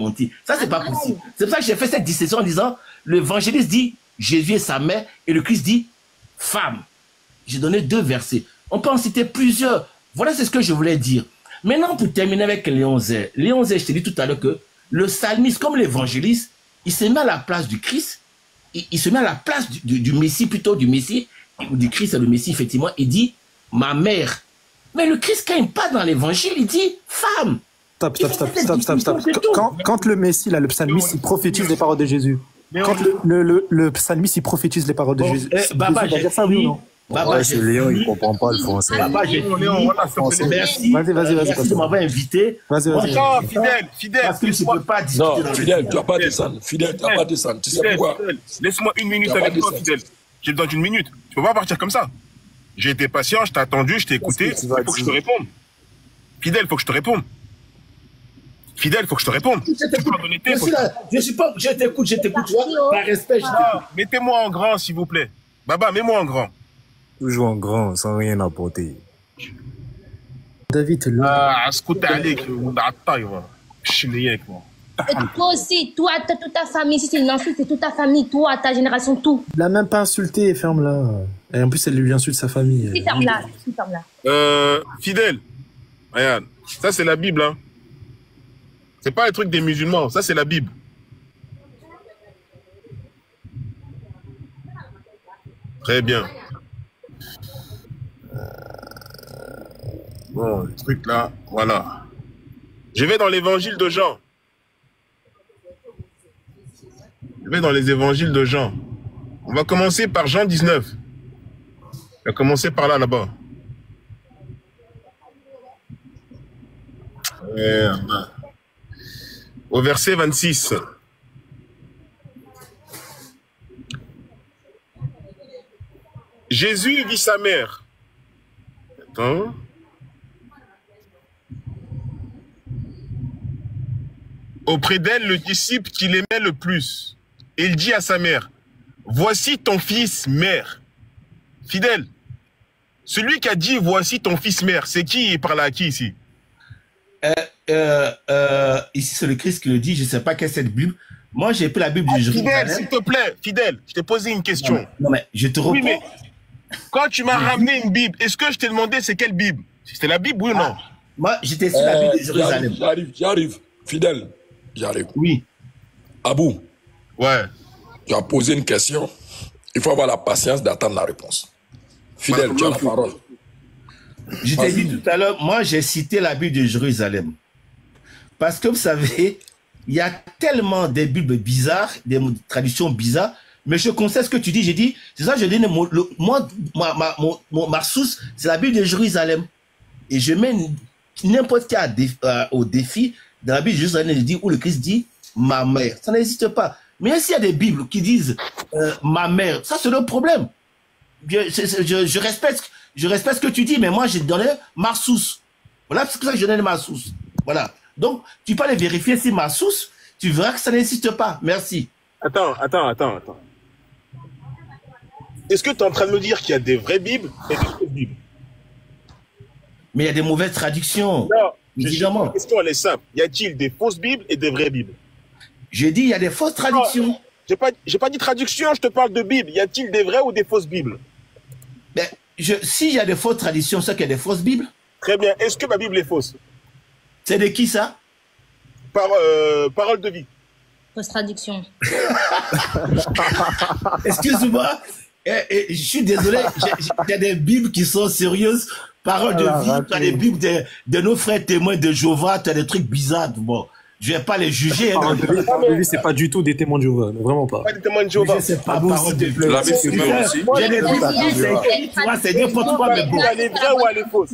mentir. Ça, c'est pas possible. C'est pour ça que j'ai fait cette distinction en disant, l'évangéliste dit Jésus et sa mère, et le Christ dit femme. J'ai donné 2 versets. On peut en citer plusieurs. Voilà, c'est ce que je voulais dire. Maintenant, pour terminer avec Léon Zé. Léon Zé, je t'ai dit tout à l'heure que le psalmiste, comme l'évangéliste, il se met à la place du Christ, il se met à la place du Messie, plutôt du Messie, ou du Christ et le Messie, effectivement, il dit ma mère. Mais le Christ, quand il parle dans l'évangile, il dit femme. Stop. Quand le Messie, là, le psalmiste, il prophétise les paroles de Jésus. Quand le psalmiste, il prophétise les paroles de Jésus. Baba, j'ai ça, oui ou non? Baba, c'est Léon, il ne comprend pas le français. Baba, j'ai fini. Merci. Vas-y. Merci de m'avoir invité. Vas-y. Non, fidèle. Parce que je ne peux pas discuter. Non, fidèle, tu n'as pas descendre. Fidèle, tu n'as pas descendre. Tu sais pourquoi? Laisse-moi 1 minute avec toi, fidèle. J'ai besoin d'1 minute. Tu ne peux pas partir comme ça. J'ai été patient, je t'ai attendu, je t'ai écouté. Il faut que je te réponde. Fidèle, il faut que je te réponde. Fidèle, il faut que je te réponde. Je t'écoute. Par respect, je t'écoute. Mettez-moi en grand, s'il vous plaît. Baba, mets-moi en grand. Toujours en grand, sans rien apporter. David, là. Et toi aussi, toi, t'as toute ta famille. Si c'est une insulte, c'est toute ta famille. Toi, ta génération, tout. Il l'a même pas insulté, ferme-la. Et en plus, elle lui insulte sa famille. Si, ferme-la. Fidèle, regarde, ça c'est la Bible, hein. C'est pas le truc des musulmans, ça c'est la Bible. Très bien. Bon, le truc là, voilà. Je vais dans l'évangile de Jean. Je vais dans les évangiles de Jean. On va commencer par Jean 19. On va commencer par là-bas. Merde. Au verset 26. Jésus dit sa mère. Attends. Auprès d'elle, le disciple qu'il aimait le plus. Et il dit à sa mère, voici ton fils, mère. Fidèle. Celui qui a dit, voici ton fils, mère, c'est qui? Il parle à qui ici? Ici, c'est le Christ qui le dit. Je ne sais pas quelle est cette Bible. Moi, j'ai pris la Bible du Jérusalem. Fidèle, s'il te plaît, fidèle. Je t'ai posé une question. Non, mais je te réponds. Oui, mais quand tu m'as ramené une Bible, est-ce que je t'ai demandé c'est quelle Bible? C'était la Bible, oui ou non? Moi, j'étais sur la Bible de Jérusalem. J'arrive. Fidèle, j'arrive. Oui. Abou. Ouais. Tu as posé une question. Il faut avoir la patience d'attendre la réponse. Fidèle, tu as la parole. Je t'ai dit tout à l'heure, moi, j'ai cité la Bible de Jérusalem. Parce que vous savez, il y a tellement de Bibles bizarres, des traditions bizarres, mais je conseille ce que tu dis. J'ai dit, c'est ça, je dis, ma source, c'est la Bible de Jérusalem. Et je mets n'importe qui au défi dans la Bible de Jérusalem, je dis, où le Christ dit ma mère. Ça n'existe pas. Mais s'il y a des Bibles qui disent ma mère, ça c'est le problème. Je respecte ce que tu dis, mais moi j'ai donné ma source. Voilà, c'est pour ça que je donne ma source. Voilà. Donc, tu peux aller vérifier si ma source, tu verras que ça n'existe pas. Merci. Attends. Est-ce que tu es en train de me dire qu'il y a des vraies Bibles et des fausses Bibles? Mais il y a des mauvaises traductions. Non, évidemment. La question, elle est simple. Y a-t-il des fausses Bibles et des vraies Bibles? Je dis, il y a des fausses traductions. J'ai pas dit traduction, je te parle de Bible. Y a-t-il des vraies ou des fausses Bibles? Ben, s'il y a des fausses traductions, c'est qu'il y a des fausses Bibles. Très bien. Est-ce que ma Bible est fausse? C'est de qui ça? Parole de vie. Fausse traduction. Excuse-moi. Je suis désolé. Il y a des Bibles qui sont sérieuses. Parole de vie. Tu as des Bibles de nos frères témoins de Jéhovah. Tu as des trucs bizarres. Bon, je vais pas les juger. Parole de vie, c'est pas du tout des témoins de Jéhovah. Vraiment pas. Pas des témoins de Jéhovah. C'est pas parole de vie. La Bible, c'est même aussi. J'ai des Bibles. C'est n'importe quoi, mais bon. Elle est vraie ou elle est fausse?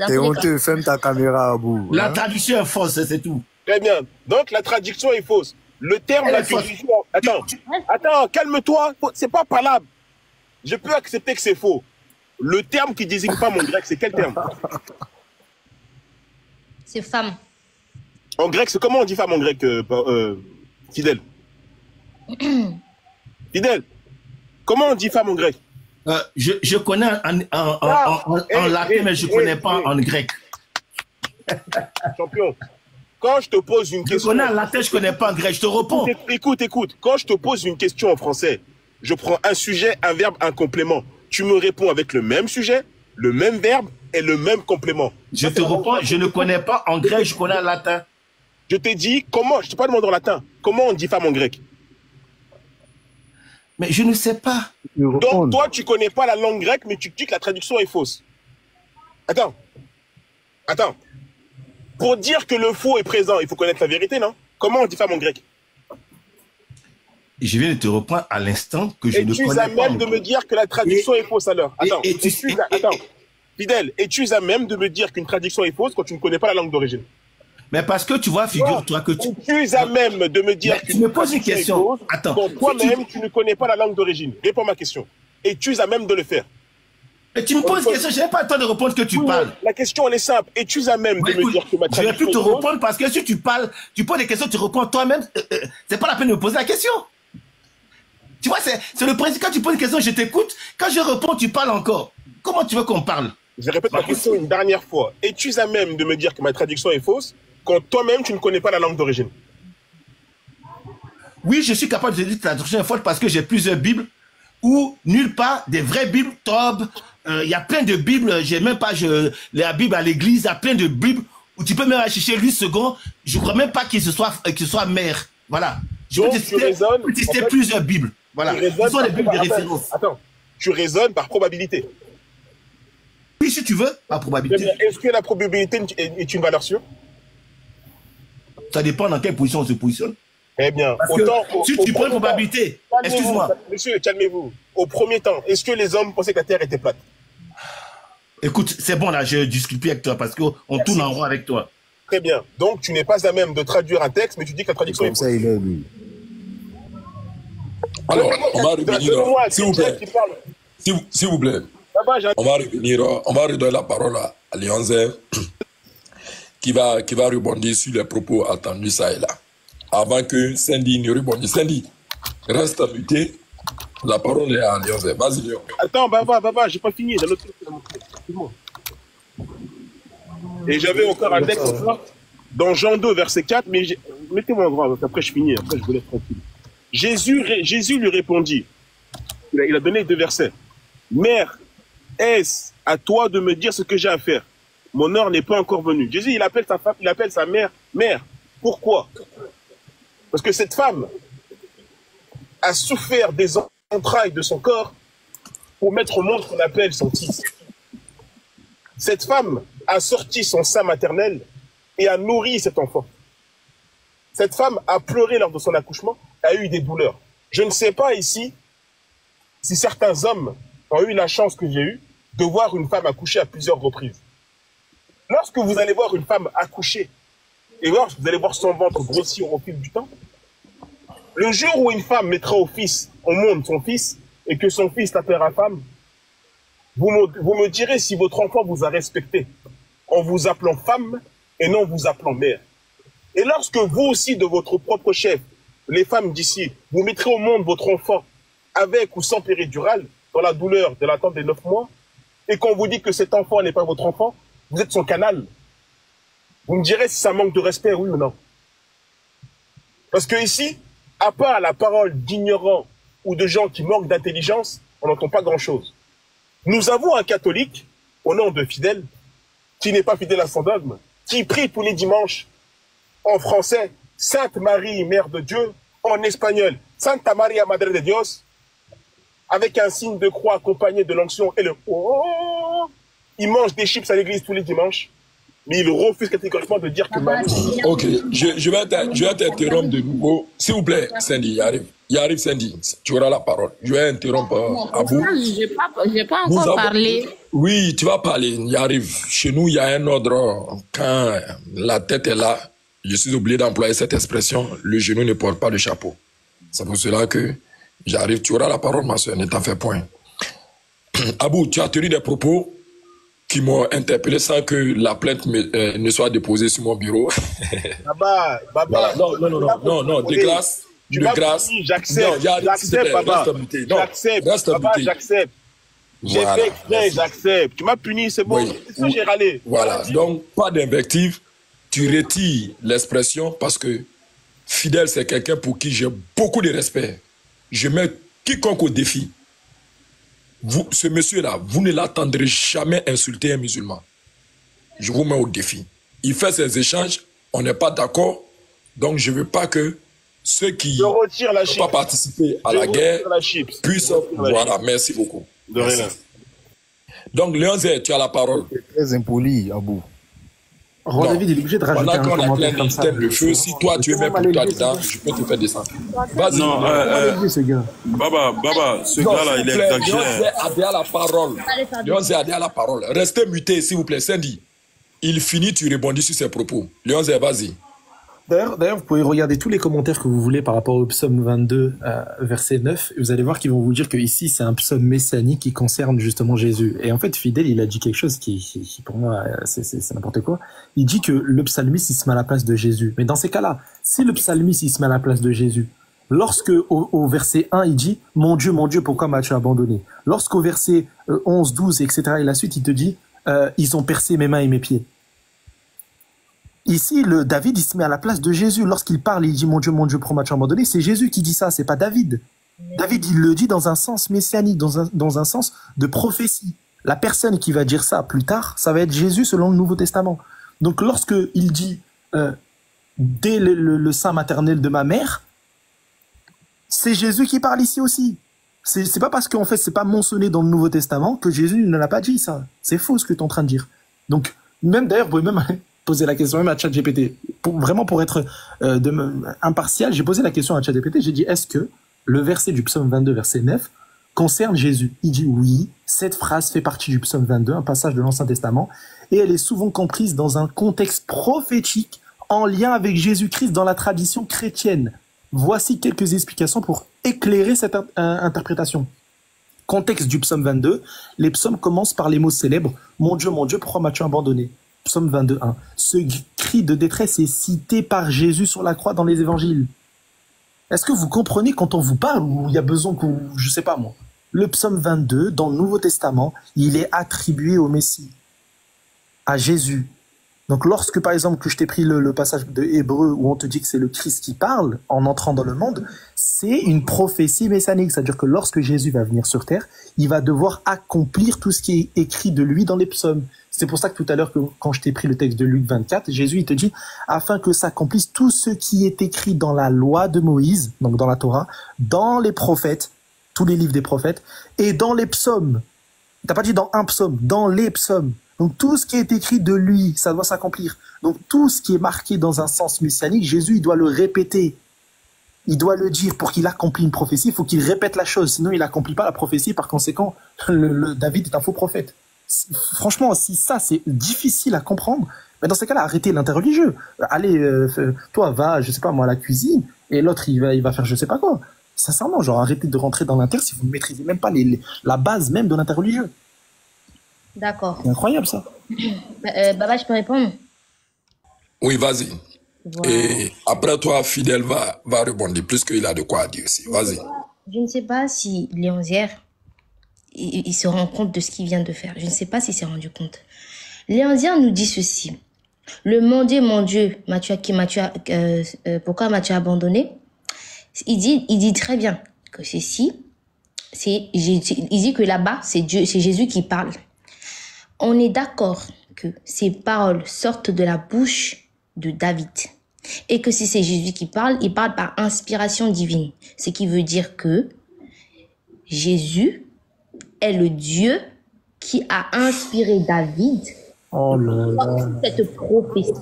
T'es honteux, ferme ta caméra à bout. La traduction est fausse, c'est tout. Très bien. Donc, la traduction est fausse. Le terme là que tu joues... Attends, calme-toi. C'est pas parlable. Je peux accepter que c'est faux. Le terme qui désigne pas mon grec, c'est quel terme? C'est femme. En grec, c'est comment on dit femme en grec, Fidèle? Fidèle, comment on dit femme en grec? Je connais en latin, mais je connais pas en grec. Champion. Quand je te pose une question... Je connais en latin, je ne connais pas en grec, je te réponds. Écoute. Quand je te pose une question en français, je prends un sujet, un verbe, un complément. Tu me réponds avec le même sujet, le même verbe et le même complément. Je te réponds, je ne connais pas en grec, je connais en latin. Je t'ai dit, comment, je ne t'ai pas demandé en latin, comment on dit femme en grec? Mais je ne sais pas. Donc toi, tu ne connais pas la langue grecque, mais tu dis que la traduction est fausse. Attends. Pour dire que le faux est présent, il faut connaître la vérité, non? Comment on dit femme en grec? Je viens de te répondre à l'instant que je ne connais pas. Es-tu à même de me dire que la traduction est fausse alors? Attends, Fidèle, es-tu à même de me dire qu'une traduction est fausse quand tu ne connais pas la langue d'origine? Mais parce que tu vois, figure-toi que tu... Es-tu à même de me dire que tu me poses une question. Attends. Quand toi-même, tu ne connais pas la langue d'origine. Réponds à ma question. Es-tu à même de le faire? Mais tu me poses une question, je n'ai pas le temps de répondre que tu parles. La question, elle est simple. Es-tu à même de me dire que ma traduction... Je ne vais plus te répondre parce que si tu parles, tu poses des questions, tu réponds toi-même. C'est pas la peine de me poser la question. Tu vois, c'est le principe. Quand tu poses une question, je t'écoute. Quand je réponds, tu parles encore. Comment tu veux qu'on parle? Je répète ma question une dernière fois. Es-tu à même de me dire que ma traduction est fausse quand toi-même, tu ne connais pas la langue d'origine? Oui, je suis capable de dire que la traduction est fausse parce que j'ai plusieurs Bibles où nulle part, des vraies Bibles, Tob, il y a plein de Bibles, j'ai même pas la Bible à l'église, il y a plein de Bibles où tu peux même aller chercher 8 secondes. Je ne crois même pas qu'il soit mère. Voilà. Je peux tester plusieurs Bibles. Voilà. Ce sont des Bibles de référence. Attends, tu raisonnes par probabilité. Oui, si tu veux, par probabilité. Est-ce que la probabilité est une valeur sûre? Ça dépend dans quelle position on se positionne. Eh bien, si tu prends une probabilité, excuse-moi. Monsieur, calmez-vous. Au premier temps, est-ce que les hommes pensaient que la Terre était plate? Écoute, c'est bon là, je ne discute plus avec toi parce qu'on tourne en rond avec toi. Très bien. Donc, tu n'es pas à même de traduire un texte, mais tu dis que la traduction est fausse. Alors, on va revenir, s'il vous plaît. S'il vous plaît. On va redonner la parole à Léonzer qui va rebondir sur les propos attendus ça et là. Avant que Sandy ne rebondisse. Sandy, reste muté. La parole est à Léonzer. Vas-y, Léon. Attends, Baba, j'ai pas fini. J'ai l'autre truc. Et j'avais encore un texte dans Jean 2, verset 4, mais mettez-moi en droit, après je finis, après je vous laisse tranquille. Jésus lui répondit, il a donné 2 versets. Mère, est-ce à toi de me dire ce que j'ai à faire? Mon heure n'est pas encore venue. Jésus, il appelle sa femme, il appelle sa mère, mère. Pourquoi? Parce que cette femme a souffert des entrailles de son corps pour mettre au monde ce qu'on appelle son fils. Cette femme a sorti son sein maternel et a nourri cet enfant. Cette femme a pleuré lors de son accouchement, a eu des douleurs. Je ne sais pas ici si certains hommes ont eu la chance que j'ai eue de voir une femme accoucher à plusieurs reprises. Lorsque vous allez voir une femme accoucher et vous allez voir son ventre grossir au fil du temps, le jour où une femme mettra au monde son fils et que son fils l'appellera femme, vous me direz si votre enfant vous a respecté en vous appelant femme et non vous appelant mère. Et lorsque vous aussi, de votre propre chef, les femmes d'ici, vous mettrez au monde votre enfant avec ou sans péridurale, dans la douleur de l'attente des 9 mois, et qu'on vous dit que cet enfant n'est pas votre enfant, vous êtes son canal. Vous me direz si ça manque de respect, oui ou non. Parce que ici, à part la parole d'ignorants ou de gens qui manquent d'intelligence, on n'entend pas grand-chose. Nous avons un catholique, au nom de Fidèle, qui n'est pas fidèle à son dogme, qui prie tous les dimanches en français, Sainte Marie, Mère de Dieu, en espagnol, Santa Maria, Madre de Dios, avec un signe de croix accompagné de l'onction et le oh. Il mange des chips à l'église tous les dimanches, mais il refuse catégoriquement de dire que Marie... Ok, je vais t'interrompre de nouveau. S'il vous plaît, Sandy, il arrive Sandy, tu auras la parole. Je vais interrompre Abou. Je n'ai pas encore parlé. Oui, tu vas parler, il arrive. Chez nous, il y a un ordre. Quand la tête est là, je suis obligé d'employer cette expression, le genou ne porte pas le chapeau. C'est pour cela que j'arrive. Tu auras la parole, ma soeur, ne t'en fais point. Abou, tu as tenu des propos qui m'ont interpellé sans que la plainte ne soit déposée sur mon bureau. Baba, voilà. Non, de grâce. J'accepte, Baba. J'accepte. J'ai fait exprès, j'accepte. Tu m'as puni, c'est bon. Oui. J'ai râlé. Voilà, donc pas d'invective. tu retires l'expression parce que fidèle, c'est quelqu'un pour qui j'ai beaucoup de respect. Je mets quiconque au défi. Vous, ce monsieur-là, vous ne l'attendrez jamais insulter un musulman. Je vous mets au défi. Il fait ses échanges, on n'est pas d'accord, donc je ne veux pas que ceux qui ne veulent pas participer à la guerre puissent... Voilà, merci beaucoup. De rien. Donc, Léon Zé, tu as la parole. C'est très impoli, Abou. Roi David, il est obligé de rajouter un commentaire comme ça. Le feu, si toi tu es même pour toi dedans, je peux te faire descendre. Vas-y. Non, Baba, ce gars-là, il exagère. Léon Zé a déjà la parole. Léon Zé a déjà la parole. Restez mutés, s'il vous plaît. Cindy, il finit, tu rebondis sur ses propos. Léon Zé, vas-y. D'ailleurs, vous pouvez regarder tous les commentaires que vous voulez par rapport au psaume 22, verset 9. Et vous allez voir qu'ils vont vous dire que ici, c'est un psaume messianique qui concerne justement Jésus. Et en fait, Fidèle, il a dit quelque chose qui pour moi, c'est n'importe quoi. Il dit que le psalmiste, il se met à la place de Jésus. Mais dans ces cas-là, si le psalmiste, il se met à la place de Jésus, lorsque au verset 1, il dit « Mon Dieu, pourquoi m'as-tu abandonné ?» Lorsqu'au verset 11, 12, etc., et la suite, il te dit « Ils ont percé mes mains et mes pieds ». Ici, David, il se met à la place de Jésus. Lorsqu'il parle, il dit « Mon Dieu, pourquoi m'as-tu abandonné ?» C'est Jésus qui dit ça, c'est pas David. David, il le dit dans un sens messianique, dans un sens de prophétie. La personne qui va dire ça plus tard, ça va être Jésus selon le Nouveau Testament. Donc, lorsqu'il dit dès le sein maternel de ma mère, c'est Jésus qui parle ici aussi. C'est pas parce qu'en fait, c'est pas mentionné dans le Nouveau Testament que Jésus ne l'a pas dit, ça. C'est faux ce que tu es en train de dire. Donc, même d'ailleurs, vous pouvez même poser la question même à ChatGPT. Vraiment pour être impartial, j'ai posé la question à ChatGPT, j'ai dit, est-ce que le verset du psaume 22, verset 9, concerne Jésus? Il dit oui, cette phrase fait partie du psaume 22, un passage de l'Ancien Testament, et elle est souvent comprise dans un contexte prophétique en lien avec Jésus-Christ dans la tradition chrétienne. Voici quelques explications pour éclairer cette interprétation. Contexte du psaume 22, les psaumes commencent par les mots célèbres « Mon Dieu, pourquoi m'as-tu abandonné ?» Psaume 22, 1. Ce cri de détresse est cité par Jésus sur la croix dans les évangiles. Est-ce que vous comprenez quand on vous parle ou il y a besoin que, je sais pas moi, le psaume 22, dans le Nouveau Testament, il est attribué au Messie, à Jésus. Donc lorsque, par exemple, que je t'ai pris le passage de Hébreu où on te dit que c'est le Christ qui parle en entrant dans le monde, c'est une prophétie messianique. C'est-à-dire que lorsque Jésus va venir sur terre, il va devoir accomplir tout ce qui est écrit de lui dans les psaumes. C'est pour ça que tout à l'heure, quand je t'ai pris le texte de Luc 24, Jésus, il te dit, afin que s'accomplisse tout ce qui est écrit dans la loi de Moïse, donc dans la Torah, dans les prophètes, tous les livres des prophètes, et dans les psaumes. T'as pas dit dans un psaume, dans les psaumes. Donc tout ce qui est écrit de lui, ça doit s'accomplir. Donc tout ce qui est marqué dans un sens messianique, Jésus, il doit le répéter. Il doit le dire pour qu'il accomplisse une prophétie, il faut qu'il répète la chose, sinon il n'accomplit pas la prophétie, par conséquent, David est un faux prophète. Franchement, si ça c'est difficile à comprendre, mais dans ces cas-là, arrêtez l'interreligieux. Allez, toi va, je sais pas moi, à la cuisine, et l'autre il va faire je sais pas quoi. Sincèrement, genre arrêtez de rentrer dans l'inter si vous ne maîtrisez même pas la base même de l'interreligieux. D'accord. C'est incroyable ça. Baba, je peux répondre? Oui, vas-y. Voilà. Et après toi, Fidèle va rebondir, plus qu'il a de quoi dire aussi. Vas-y. Je ne sais pas si Léon Zier, il se rend compte de ce qu'il vient de faire. Je ne sais pas s'il s'est rendu compte. Léon Zier nous dit ceci. Le mon Dieu, pourquoi m'as-tu abandonné? Il dit très bien que ceci, il dit que là-bas, c'est Jésus qui parle. On est d'accord que ces paroles sortent de la bouche de David. Et que si c'est Jésus qui parle, il parle par inspiration divine. Ce qui veut dire que Jésus est le Dieu qui a inspiré David cette prophétie.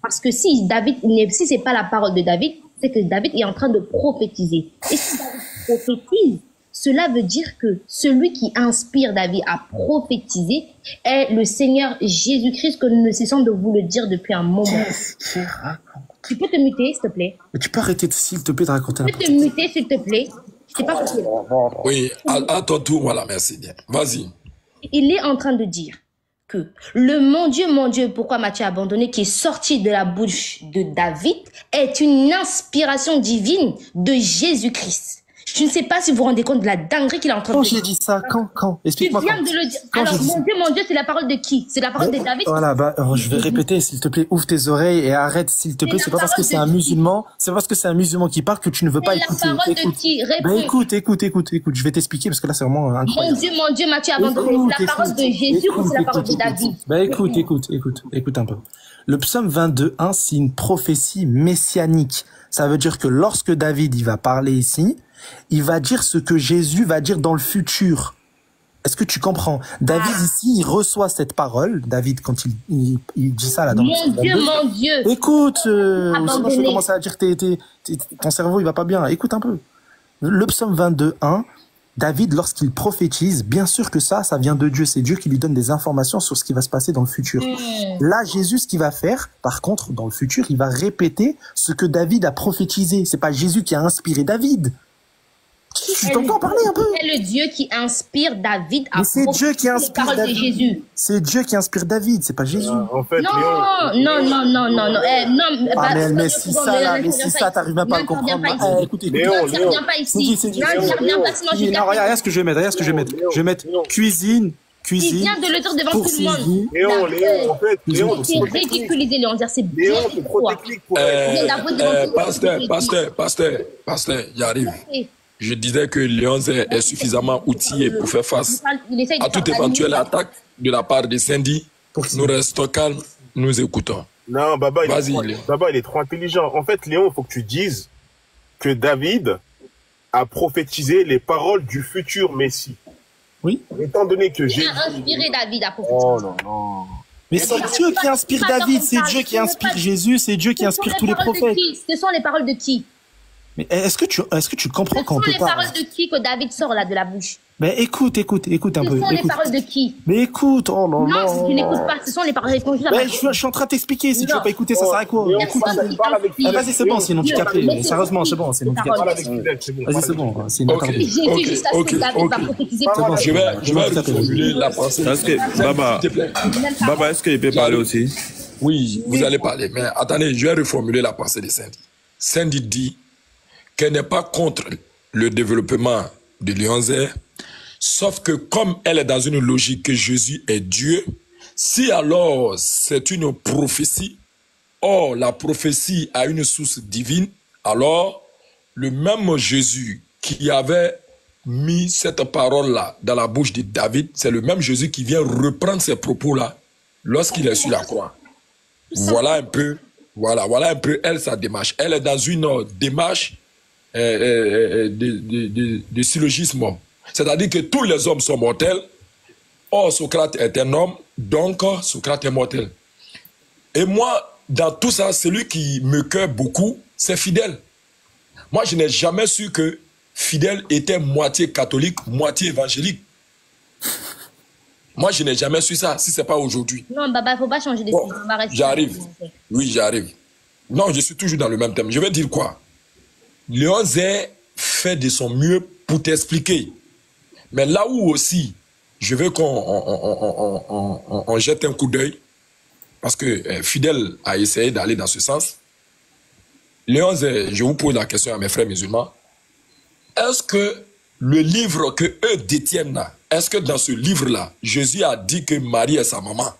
Parce que si c'est pas la parole de David, c'est que David est en train de prophétiser. Et si David prophétise, cela veut dire que celui qui inspire David à prophétiser est le Seigneur Jésus-Christ, que nous ne cessons de vous le dire depuis un moment. Tu peux te muter, s'il te plaît? Mais tu peux arrêter, s'il te plaît, de raconter. Tu peux te muter, s'il te plaît? Je t'ai pas compris. Oui, à ton tour, voilà, merci bien. Vas-y. Il est en train de dire que le mon Dieu, pourquoi m'as-tu abandonné, qui est sorti de la bouche de David, est une inspiration divine de Jésus-Christ. Je ne sais pas si vous vous rendez compte de la dinguerie qu'il est en train de dire. Quand j'ai dit ça, quand Tu explique-moi viens quand. de le dire. Quand Alors, j'ai dit mon Dieu, c'est la parole de qui? C'est la parole de David? Voilà, je vais répéter, s'il te plaît, ouvre tes oreilles et arrête, s'il te plaît. C'est pas parce que c'est un musulman, qui parle que tu ne veux pas écouter. C'est la parole de qui? Réponds. Écoute, je vais t'expliquer parce que là, c'est vraiment incroyable. Mon Dieu, Mathieu, abandonné. C'est la parole de Jésus ou c'est la parole de David? Écoute un peu. Le psaume 22:1, c'est une prophétie messianique. Ça veut dire que lorsque David, il va parler ici, il va dire ce que Jésus va dire dans le futur. Est-ce que tu comprends? David, ici, il reçoit cette parole. David, quand il dit ça, là, dans le psaume 22. Mon Dieu. Écoute, sinon je vais commencer à dire ton cerveau, il va pas bien. Écoute un peu. Le psaume 22:1, David, lorsqu'il prophétise, bien sûr que ça vient de Dieu. C'est Dieu qui lui donne des informations sur ce qui va se passer dans le futur. Là, Jésus, ce qu'il va faire, par contre, dans le futur, il va répéter ce que David a prophétisé. C'est pas Jésus qui a inspiré David. Tu t'entends parler un peu? C'est le Dieu qui inspire David à c'est Dieu qui inspire les paroles de Jésus. C'est Dieu qui inspire David, c'est pas Jésus. En fait, Non. Mais si ça, t'arrives même pas à le comprendre. Écoute. N'interviens pas ici. N'interviens pas, sinon je Non, regarde ce que je vais mettre. Je vais mettre cuisine. Il vient de le dire devant tout le monde. Léon, en fait, Léon, c'est ridiculisé, Léon. C'est bien. Pasteur, j'arrive. Je disais que Léon est suffisamment outillé pour faire face à toute éventuelle attaque de la part de Sandy. Nous restons calmes, nous écoutons. Non, Baba, il est trop intelligent. En fait, Léon, il faut que tu dises que David a prophétisé les paroles du futur Messie. Oui. Étant donné que Jésus a inspiré David à prophétiser. Oh non. Mais c'est Dieu qui inspire David, c'est Dieu qui inspire Jésus, c'est Dieu qui inspire tous les prophètes. Ce sont les paroles de qui? Mais est-ce que tu comprends quand on te parle? Ce sont les paroles de qui que David sort là de la bouche? Mais écoute un peu. Ce sont les paroles de qui? Mais écoute, oh non. Non, tu n'écoutes pas, ce sont les paroles de qui? Je suis en train de t'expliquer, si tu veux pas écouter, ça sert à quoi? Écoute, vas-y, c'est bon, c'est une handicapée. Sérieusement, c'est bon, c'est une handicapée. Vas-y, c'est bon, c'est une handicapée. Je vais reformuler la pensée. Baba, est-ce qu'il peut parler aussi? Oui, vous allez parler, mais attendez, je vais reformuler la pensée de Sandy. Sandy dit qu'elle n'est pas contre le développement de Léonzé, sauf que comme elle est dans une logique que Jésus est Dieu, si alors c'est une prophétie, or la prophétie a une source divine, alors le même Jésus qui avait mis cette parole-là dans la bouche de David, c'est le même Jésus qui vient reprendre ces propos-là lorsqu'il est sur la croix. Voilà un peu elle, sa démarche. Elle est dans une démarche de syllogisme. C'est-à-dire que tous les hommes sont mortels. Or, Socrate est un homme, donc Socrate est mortel. Et moi, dans tout ça, celui qui me cœur beaucoup, c'est Fidèle. Moi, je n'ai jamais su que Fidèle était moitié catholique, moitié évangélique. Moi, je n'ai jamais su ça, si ce n'est pas aujourd'hui. Non, Baba, il ne faut pas changer de bon, j'arrive. Oui, j'arrive. Non, je suis toujours dans le même thème. Je vais dire quoi? Léonzé fait de son mieux pour t'expliquer. Mais là où aussi, je veux qu'on jette un coup d'œil, parce que Fidèle a essayé d'aller dans ce sens. Léonzé, je vous pose la question à mes frères musulmans. Est-ce que le livre que eux détiennent là, est-ce que dans ce livre-là, Jésus a dit que Marie est sa maman?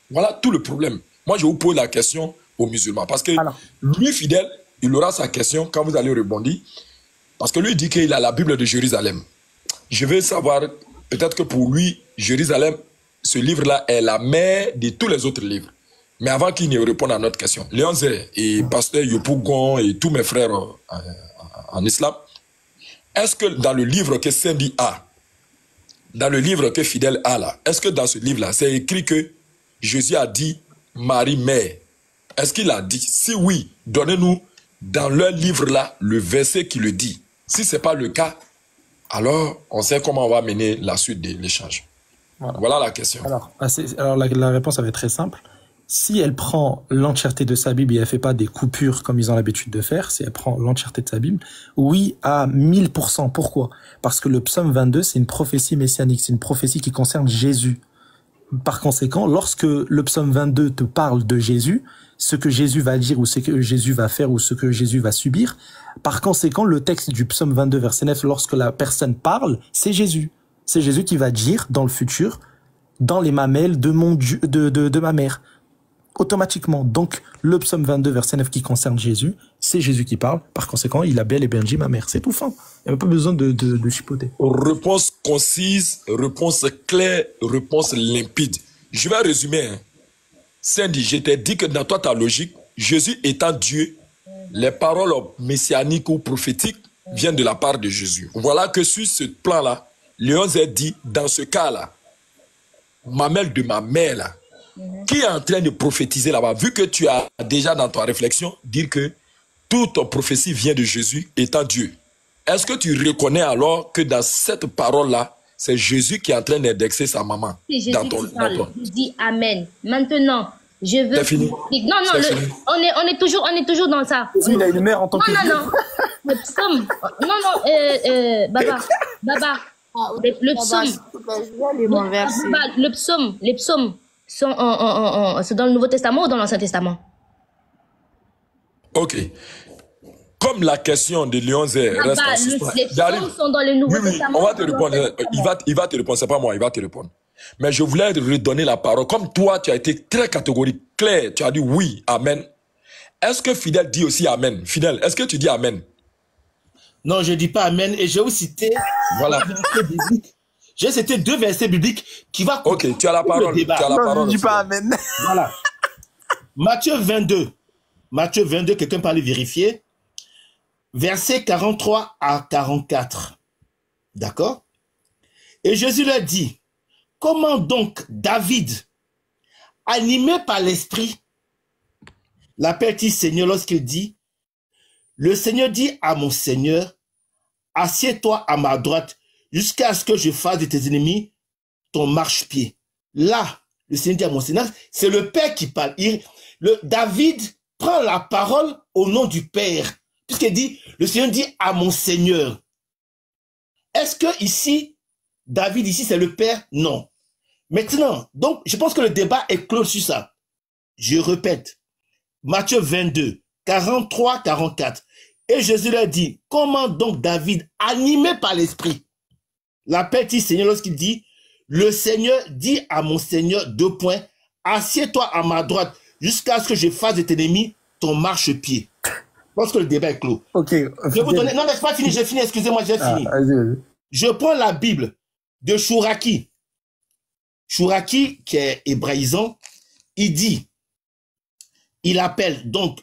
Voilà tout le problème. Moi, je vous pose la question aux musulmans. Parce que lui, Fidèle, il aura sa question quand vous allez rebondir. Parce que lui dit qu'il a la Bible de Jérusalem. Je veux savoir, peut-être que pour lui, Jérusalem, ce livre-là est la mère de tous les autres livres. Mais avant qu'il ne réponde à notre question, Léonzé et Pasteur Yopougon et tous mes frères en islam, est-ce que dans le livre que Sandy a, dans le livre que Fidèle a là, est-ce que dans ce livre-là, c'est écrit que Jésus a dit Marie mère? Est-ce qu'il a dit? Si oui, donnez-nous dans leur livre-là le verset qui le dit. Si ce n'est pas le cas, alors on sait comment on va mener la suite de l'échange. Voilà la question. Alors la réponse va être très simple. Si elle prend l'entièreté de sa Bible et elle ne fait pas des coupures comme ils ont l'habitude de faire, si elle prend l'entièreté de sa Bible, oui, à 1000%. Pourquoi? Parce que le psaume 22, c'est une prophétie messianique, c'est une prophétie qui concerne Jésus. par conséquent, lorsque le psaume 22 te parle de Jésus, ce que Jésus va dire ou ce que Jésus va faire ou ce que Jésus va subir, par conséquent, le texte du psaume 22, verset 9, lorsque la personne parle, c'est Jésus. C'est Jésus qui va dire, dans le futur, dans les mamelles de ma mère. Automatiquement. Donc, le psaume 22, verset 9 qui concerne Jésus, c'est Jésus qui parle. Par conséquent, il a bel et bien dit ma mère. C'est tout fin. Il n'y a pas besoin de chipoter. Réponse concise, réponse claire, réponse limpide. Je vais résumer. Sandy, je t'ai dit que dans toi, ta logique, Jésus étant Dieu, les paroles messianiques ou prophétiques viennent de la part de Jésus. Voilà que sur ce plan-là, Léon a dit, dans ce cas-là, mamelle de ma mère, là, qui est en train de prophétiser là-bas, vu que tu as déjà dans ta réflexion dire que toute prophétie vient de Jésus étant Dieu. Est-ce que tu reconnais alors que dans cette parole-là, c'est Jésus qui est en train d'indexer sa maman? C'est Jésus qui parle. Je dis Amen. Maintenant, je veux... C'est fini. Non, on est toujours dans ça. Il a une mère en tant que... Non. Le psaume... Baba. Les psaumes sont c'est dans le Nouveau Testament ou dans l'Ancien Testament? Ok. Comme la question de Léon Zé reste en suspens. Les psaumes sont dans le Nouveau Testament. On va te répondre. Il va te répondre. C'est pas moi, il va te répondre. Mais je voulais redonner la parole. Comme toi, tu as été très catégorique, clair. Tu as dit oui, amen. Est-ce que Fidèle dit aussi amen? Fidèle, est-ce que tu dis amen? Non, je ne dis pas amen. Et je vais vous citer voilà. Je vais citer 2 versets bibliques qui vont... Ok, tu as la parole. Tu as la parole. Je ne dis pas amen. Voilà. Matthieu 22. Matthieu 22, quelqu'un peut aller vérifier. Versets 43 à 44. D'accord? Et Jésus leur dit, comment donc David, animé par l'Esprit, l'appelle-t-il Seigneur lorsqu'il dit, le Seigneur dit à mon Seigneur, assieds-toi à ma droite jusqu'à ce que je fasse de tes ennemis ton marchepied. Là, le Seigneur dit à mon Seigneur, c'est le Père qui parle. David prend la parole au nom du Père, puisqu'il dit, le Seigneur dit à mon Seigneur. Est-ce que ici, David, ici, c'est le Père? Non. Maintenant, donc, je pense que le débat est clos sur ça. Je répète, Matthieu 22, 43, 44. Et Jésus leur dit, comment donc David, animé par l'Esprit, l'appelle-t-il Seigneur lorsqu'il dit, le Seigneur dit à mon Seigneur, 2 points, assieds-toi à ma droite jusqu'à ce que je fasse de tes ennemis ton marchepied. Je pense que le débat est clos. Ok. Je vais vous donner... Non, mais c'est pas fini, j'ai fini, excusez-moi, j'ai fini. Vas-y. Je prends la Bible de Chouraki. Chouraki, qui est hébraïsant, il dit, il appelle donc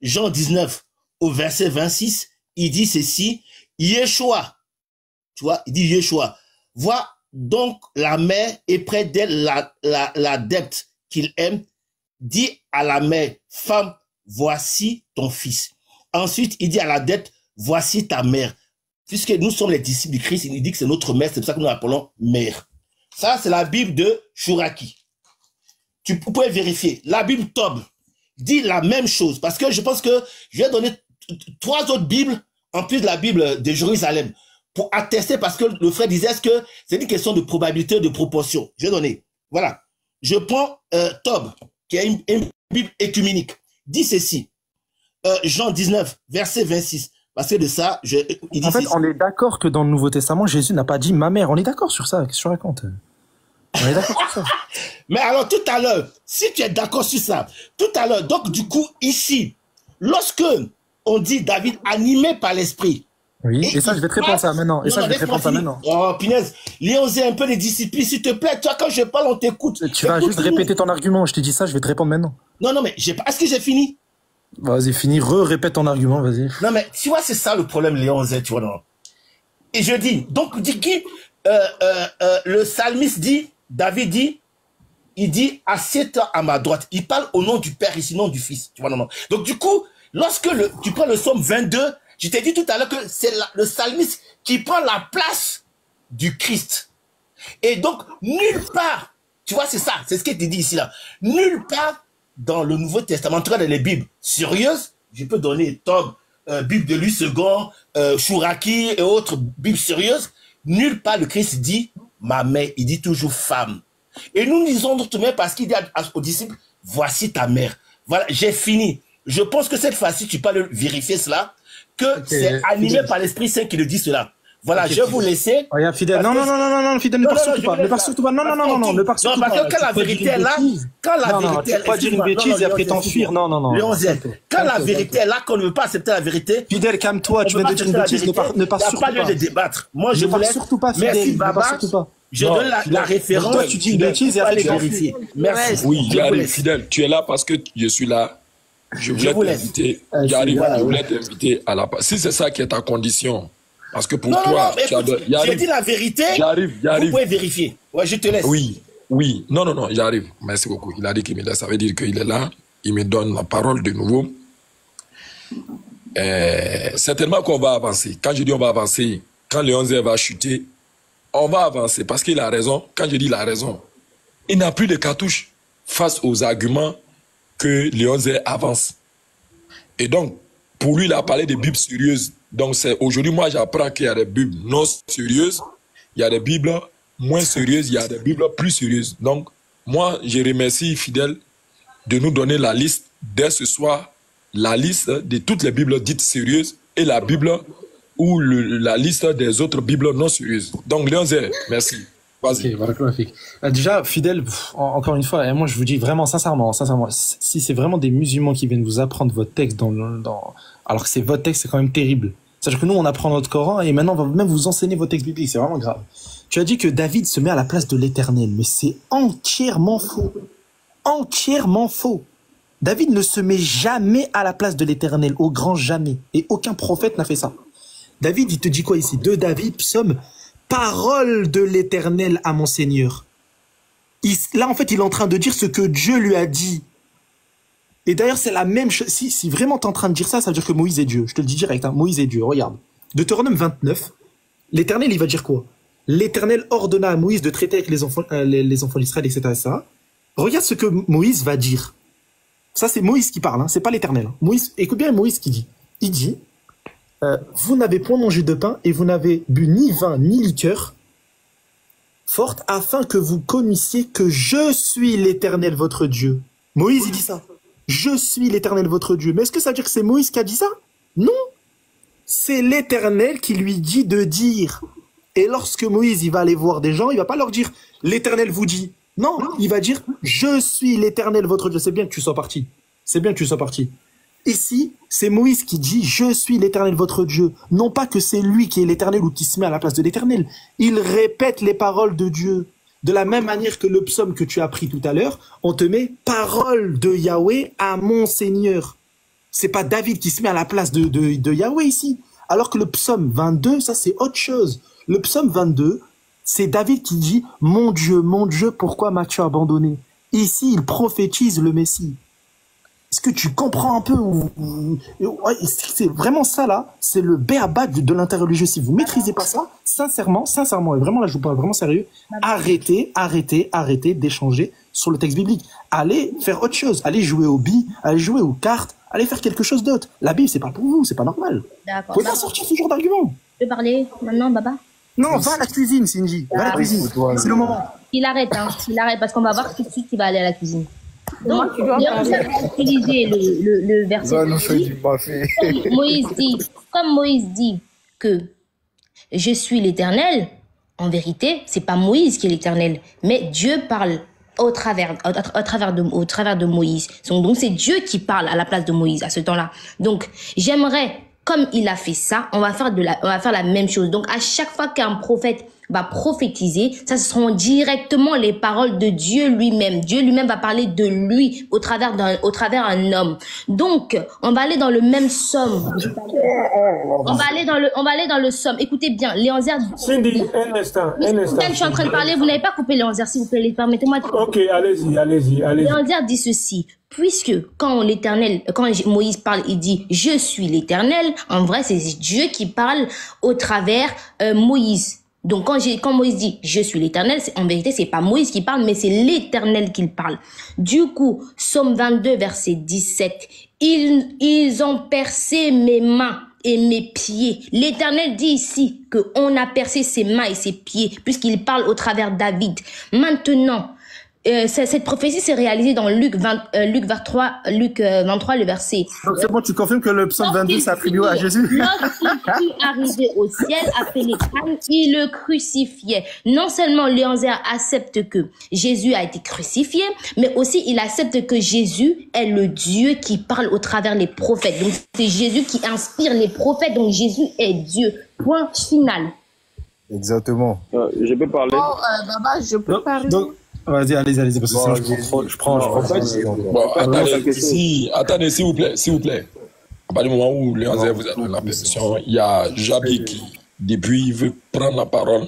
Jean 19 au verset 26, il dit ceci, Yeshua, tu vois, il dit Yeshua, vois donc la mère et près d'elle l'adepte qu'il aime, dit à la mère, femme, voici ton fils. Ensuite, il dit à l'adepte, voici ta mère. Puisque nous sommes les disciples du Christ, il dit que c'est notre mère, c'est pour ça que nous l'appelons mère. Ça, c'est la Bible de Chouraki. Tu peux vérifier. La Bible Tob dit la même chose, parce que je pense que je vais donner 3 autres Bibles, en plus de la Bible de Jérusalem, pour attester, parce que le frère disait, est-ce que c'est une question de probabilité, de proportion? Je vais donner. Voilà. Je prends Tob, qui est une Bible écuménique. Dit ceci. Jean 19, verset 26. Parce que de ça, il dit en fait, ceci. on est d'accord que dans le Nouveau Testament, Jésus n'a pas dit ma mère. On est d'accord sur ça. Qu'est-ce que tu racontes? On est d'accord sur ça. Mais alors, tout à l'heure, si tu es d'accord sur ça, tout à l'heure, donc du coup, ici, lorsque on dit David animé par l'esprit. Oui, et ça, je vais te répondre ça maintenant. Et ça, je vais te répondre ça maintenant. Oh, punaise, Léon, un peu les disciplines, s'il te plaît. Toi, quand je parle, on t'écoute. Tu vas juste répéter ton argument. Je t'ai dit ça, je vais te répondre maintenant. Non, mais est-ce que j'ai fini? Vas-y, fini. Répète ton argument, vas-y. Non, mais tu vois, c'est ça le problème, Léon, tu vois, non? Et je dis, donc, dit qui? Le psalmiste dit, David dit, il dit, assieds-toi à ma droite. Il parle au nom du Père ici, non du Fils. Tu vois, non. Donc, du coup, lorsque tu prends le psaume 22, je t'ai dit tout à l'heure que c'est le psalmiste qui prend la place du Christ. Et donc, nulle part, tu vois, c'est ça, c'est ce qui est dit ici, là. Nulle part dans le Nouveau Testament, en tout cas dans les Bibles sérieuses, je peux donner Tob, Bible de Louis II, Chouraki et autres Bibles sérieuses, nulle part le Christ dit ma mère, il dit toujours femme. Et nous lisons notre mère parce qu'il dit aux disciples, voici ta mère. Voilà, j'ai fini. Je pense que cette fois-ci, tu peux le vérifier cela, que c'est animé par l'Esprit Saint qui le dit cela. Voilà, je vais vous laisser. Regarde, Fidèle. Non, Fidèle, ne pars surtout pas. Ne pars surtout pas. Non, ne pars surtout pas. Parce que quand la vérité est là, quand la vérité est là. Pas dire une bêtise et après t'enfuir. Non. Quand la vérité est là, qu'on ne veut pas accepter la vérité. Fidèle, calme-toi, tu viens de dire une bêtise, ne pars surtout pas. Il n'y a pas lieu de débattre. Moi, je vous laisse. Surtout pas, Fidèle. Merci, Baba. Je donne la référence. Toi, tu dis une bêtise et après tu vérifies. Merci. Oui, j'arrive, Fidèle. Tu es là parce que je suis là. Je voulais t'inviter. J'arrive, je voulais t'inviter à la. Si c'est ça qui est ta condition. Parce que pour toi, j'ai dit la vérité. J'arrive. Vous pouvez vérifier. Ouais, je te laisse. Oui. Non, j'arrive. Merci beaucoup. Il a dit qu'il me laisse. Ça veut dire qu'il est là. Il me donne la parole de nouveau. Certainement qu'on va avancer. Quand je dis on va avancer, quand Léon Zé va chuter, on va avancer. Parce qu'il a raison. Quand je dis il a raison, il n'a plus de cartouche face aux arguments que Léon Zé avance. Et donc, pour lui, il a parlé des Bibles sérieuses. Donc, aujourd'hui, moi, j'apprends qu'il y a des Bibles non sérieuses, il y a des Bibles moins sérieuses, il y a des Bibles plus sérieuses. Donc, moi, je remercie Fidèle de nous donner la liste dès ce soir, la liste de toutes les Bibles dites sérieuses et la Bible ou la liste des autres Bibles non sérieuses. Donc, Léon Zé, merci. Vas-y. Okay, déjà, Fidèle, encore une fois, et moi je vous dis vraiment sincèrement, si c'est vraiment des musulmans qui viennent vous apprendre votre texte alors que c'est votre texte, c'est quand même terrible. C'est-à-dire que nous, on apprend notre Coran et maintenant, on va même vous enseigner vos textes bibliques. C'est vraiment grave. Tu as dit que David se met à la place de l'Éternel, mais c'est entièrement faux. Entièrement faux. David ne se met jamais à la place de l'Éternel, au grand jamais. Et aucun prophète n'a fait ça. David, il te dit quoi ici? 2 David, psaume, parole de l'Éternel à mon Seigneur. Là, en fait, il est en train de dire ce que Dieu lui a dit. Et d'ailleurs, c'est la même chose. Si vraiment tu es en train de dire ça, ça veut dire que Moïse est Dieu. Je te le dis direct, hein. Moïse est Dieu. Regarde. Deutéronome 29, l'Éternel, il va dire quoi? L'Éternel ordonna à Moïse de traiter avec les enfants d'Israël, etc., etc. Regarde ce que Moïse va dire. Ça, c'est Moïse qui parle, hein. C'est pas l'Éternel. Moïse, écoute bien Moïse qui dit. Il dit, vous n'avez point mangé de pain et vous n'avez bu ni vin ni liqueur forte afin que vous connaissiez que je suis l'Éternel votre Dieu. Moïse, il dit ça. Je suis l'Éternel votre Dieu. Mais est-ce que ça veut dire que c'est Moïse qui a dit ça? Non. C'est l'Éternel qui lui dit de dire. Et lorsque Moïse, il va aller voir des gens, il va pas leur dire l'Éternel vous dit. Non, il va dire je suis l'Éternel votre Dieu. C'est bien que tu sois parti. C'est bien que tu sois parti. Ici, c'est Moïse qui dit je suis l'Éternel votre Dieu. Non pas que c'est lui qui est l'Éternel ou qui se met à la place de l'Éternel. Il répète les paroles de Dieu. De la même manière que le psaume que tu as pris tout à l'heure, on te met parole de Yahweh à mon Seigneur. C'est pas David qui se met à la place de Yahweh ici. Alors que le psaume 22, ça c'est autre chose. Le psaume 22, c'est David qui dit mon Dieu, pourquoi m'as-tu abandonné? Ici, il prophétise le Messie. Est-ce que tu comprends un peu c'est vraiment ça là, c'est le béaba de l'interreligieux. Si vous maîtrisez pas ça, sincèrement, et vraiment là je vous parle vraiment sérieux, arrêtez d'échanger sur le texte biblique. Allez faire autre chose, allez jouer aux billes, allez jouer aux cartes, allez faire quelque chose d'autre. La Bible c'est pas pour vous, c'est pas normal. D'accord. Vous pouvez pas sortir ce genre d'argument. Je peux parler maintenant, Baba? Non, va à la cuisine, Sinji. Va à la cuisine. C'est le moment. Il arrête parce qu'on va voir tout de suite qu'il va aller à la cuisine. Donc, Léon a utilisé le verset. Comme Moïse dit que je suis l'Éternel, en vérité, c'est pas Moïse qui est l'Éternel, mais Dieu parle au travers de Moïse. Donc, c'est Dieu qui parle à la place de Moïse à ce temps-là. Donc, j'aimerais, comme il a fait ça, on va faire la même chose. Donc, à chaque fois qu'un prophète va prophétiser, ça ce seront directement les paroles de Dieu lui-même. Dieu lui-même va parler de lui au travers un homme. Donc, on va aller dans le même psaume. On va aller dans le psaume. Écoutez bien, Léon Zer. Cindy, un instant. Je suis en train de parler, vous n'avez pas coupé Léon Zer, s'il vous plaît, permettez-moi de... Ok, allez-y. Léon Zer dit ceci. Puisque quand Moïse parle, il dit « Je suis l'Éternel », en vrai, c'est Dieu qui parle au travers Moïse. Donc, quand Moïse dit « Je suis l'Éternel », en vérité, c'est pas Moïse qui parle, mais c'est l'Éternel qui parle. Du coup, Psaume 22, verset 17, « Ils ont percé mes mains et mes pieds. » L'Éternel dit ici qu'on a percé ses mains et ses pieds, puisqu'il parle au travers David. Maintenant, cette prophétie s'est réalisée dans Luc 23, le verset. Donc c'est bon, tu confirmes que le psaume 22 s'attribue à Jésus? Lorsqu'il fut arrivé au ciel, appelé Anne, il le crucifiait. Non seulement Léonzer accepte que Jésus a été crucifié, mais aussi il accepte que Jésus est le Dieu qui parle au travers les prophètes. Donc c'est Jésus qui inspire les prophètes, donc Jésus est Dieu. Point final. Exactement. Je peux parler? Baba, je peux parler. Vas-y, allez, parce que sinon je prends. Bon, attendez, s'il vous plaît. À partir du moment où Léonzer vous a donné la permission, il y a Jabi qui, depuis, veut prendre la parole.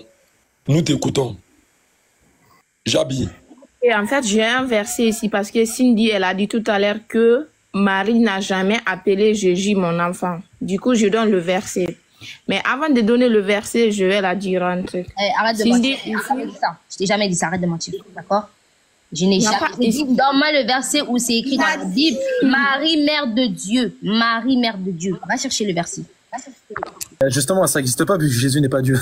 Nous t'écoutons. Jabi. Et en fait, j'ai un verset ici parce que Cindy, elle a dit tout à l'heure que Marie n'a jamais appelé Jésus mon enfant. Du coup, je donne le verset. Mais avant de donner le verset, je vais la dire un truc. Arrête de mentir. Je t'ai jamais dit ça, arrête de mentir. D'accord? Je n'ai jamais dit. Donne-moi le verset où c'est écrit dans la Bible, Marie, mère de Dieu. Marie, mère de Dieu. Va chercher le verset. Justement, ça n'existe pas vu que Jésus n'est pas Dieu.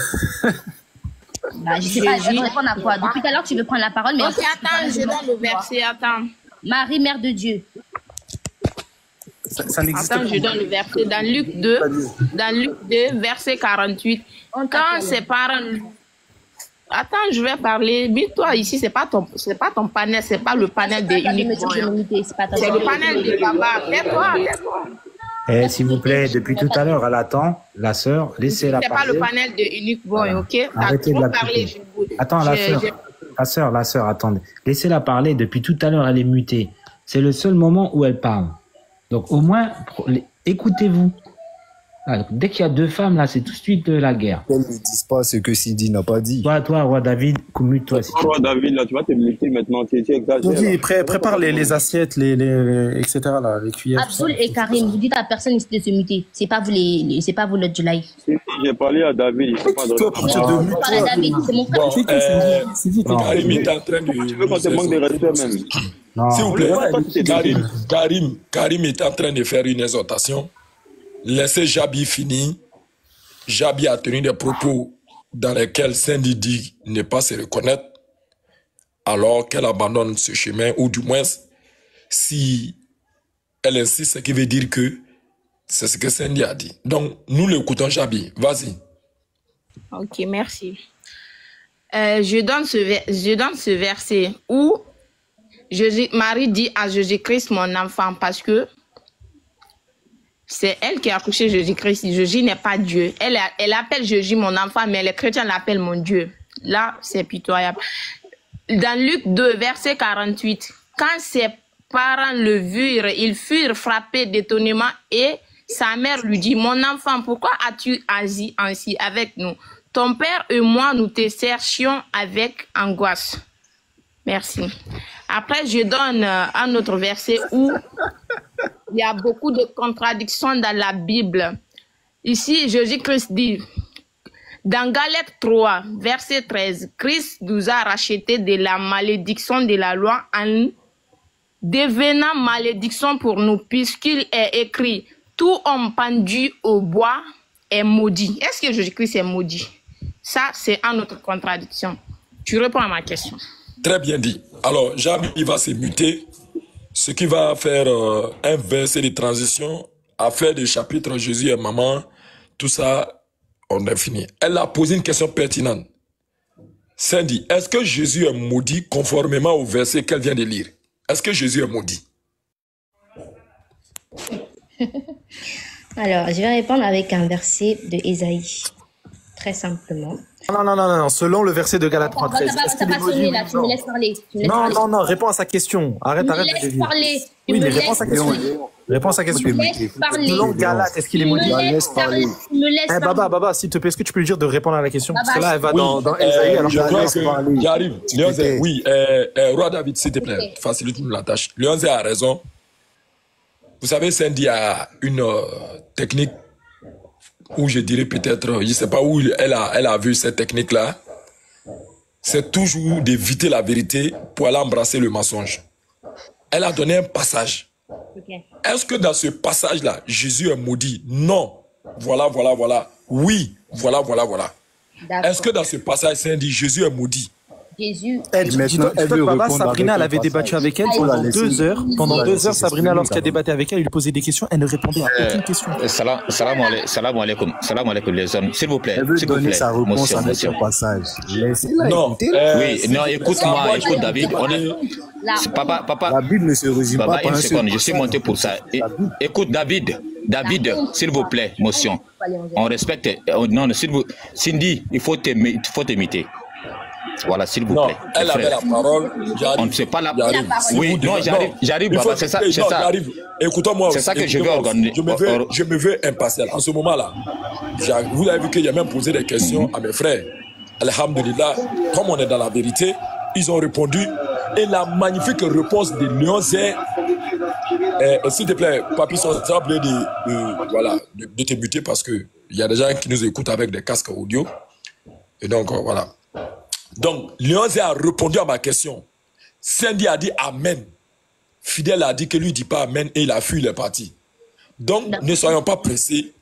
Bah, je sais pas, je vais répondre à quoi? Depuis tout à l'heure, tu veux prendre la parole, mais... Ok, attends, je donne le verset, attends. Marie, mère de Dieu. Ça n'existe pas. Attends, je donne le verset dans Luc 2, verset 48. Quand ses parents... Attends, je vais parler. Mais toi, ici, c'est pas ton panel, c'est pas le panel des uniques. C'est le panel de papa. Tais-toi. S'il vous plaît, depuis tout à l'heure, elle attend, la sœur, laissez-la parler. C'est pas le panel de unique boy, voilà. ok? Arrêtez de la couper. Attends, la sœur, attendez. Laissez-la parler, depuis tout à l'heure, elle est mutée. C'est le seul moment où elle parle. Donc, au moins, écoutez-vous. Alors, dès qu'il y a deux femmes, là, c'est tout de suite la guerre. Qu'elles ne disent pas ce que Cindy n'a pas dit. Toi, Roi David, commute-toi. Si Roi David, là, tu vas te muter maintenant, tu exagères. Prépare les assiettes, etc., là, les cuillères. Abdul et Karim, vous dites à personne de se muter. C'est pas vous le July. J'ai parlé à David, il faut pas de parler à David, c'est mon frère. Karim est en train de... Tu veux qu'on te manque de respect même? S'il vous plaît, Karim est en train de faire une exhortation. Laissez Jabi finir. Jabi a tenu des propos dans lesquels Cindy dit ne pas se reconnaître, alors qu'elle abandonne ce chemin, ou du moins, si elle insiste, ce qui veut dire que c'est ce que Cindy a dit. Donc, nous l'écoutons, Jabi. Vas-y. Ok, merci. Je donne ce verset où Marie dit à Jésus-Christ mon enfant, parce que c'est elle qui a accouché Jésus-Christ. Jésus n'est pas Dieu. Elle appelle Jésus mon enfant, mais les chrétiens l'appellent mon Dieu. Là, c'est pitoyable. Dans Luc 2, verset 48, quand ses parents le virent, ils furent frappés d'étonnement et sa mère lui dit, mon enfant, pourquoi as-tu agi ainsi avec nous? Ton père et moi, nous te cherchions avec angoisse. Merci. Après, je donne un autre verset où il y a beaucoup de contradictions dans la Bible. Ici, Jésus-Christ dit, dans Galates 3, verset 13, Christ nous a rachetés de la malédiction de la loi en devenant malédiction pour nous, puisqu'il est écrit, tout homme pendu au bois est maudit. Est-ce que Jésus-Christ est maudit? Ça, c'est une autre contradiction. Tu réponds à ma question. Très bien dit. Alors, Jabi, il va se muter, ce qui va faire un verset de transition, affaire de chapitre Jésus et maman, tout ça, on a fini. Elle a posé une question pertinente. Cindy, est-ce que Jésus est maudit conformément au verset qu'elle vient de lire? Est-ce que Jésus est maudit? Alors, je vais répondre avec un verset de Ésaïe. Très simplement. Non. Selon le verset de Galates 3:13. Est-ce qu'il est maudit? Tu me laisses parler. Non. Réponds à sa question. Arrête de parler. Oui, mais réponds à sa question. Réponds à sa question. Selon Galates, est-ce qu'il est maudit? Laisse parler. Baba, s'il te plaît, est-ce que tu peux lui dire de répondre à la question? Parce que là, elle va dans Ésaïe. Alors je crois que j'arrive. Léonzer, oui. Roi David, s'il te plaît, facilite-nous la tâche. Léonzer a raison. Vous savez, Cindy a une technique où je dirais peut-être, je ne sais pas où elle a vu cette technique-là. C'est toujours d'éviter la vérité pour aller embrasser le mensonge. Elle a donné un passage. Okay. Est-ce que dans ce passage-là, Jésus est maudit? Non. Voilà. Oui. Voilà. Est-ce que dans ce passage, Cindy, Jésus est maudit? Jésus. Dis-toi que Baba, Sabrina, elle avait débattu avec elle pendant 2 heures. Pendant 2 heures, Sabrina, lorsqu'elle débattait avec elle, il lui posait des questions, elle ne répondait à aucune question. Salam alaikum les hommes. S'il vous plaît. Elle veut donner sa réponse avec son passage. Non. Oui, non, écoute-moi, écoute David. Papa. La Bible ne se résume pas une seconde, je suis monté pour ça. Écoute David, s'il vous plaît, motion. On respecte. Non, Cindy, il faut t'imiter. Voilà, s'il vous plaît. Elle avait la parole. On ne sait pas la parole. Oui, non, j'arrive, Baba, c'est ça. J'arrive. Écoutez-moi. C'est ça que je veux organiser. Je me veux impartial. En ce moment-là, vous avez vu qu'il y a même posé des questions à mes frères. Alhamdulillah, comme on est dans la vérité, ils ont répondu. Et la magnifique réponse de Lyonzé, s'il te plaît, Papi, ça va plaît de te buter parce qu'il y a des gens qui nous écoutent avec des casques audio. Et donc, voilà. Donc, Lyonzé a répondu à ma question. Cindy a dit Amen. Fidèle a dit que lui ne dit pas Amen et il a fui, il est parti. Donc, ne soyons pas pressés.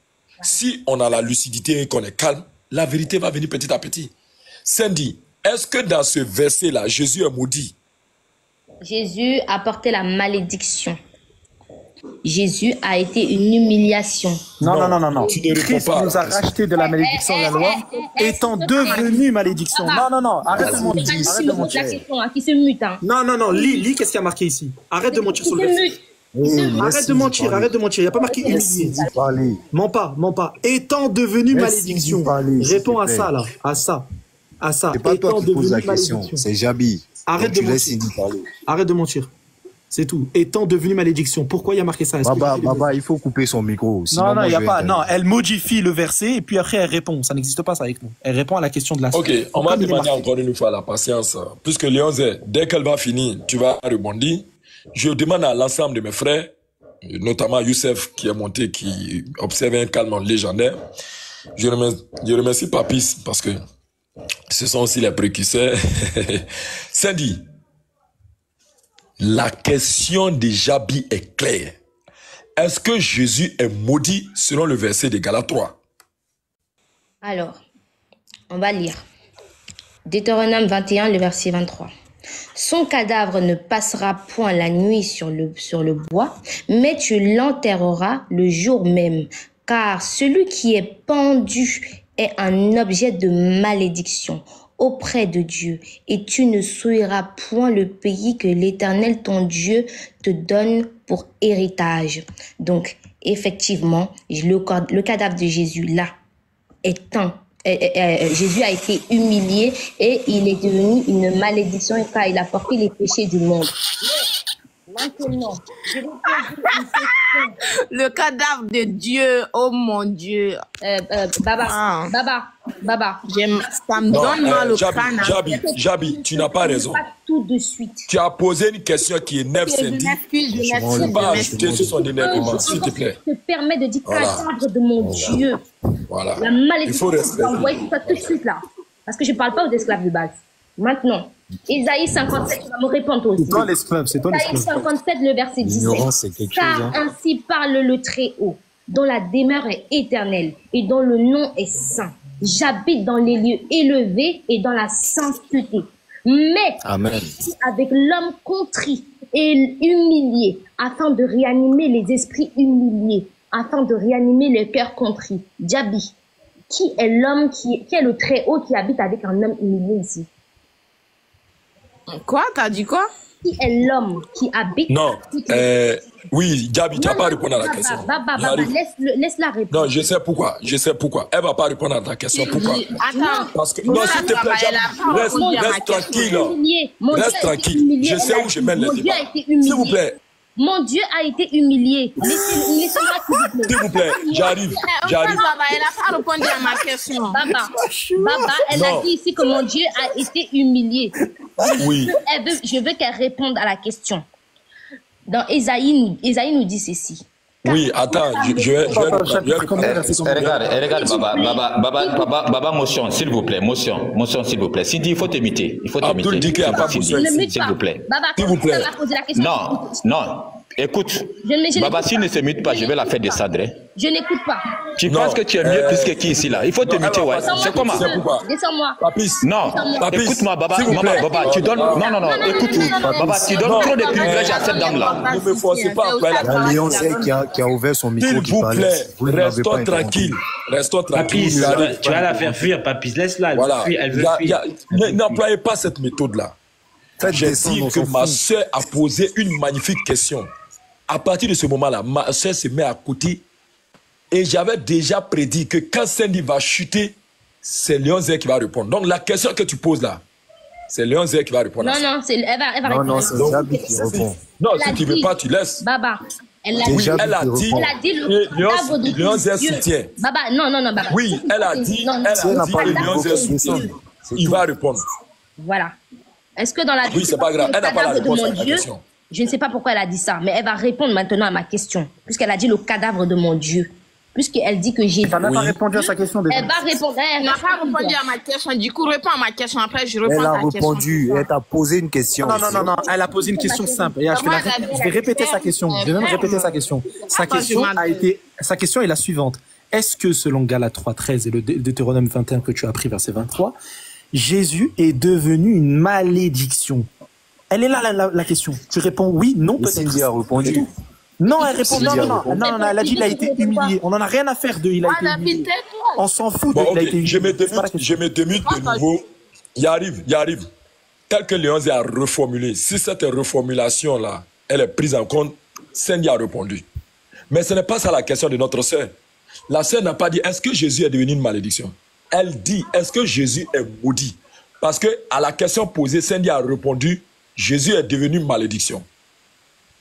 Si on a la lucidité et qu'on est calme, la vérité va venir petit à petit. Cindy, est-ce que dans ce verset-là, Jésus est maudit? Jésus a porté la malédiction. Jésus a été une humiliation. Non. Tu ne réponds Christ pas. nous a racheté de la malédiction de la loi, étant devenu malédiction. Non. Arrête de mentir. Arrête de mentir. La question, qui se mute. Non. Lis qu'est-ce qu'il y a marqué ici. Arrête de mentir sur le verset. Arrête de mentir. Il n'y a pas marqué humilié. Mens pas. Étant devenu malédiction. Réponds à ça, là. À ça. C'est pas toi qui poses la question, c'est Jabi. Arrête de mentir. Arrête de mentir. C'est tout. Étant devenu malédiction. Pourquoi il y a marqué ça? Baba, il faut couper son micro. Non, il n'y a pas. Non, elle modifie le verset et puis après elle répond. Ça n'existe pas ça avec nous. Elle répond à la question de la Ok, on va demander encore une fois la patience. Puisque Lyonzé, dès qu'elle va finir, tu vas rebondir. Je demande à l'ensemble de mes frères, notamment Youssef qui est monté, qui observe un calme légendaire. Je remercie Papis parce que ce sont aussi les précurseurs. Cindy, la question de Jabi est claire. Est-ce que Jésus est maudit selon le verset de Galates 3? Alors, on va lire. Deutéronome 21, le verset 23. Son cadavre ne passera point la nuit sur le bois, mais tu l'enterreras le jour même, car celui qui est pendu est un objet de malédiction auprès de Dieu, et tu ne souilleras point le pays que l'Éternel ton Dieu te donne pour héritage. Donc, effectivement, le cadavre de Jésus, là, Jésus a été humilié et il est devenu une malédiction car il a porté les péchés du monde. Maintenant, je vais poser une question. Le cadavre de Dieu, oh mon Dieu. Baba. Ça me donne mal au crâne. Jabi, tu n'as pas raison. Pas tout de suite. Tu as posé une question qui énerve Cindy. Je ne faut pas ajouter sur son énervement, s'il te plaît. Je te permets de dire cadavre de mon Dieu. Voilà. La malédiction. Il faut respecter. Envoyer ça tout de suite là. Parce que je ne parle pas aux esclaves de base. Maintenant, Isaïe 57, tu vas me répondre aussi. C'est toi l'esclave, Isaïe 57, le verset 17. Car ainsi parle le Très-Haut, dont la demeure est éternelle et dont le nom est saint. J'habite dans les lieux élevés et dans la sainteté. Mais Amen. Avec l'homme contrit et humilié, afin de réanimer les esprits humiliés, afin de réanimer le cœur contrit. Jabi, qui est l'homme qui est le Très-Haut qui habite avec un homme humilié ici? Quoi? T'as dit quoi? Qui est l'homme qui habite? Non, oui, Jabi, tu n'as pas répondu à la question. Laisse-la répondre. Non, je sais pourquoi. Elle ne va pas répondre à ta question. Pourquoi? Attends. Parce que, non, s'il te plaît, Jabi, reste tranquille. Reste tranquille. Je sais où je mène les débats. S'il vous plaît. Mon Dieu a été humilié. Laissez-moi s'il vous plaît, j'arrive. Baba, elle n'a pas répondu à ma question. Baba, elle a dit ici que mon Dieu a été humilié. Oui. Je veux qu'elle réponde à la question. Dans Ésaïe nous dit ceci. Oui, attends, je vais regarde, Baba, motion, s'il vous plaît, motion, s'il vous plaît. Cindy, il faut t'imiter. Abdul dit qu'il n'y a pas besoin. S'il vous plaît. Baba, s'il vous plaît. Non, Écoute, Babassi ne se mute pas, je vais la faire descendre. Hein. Je n'écoute pas. Tu penses que tu es mieux plus que qui ici là? Il faut te muter, ouais. C'est comment? Descends-moi. Non, écoute-moi, Baba. Baba, tu donnes. Non, écoute, Baba, tu donnes trop de privilèges à cette dame-là. Ne me forcez pas. Il y a Léon qui a ouvert son micro. S'il vous plaît, restons tranquilles. Restons tranquilles. Papis, tu vas la faire fuir, Papis. Laisse-la. Voilà. Elle veut fuir. N'employez pas cette méthode-là. J'ai dit que ma soeur a posé une magnifique question. À partir de ce moment-là, ma soeur se met à côté. Et j'avais déjà prédit que quand Sandy va chuter, c'est Léon Zé qui va répondre. Donc la question que tu poses là, c'est Léon Zé qui va répondre. Non, elle va répondre. Non, c'est Jabi qui répond. Non, si tu ne veux pas, tu laisses. Baba, elle a dit que Léon Zé soutient. Baba, non, Baba. Oui, elle a dit que Léon Zé soutient. Il va répondre. Voilà. Est-ce que dans la oui, c'est pas grave. Elle n'a pas la réponse à la question. Je ne sais pas pourquoi elle a dit ça, mais elle va répondre maintenant à ma question. Puisqu'elle a dit le cadavre de mon Dieu. Puisqu'elle dit que j'ai... Elle n'a pas répondu à sa question déjà. Elle va répondre. Elle n'a pas répondu à ma question. Du coup, réponds à ma question. Après, je réponds à ta question. Elle a répondu. Elle t'a posé une question. Non. Elle a posé une question simple. Je vais répéter sa question. Je vais même répéter sa question. Sa question est la suivante. Est-ce que selon Galates 3:13 et le Deutéronome 21 que tu as appris, verset 23, Jésus est devenu une malédiction? Elle est là la question. Tu réponds oui, non, peut-être. Cindy a répondu. Non, elle répond non, elle a dit qu'il a été humilié. On n'en a rien à faire de il a été humilié. On s'en fout de il a été humilié. Je me démute de nouveau. Il arrive. Tel que Léon a reformulé, si cette reformulation-là, elle est prise en compte, Cindy a répondu. Mais ce n'est pas ça la question de notre sœur. La sœur n'a pas dit est-ce que Jésus est devenu une malédiction. Elle dit est-ce que Jésus est maudit. Parce que à la question posée, Cindy a répondu Jésus est devenu une malédiction.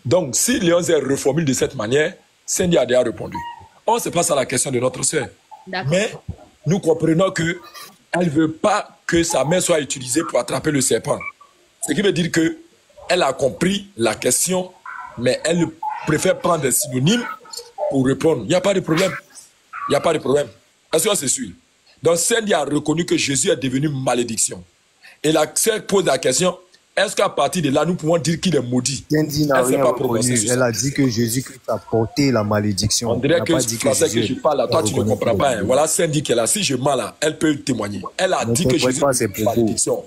Donc, si Léon Zé reformule de cette manière, Cindy a déjà répondu. On se passe à la question de notre sœur. Mais nous comprenons qu'elle ne veut pas que sa main soit utilisée pour attraper le serpent. Ce qui veut dire qu'elle a compris la question, mais elle préfère prendre des synonymes pour répondre. Il n'y a pas de problème. Est-ce qu'on se suit? Donc, Cindy a reconnu que Jésus est devenu malédiction. Et la sœur pose la question, est-ce qu'à partir de là, nous pouvons dire qu'il est maudit? Cindy n'a rien reconnu. Elle a dit que Jésus-Christ a porté la malédiction. On dirait que c'est français que je parle là. Toi, tu ne comprends pas. Hein. Voilà Cindy qui est là. Si je mens là, elle peut témoigner. Elle a dit que Jésus est une malédiction.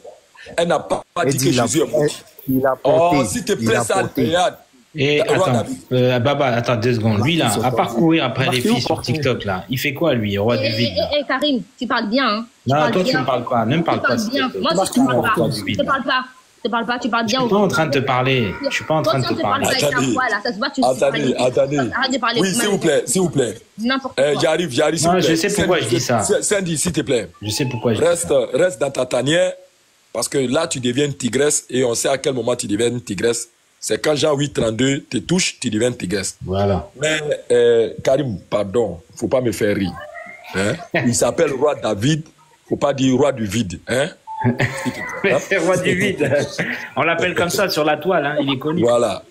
Elle n'a pas dit que Jésus est maudit. Oh, s'il te plaît, ça, regarde. Et attends, Baba, attends 2 secondes. Lui, là, à parcourir après les filles sur TikTok, là, il fait quoi, lui, roi du vide? Karim, tu parles bien, hein? Non, toi, tu ne parles pas. Ne me parle pas. Moi, je ne parle pas. Je ne parle pas. Tu parles bien. Je suis pas en train de te parler. Je suis pas en train de te parler. Attendez. Oui, s'il vous plaît. J'arrive. Non, je sais pourquoi je dis ça. Sandy, s'il te plaît. Je sais pourquoi je dis ça. Reste dans ta tanière, parce que là, tu deviens une tigresse, et on sait à quel moment tu deviens une tigresse. C'est quand Jean 8:32 te touche, tu deviens une tigresse. Voilà. Mais, Karim, pardon, faut pas me faire rire. Hein? Il s'appelle roi David, faut pas dire roi du vide. Hein? C'est roi du vide. On l'appelle comme ça sur la toile, hein, il est connu. Voilà.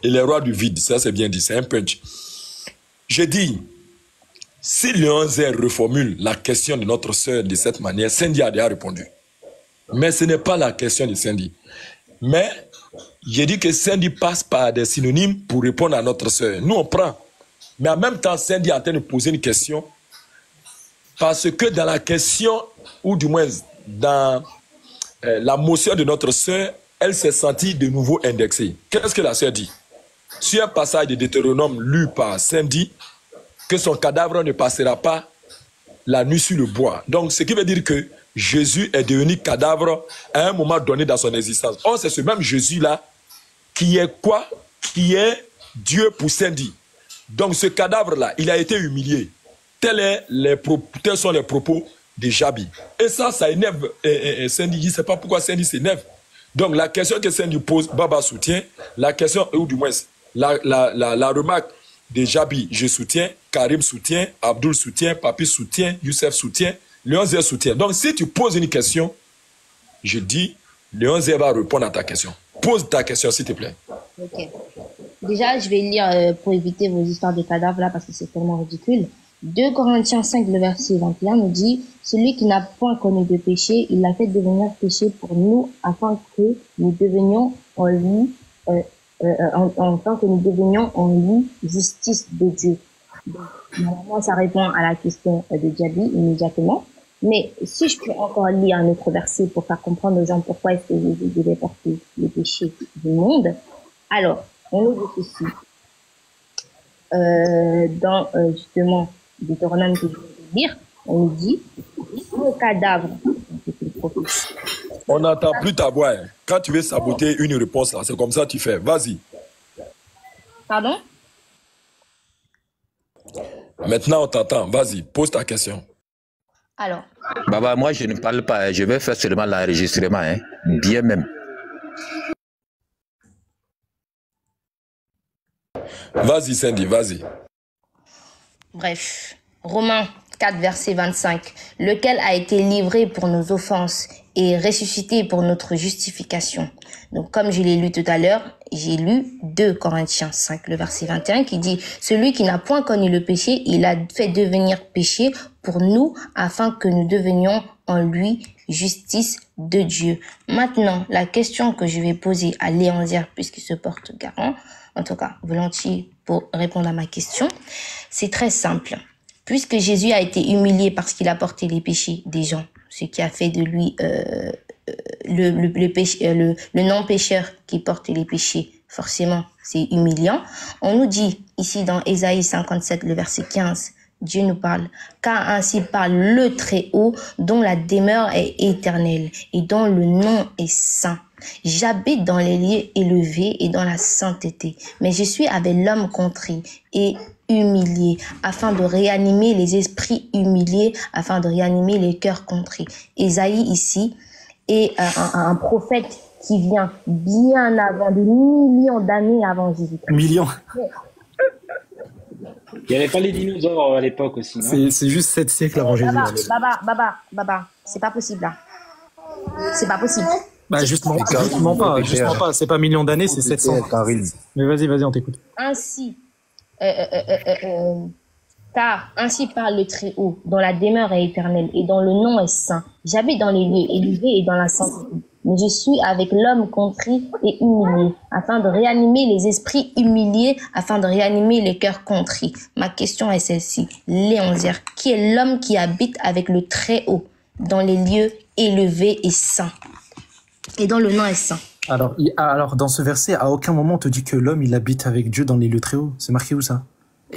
Il est roi du vide, ça c'est bien dit, c'est un punch. Je dis, si Léon Zé reformule la question de notre sœur de cette manière, Cindy a déjà répondu. Mais ce n'est pas la question de Cindy. Mais j'ai dit que Cindy passe par des synonymes pour répondre à notre sœur. Nous on prend. Mais en même temps, Cindy est en train de poser une question. Parce que dans la question, ou du moins dans la motion de notre sœur, elle s'est sentie de nouveau indexée. Qu'est-ce que la sœur dit? Sur un passage de Deutéronome lu par Cindy, que son cadavre ne passera pas la nuit sur le bois. Donc, ce qui veut dire que Jésus est devenu cadavre à un moment donné dans son existence. Or, c'est ce même Jésus-là qui est quoi? Qui est Dieu pour Cindy. Donc, ce cadavre-là, il a été humilié. Tels sont les propos de Jabi. Et ça énerve Cindy. Je ne sais pas pourquoi Cindy s'énerve. Donc la question que Cindy pose, Baba soutient. La question, ou du moins, la remarque de Jabi, je soutiens. Karim soutient. Abdul soutient. Papi soutient. Youssef soutient. Léon Zé soutient. Donc si tu poses une question, je dis, Léon Zé va répondre à ta question. Pose ta question, s'il te plaît. Ok. Déjà, je vais lire pour éviter vos histoires de cadavres là, parce que c'est tellement ridicule. 2 Corinthiens 5, le verset 21 nous dit « Celui qui n'a point connu de péché, il l'a fait devenir péché pour nous, afin que nous devenions en lui en tant que nous devenions en lui justice de Dieu. Donc, normalement, ça répond à la question de Diaby immédiatement. Mais si je peux encore lire un autre verset pour faire comprendre aux gens pourquoi est-ce que Jésus devait porter les péchés du monde. Alors, on nous dit ceci. Dans justement Deutéronome que je vais lire, on nous dit le cadavre. On n'entend plus ta voix. Hein. Quand tu veux saboter une réponse là, c'est comme ça que tu fais. Vas-y. Pardon? Maintenant on t'entend. Vas-y, pose ta question. Alors. Baba, moi je ne parle pas. Je vais faire seulement l'enregistrement. Hein. Bien même. Vas-y, Cindy, vas-y. Bref, Romains 4, verset 25, lequel a été livré pour nos offenses et ressuscité pour notre justification. Donc, comme je l'ai lu tout à l'heure, j'ai lu 2 Corinthiens 5, le verset 21, qui dit « Celui qui n'a point connu le péché, il a fait devenir péché pour nous, afin que nous devenions en lui justice de Dieu. » Maintenant, la question que je vais poser à Léonzière, puisqu'il se porte garant, en tout cas, volontiers pour répondre à ma question, c'est très simple. Puisque Jésus a été humilié parce qu'il a porté les péchés des gens, ce qui a fait de lui le non-pécheur qui porte les péchés, forcément, c'est humiliant. On nous dit ici dans Ésaïe 57, le verset 15, Dieu nous parle, car ainsi parle le Très-Haut, dont la demeure est éternelle et dont le nom est saint. J'habite dans les lieux élevés et dans la sainteté, mais je suis avec l'homme contrit et humilié, afin de réanimer les esprits humiliés, afin de réanimer les cœurs contrits. Ésaïe ici est un prophète qui vient bien avant, des millions d'années avant Jésus. Millions. Il n'y avait pas les dinosaures à l'époque aussi, non? C'est juste 7 siècles avant Jésus. Baba, c'est pas possible là. C'est pas possible. Bah justement pas. C'est pas millions d'années, c'est 700. Mais vas-y, on t'écoute. Ainsi, car ainsi parle le Très-Haut, dont la demeure est éternelle et dont le nom est saint. J'habite dans les lieux élevés et dans la sainteté, mais je suis avec l'homme contrit et humilié, afin de réanimer les esprits humiliés, afin de réanimer les cœurs contrits. Ma question est celle-ci. Léonzière, qui est l'homme qui habite avec le Très-Haut, dans les lieux élevés et saints, et dont le nom est saint? Alors, dans ce verset, à aucun moment on te dit que l'homme, il habite avec Dieu dans les lieux très hauts. C'est marqué où ça?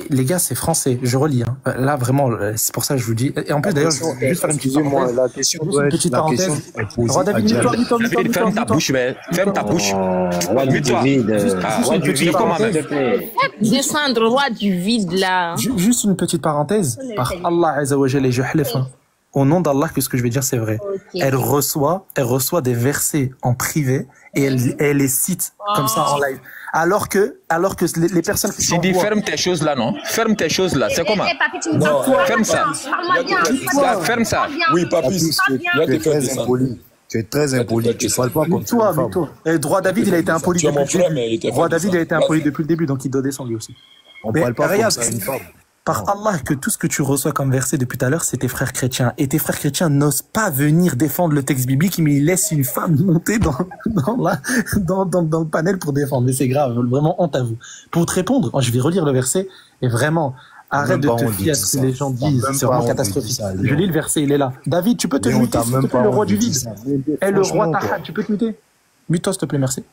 Les gars, c'est français, je relis. Hein. Là, vraiment, c'est pour ça que je vous dis. Et en plus, d'ailleurs, je vais juste faire une petite parenthèse. La question doit être la question Roi David, David, ferme ta bouche, mais ferme ta bouche. Roi du vide. Roi du vide, s'il te plaît. Descendre, roi du vide, là. Juste une petite parenthèse. Par Allah Azza wa Jalla, je hlif. Au nom d'Allah, que ce que je vais dire, c'est vrai. Okay. Elle reçoit des versets en privé et elle les cite comme ça en live. Alors que les personnes qui sont... ferme tes choses là, non? Ferme tes choses là, c'est comment? Non, ferme ça. Ferme ça. Oui, papy, tu es très impoli. Tu ne parles pas comme toi. Droit David, il a été impoli depuis le début. Droit David a été impoli depuis le début, donc il doit descendre lui aussi. On ne parle pas comme ça une femme. Par Allah, que tout ce que tu reçois comme verset depuis tout à l'heure, c'est tes frères chrétiens. Et tes frères chrétiens n'osent pas venir défendre le texte biblique, mais ils laissent une femme monter dans le panel pour défendre. Mais c'est grave, vraiment honte à vous. Pour te répondre, je vais relire le verset, et vraiment, arrête de te fier à ce que les gens disent. C'est vraiment catastrophique. Je lis le verset, il est là. David, tu peux te muter, s'il te plaît, le roi du vide. Et le roi Tahad, tu peux te muter? Mute-toi, s'il te plaît, merci.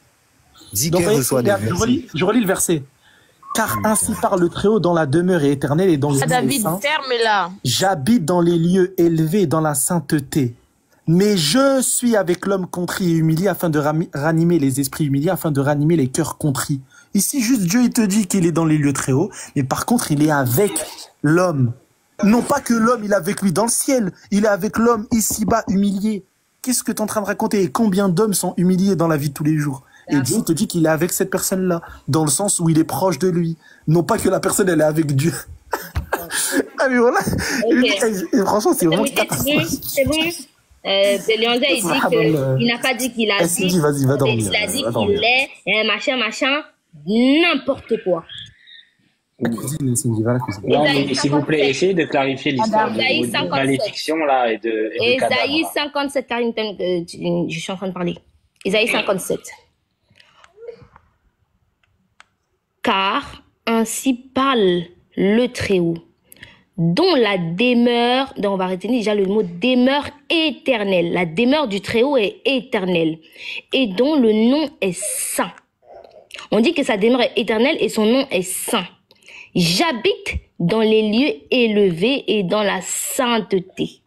Donc, je relis le verset. Car ainsi parle le Très-Haut, dont la demeure est éternelle et dont le nom est saint. Ferme-la. J'habite dans les lieux élevés, dans la sainteté. Mais je suis avec l'homme contrit et humilié, afin de ranimer les esprits humiliés, afin de ranimer les cœurs contrits. Ici, juste Dieu, il te dit qu'il est dans les lieux très hauts, mais par contre, il est avec l'homme. Non pas que l'homme, il est avec lui dans le ciel, il est avec l'homme ici-bas, humilié. Qu'est-ce que tu es en train de raconter? Et combien d'hommes sont humiliés dans la vie de tous les jours? Et Dieu te dit qu'il est avec cette personne-là, dans le sens où il est proche de lui. Non pas que la personne, elle est avec Dieu. Ah mais voilà. Okay. Et franchement, c'est vraiment catastrophique. C'est bon. Léonzière, il dit qu'il n'a pas dit qu'il a dit. Dit, vas-y, va dormir. Il a dit qu'il est, machin, n'importe quoi. Non, mais s'il vous plaît, essayez de clarifier l'histoire de malédiction là et de Ésaïe 57, Carrington, je suis en train de parler. Ésaïe 57. Car ainsi parle le Très-Haut, dont la demeure, donc on va retenir déjà le mot demeure éternelle. La demeure du Très-Haut est éternelle et dont le nom est saint. On dit que sa demeure est éternelle et son nom est saint. J'habite dans les lieux élevés et dans la sainteté.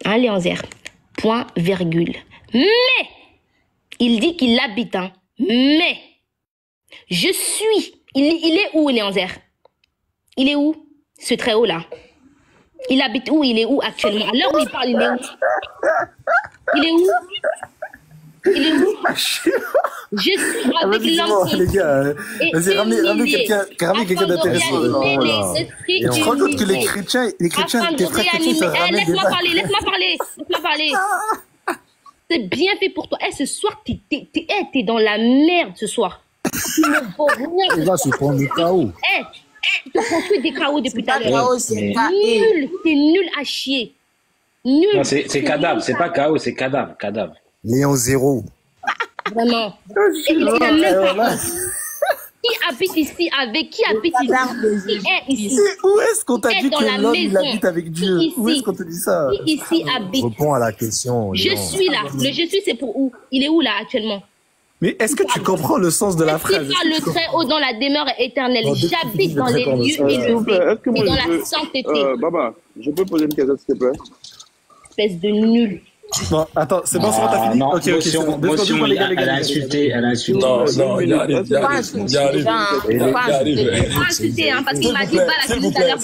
Hein, Léanzer? Point, virgule. Mais, il dit qu'il habite, hein. Mais, je suis. Il est où, Léanzer? Il est où, ce Très-Haut-là? Il habite où? Il est où actuellement? À l'heure où il parle, il est où? Il est où? Il est où? Je suis avec l'homme. Les gars, vas-y, ramenez quelqu'un d'intéressant. Je crois que les chrétiens, tes frères chrétiens, ça ramène des laisse-moi parler. C'est bien fait pour toi. Ce soir, t'es dans la merde ce soir. Tu ne vaux rien. Il va se prendre le chaos. Tu te prends que des chaos depuis tout à l'heure. Nul, t'es nul à chier. Nul. Non, c'est cadavre, c'est pas chaos, c'est cadavre. Léon 0. Vraiment. Il a même pas. Qui habite ici avec qui habite ici? Où est-ce qu'on t'a dit que l'homme il habite avec Dieu? Où est-ce qu'on te dit ça? Qui ici habite? Réponds à la question. Je suis là. Le je suis, c'est pour où? Il est où là actuellement? Mais est-ce que tu comprends le sens de la phrase? Le Très-Haut dans la demeure éternelle. J'habite dans les lieux élevés et dans la sainteté. Baba, je peux poser une question s'il te plaît? Espèce de nul. Bon, attends, c'est bon, t'as fini? Non, ok, c'est bon. Elle a insulté. Non, il arrive. Pas insulté, hein, parce qu'il m'a dit pas la tout à l'heure.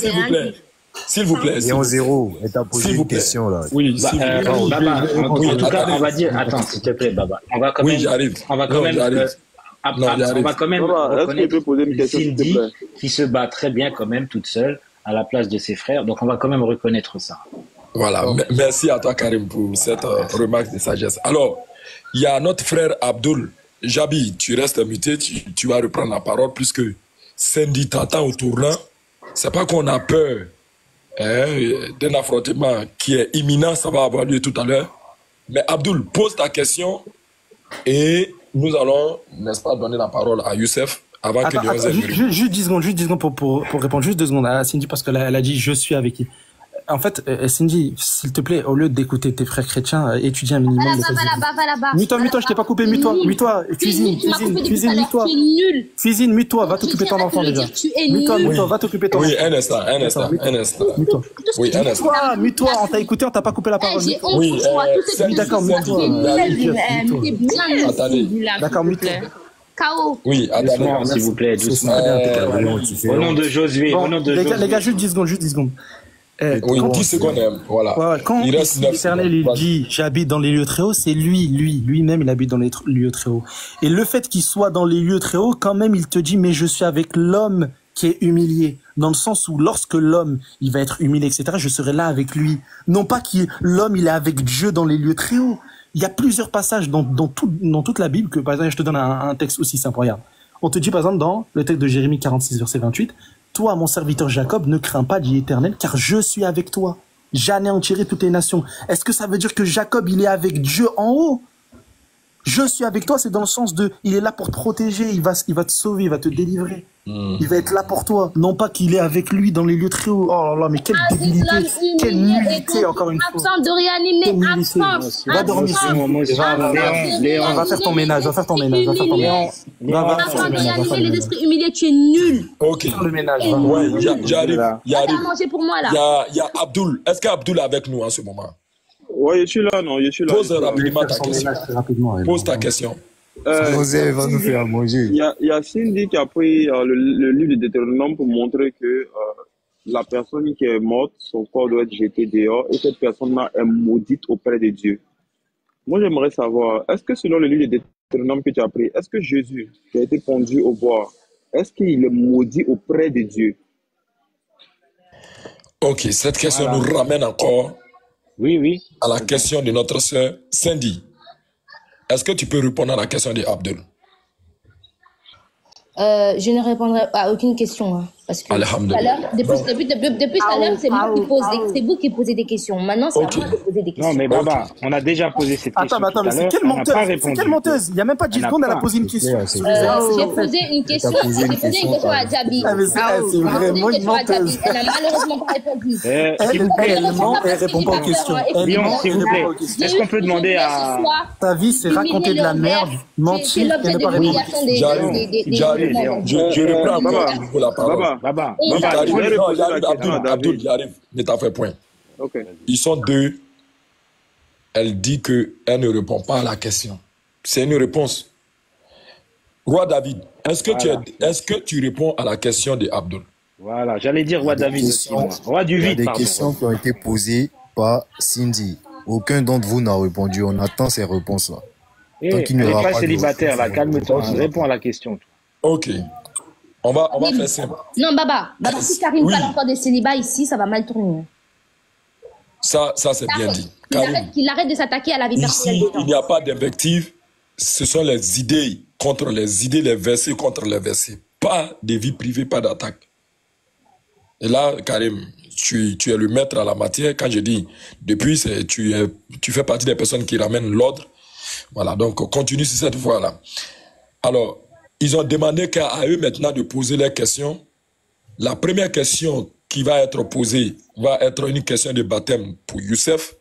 S'il vous plaît. Léon 0, elle t'a posé une question là. Oui, Baba, en tout cas, on va dire, attends, s'il te plaît, Baba. On va quand même. Oui, j'arrive. On va quand même. On va quand même reconnaître Cindy qui se bat très bien quand même toute seule à la place de ses frères. Donc on va quand même reconnaître ça. Voilà, merci à toi Karim pour cette remarque de sagesse. Alors, il y a notre frère Abdul. Jabi, tu restes muté, tu vas reprendre la parole puisque Cindy t'attend au tournant. C'est pas qu'on a peur d'un affrontement qui est imminent, ça va avoir lieu tout à l'heure. Mais Abdul, pose ta question et nous allons, n'est-ce pas, donner la parole à Youssef avant que Léon vienne. Juste 10 secondes pour répondre. Juste 2 secondes à Cindy parce qu'elle a dit je suis avec qui. En fait, Cindy, s'il te plaît, au lieu d'écouter tes frères chrétiens, étudie un minimum. Va là-bas. Mute-toi, je t'ai pas coupé, mute-toi. Cuisine, mute-toi. Cuisine, mute-toi, va t'occuper ton enfant déjà. Mute-toi, va t'occuper ton enfant. Oui, un instant. Mute-toi. Oui, un instant. Mute-toi, on t'a écouté, on t'a pas coupé la parole. Oui, d'accord, mute-toi. Attendez. D'accord, mute-toi. K.O. Oui, doucement, s'il vous plaît, doucement. Au nom de Josué, les gars, juste 10 secondes. Oui, 10 secondes, voilà. Quand l'Éternel il dit j'habite dans les lieux très hauts, c'est lui-même il habite dans les lieux très hauts. Et le fait qu'il soit dans les lieux très hauts, quand même il te dit mais je suis avec l'homme qui est humilié, dans le sens où lorsque l'homme il va être humilié, etc., je serai là avec lui. Non pas que l'homme il est avec Dieu dans les lieux très hauts. Il y a plusieurs passages dans toute la Bible que, par exemple, je te donne un texte aussi simple. Regarde. On te dit par exemple dans le texte de Jérémie 46 verset 28, toi, mon serviteur Jacob, ne crains pas, dit l'Éternel, car je suis avec toi. J'anéantirai toutes les nations. Est-ce que ça veut dire que Jacob, il est avec Dieu en haut? Je suis avec toi, c'est dans le sens de, il est là pour te protéger, il va te sauver, il va te délivrer. Il va être là pour toi. Non pas qu'il est avec lui dans les lieux très hauts. Oh là là, mais quelle débilité, quelle nullité, encore une fois. Absent de réanimer, absent. Va dormir. Léon, va faire ton ménage, va faire ton ménage. Absent de réanimer les esprits humiliés, tu es nul. Ok. Le ménage. Ouais, j'arrive. Manger pour moi là. Il y a Abdul. Est-ce qu'Abdul est avec nous en ce moment? Ouais, je suis là, non, je suis là. Pose rapidement ta question. Pose ta question. José va nous faire manger. Il y a Cindy qui a pris le livre de Deutéronome pour montrer que la personne qui est morte, son corps doit être jeté dehors et cette personne-là est maudite auprès de Dieu. Moi, j'aimerais savoir, est-ce que selon le livre de Deutéronome que tu as pris, est-ce que Jésus, qui a été pendu au bois, est-ce qu'il est maudit auprès de Dieu? Ok, cette question nous ramène encore à la question de notre sœur Cindy. Est-ce que tu peux répondre à la question de Abdul? Je ne répondrai à aucune question. Hein. Parce que tout à l'heure, depuis tout à l'heure, c'est vous qui posez des questions. Maintenant, c'est à moi de poser des questions. Non, mais Baba, on a déjà posé cette question. Attends, mais c'est quelle menteuse? Il n'y a même pas 10 secondes, elle a posé une question. J'ai posé une question à Djabi. C'est vraiment une menteuse. Elle n'a malheureusement pas répondu. Elle ment, elle ne répond pas aux questions. Lyon, s'il vous plaît, est-ce qu'on peut demander à... Ta vie, c'est raconter de la merde, mentir et ne pas répondre. J'arrive. Je reprends la parole. Baba, Abdul, j'arrive. Ne t'en fais point. Ils sont deux. Elle dit qu'elle ne répond pas à la question. C'est une réponse. Roi David, est-ce que tu réponds à la question de Abdul? Voilà, j'allais dire Roi David aussi. Roi du vide, il y a des questions qui ont été posées par Cindy. Aucun d'entre vous n'a répondu. On attend ces réponses-là. Elle n'est pas célibataire, là. Calme-toi. Réponds à la question. Ok. On va faire simple. Non, Baba, si Karim parle encore de célibat ici, ça va mal tourner. Ça c'est bien dit. Qu'il arrête de s'attaquer à la vie personnelle des gens. Il n'y a pas d'invective. Ce sont les idées contre les idées, les versets contre les versets. Pas de vie privée, pas d'attaque. Et là, Karim, tu es le maître à la matière. Quand je dis depuis, tu fais partie des personnes qui ramènent l'ordre. Voilà, donc continue sur cette voie-là. Alors, ils ont demandé à eux maintenant de poser leurs questions. La première question qui va être posée va être une question de baptême pour Youssef,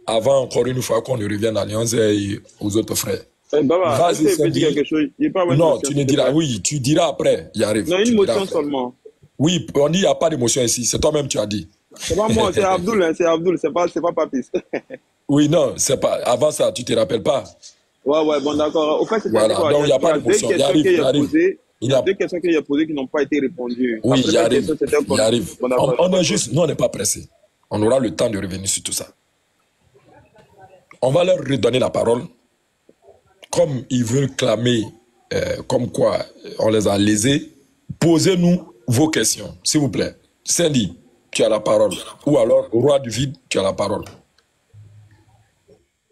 avant encore une fois qu'on ne revienne à Lyonze et aux autres frères. Vas-y, quelque chose. Non, tu ne diras, oui, tu diras après, il arrive. Non, une motion seulement. Oui, on dit qu'il n'y a pas d'émotion ici, c'est toi-même tu as dit. C'est pas moi, c'est Abdul, c'est pas Papis. Oui, non, c'est pas, avant ça, tu te rappelles pas? Ouais, bon, d'accord. Au fait, c'est voilà, donc il n'y a pas d'émotion, il arrive. Il y a deux questions qu'il a posées qui n'ont pas été répondues. Oui, il arrive. On est juste, nous on n'est pas pressé. On aura le temps de revenir sur tout ça. On va leur redonner la parole. Comme ils veulent clamer, comme quoi on les a lésés, posez-nous vos questions, s'il vous plaît. Cindy, tu as la parole. Ou alors, roi du vide, tu as la parole.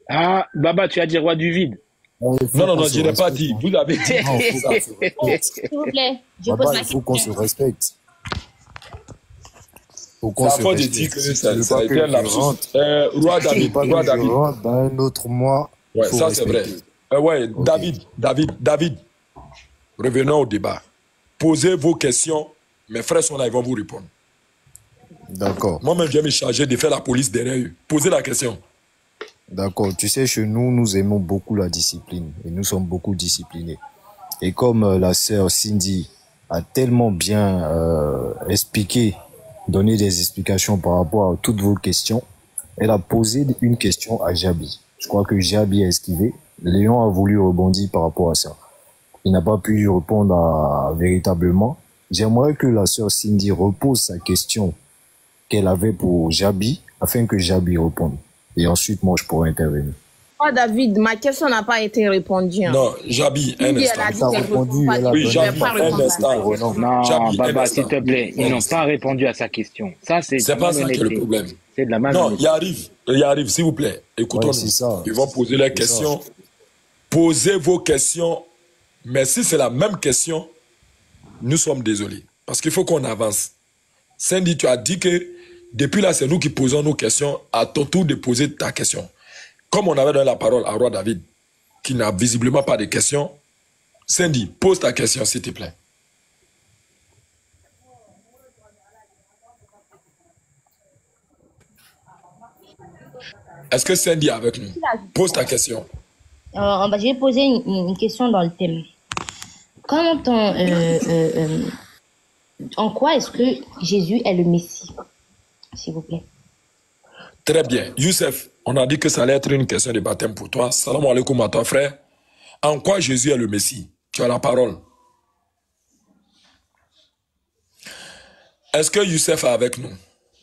Ah, Baba, tu as dit roi du vide. Non, je n'ai pas dit. Vous avez dit. S'il vous plaît, je pose ma question. Il faut qu'on se respecte. C'est à de dire que ça a été un lapsus. Roi David. Dans un autre mois. Ouais, ça c'est vrai. Ouais, okay. David. Revenons au débat. Posez vos questions. Mes frères sont là, ils vont vous répondre. D'accord. Moi-même, je vais me charger de faire la police derrière eux. Posez la question. D'accord. Tu sais, chez nous, nous aimons beaucoup la discipline. Et nous sommes beaucoup disciplinés. Et comme la sœur Cindy a tellement bien expliqué, donné des explications par rapport à toutes vos questions, elle a posé une question à Jabi. Je crois que Jabi a esquivé. Léon a voulu rebondir par rapport à ça. Il n'a pas pu répondre véritablement. J'aimerais que la sœur Cindy repose sa question qu'elle avait pour Jabi, afin que Jabi réponde. Et ensuite, moi, je pourrais intervenir. Oh, David, ma question n'a pas été répondue. Hein. Non, Jabi, un instant. Oui, Jabi, un instant. Non, Baba, s'il te plaît, ils n'ont pas répondu à sa question. Ça, c'est pas ça qui est le problème. C'est de la malhonnêteté. Non, il arrive, s'il vous plaît. Écoutons-nous. Ils vont poser leurs questions. Posez vos questions. Mais si c'est la même question, nous sommes désolés. Parce qu'il faut qu'on avance. Cindy, tu as dit que depuis là, c'est nous qui posons nos questions. À ton tour de poser ta question. Comme on avait donné la parole à Roi David, qui n'a visiblement pas de questions, Cindy, pose ta question, s'il te plaît. Est-ce que Cindy est avec nous? Pose ta question. Je vais poser une question dans le thème. En quoi est-ce que Jésus est le Messie? S'il vous plaît. Très bien. Youssef, on a dit que ça allait être une question de baptême pour toi. Salam alaikum à toi, frère. En quoi Jésus est le Messie? Tu as la parole. Est-ce que Youssef est avec nous?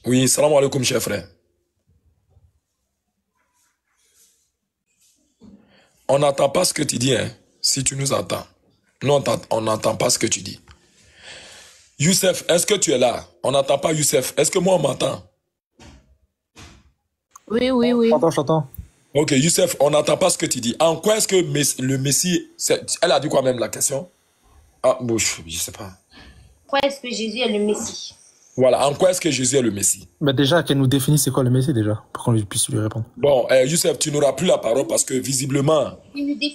Oui, salam alaikum, cher frère. On n'entend pas ce que tu dis, hein, si tu nous entends. Nous, on n'entend pas ce que tu dis. Youssef, est-ce que tu es là? On n'entend pas Youssef. Est-ce que moi, on m'entend? Oui. J'entends. Ok, Youssef, on n'entend pas ce que tu dis. En quoi est-ce que le Messie... Elle a dit quoi même, la question? Ah, bon, je ne sais pas. Pourquoi est-ce que Jésus est le Messie? Voilà, en quoi est-ce que Jésus est le Messie? Bah déjà, qu'elle nous définisse c'est quoi le Messie déjà, pour qu'on puisse lui répondre. Bon, Youssef, tu n'auras plus la parole parce que visiblement,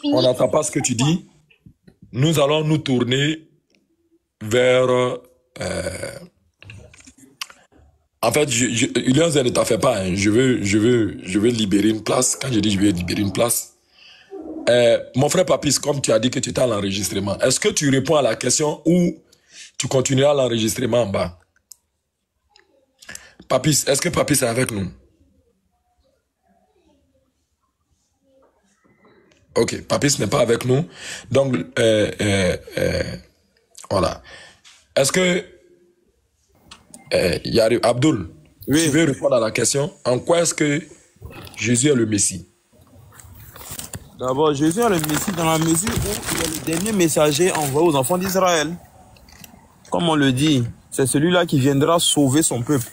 on n'entend pas ce que tu dis. Nous allons nous tourner vers... En fait, Ilias ne t'en fait pas. Hein. Je veux libérer une place. Quand je dis je vais libérer une place, mon frère Papis, comme tu as dit que tu étais à l'enregistrement, est-ce que tu réponds à la question ou tu continueras l'enregistrement en bas? Papis, est-ce que Papis est avec nous? Ok, Papis n'est pas avec nous. Donc, voilà. Est-ce que Abdul, tu veux répondre à la question? En quoi est-ce que Jésus est le Messie? D'abord, Jésus est le Messie dans la mesure où il est le dernier messager envoyé aux enfants d'Israël. Comme on le dit, c'est celui-là qui viendra sauver son peuple.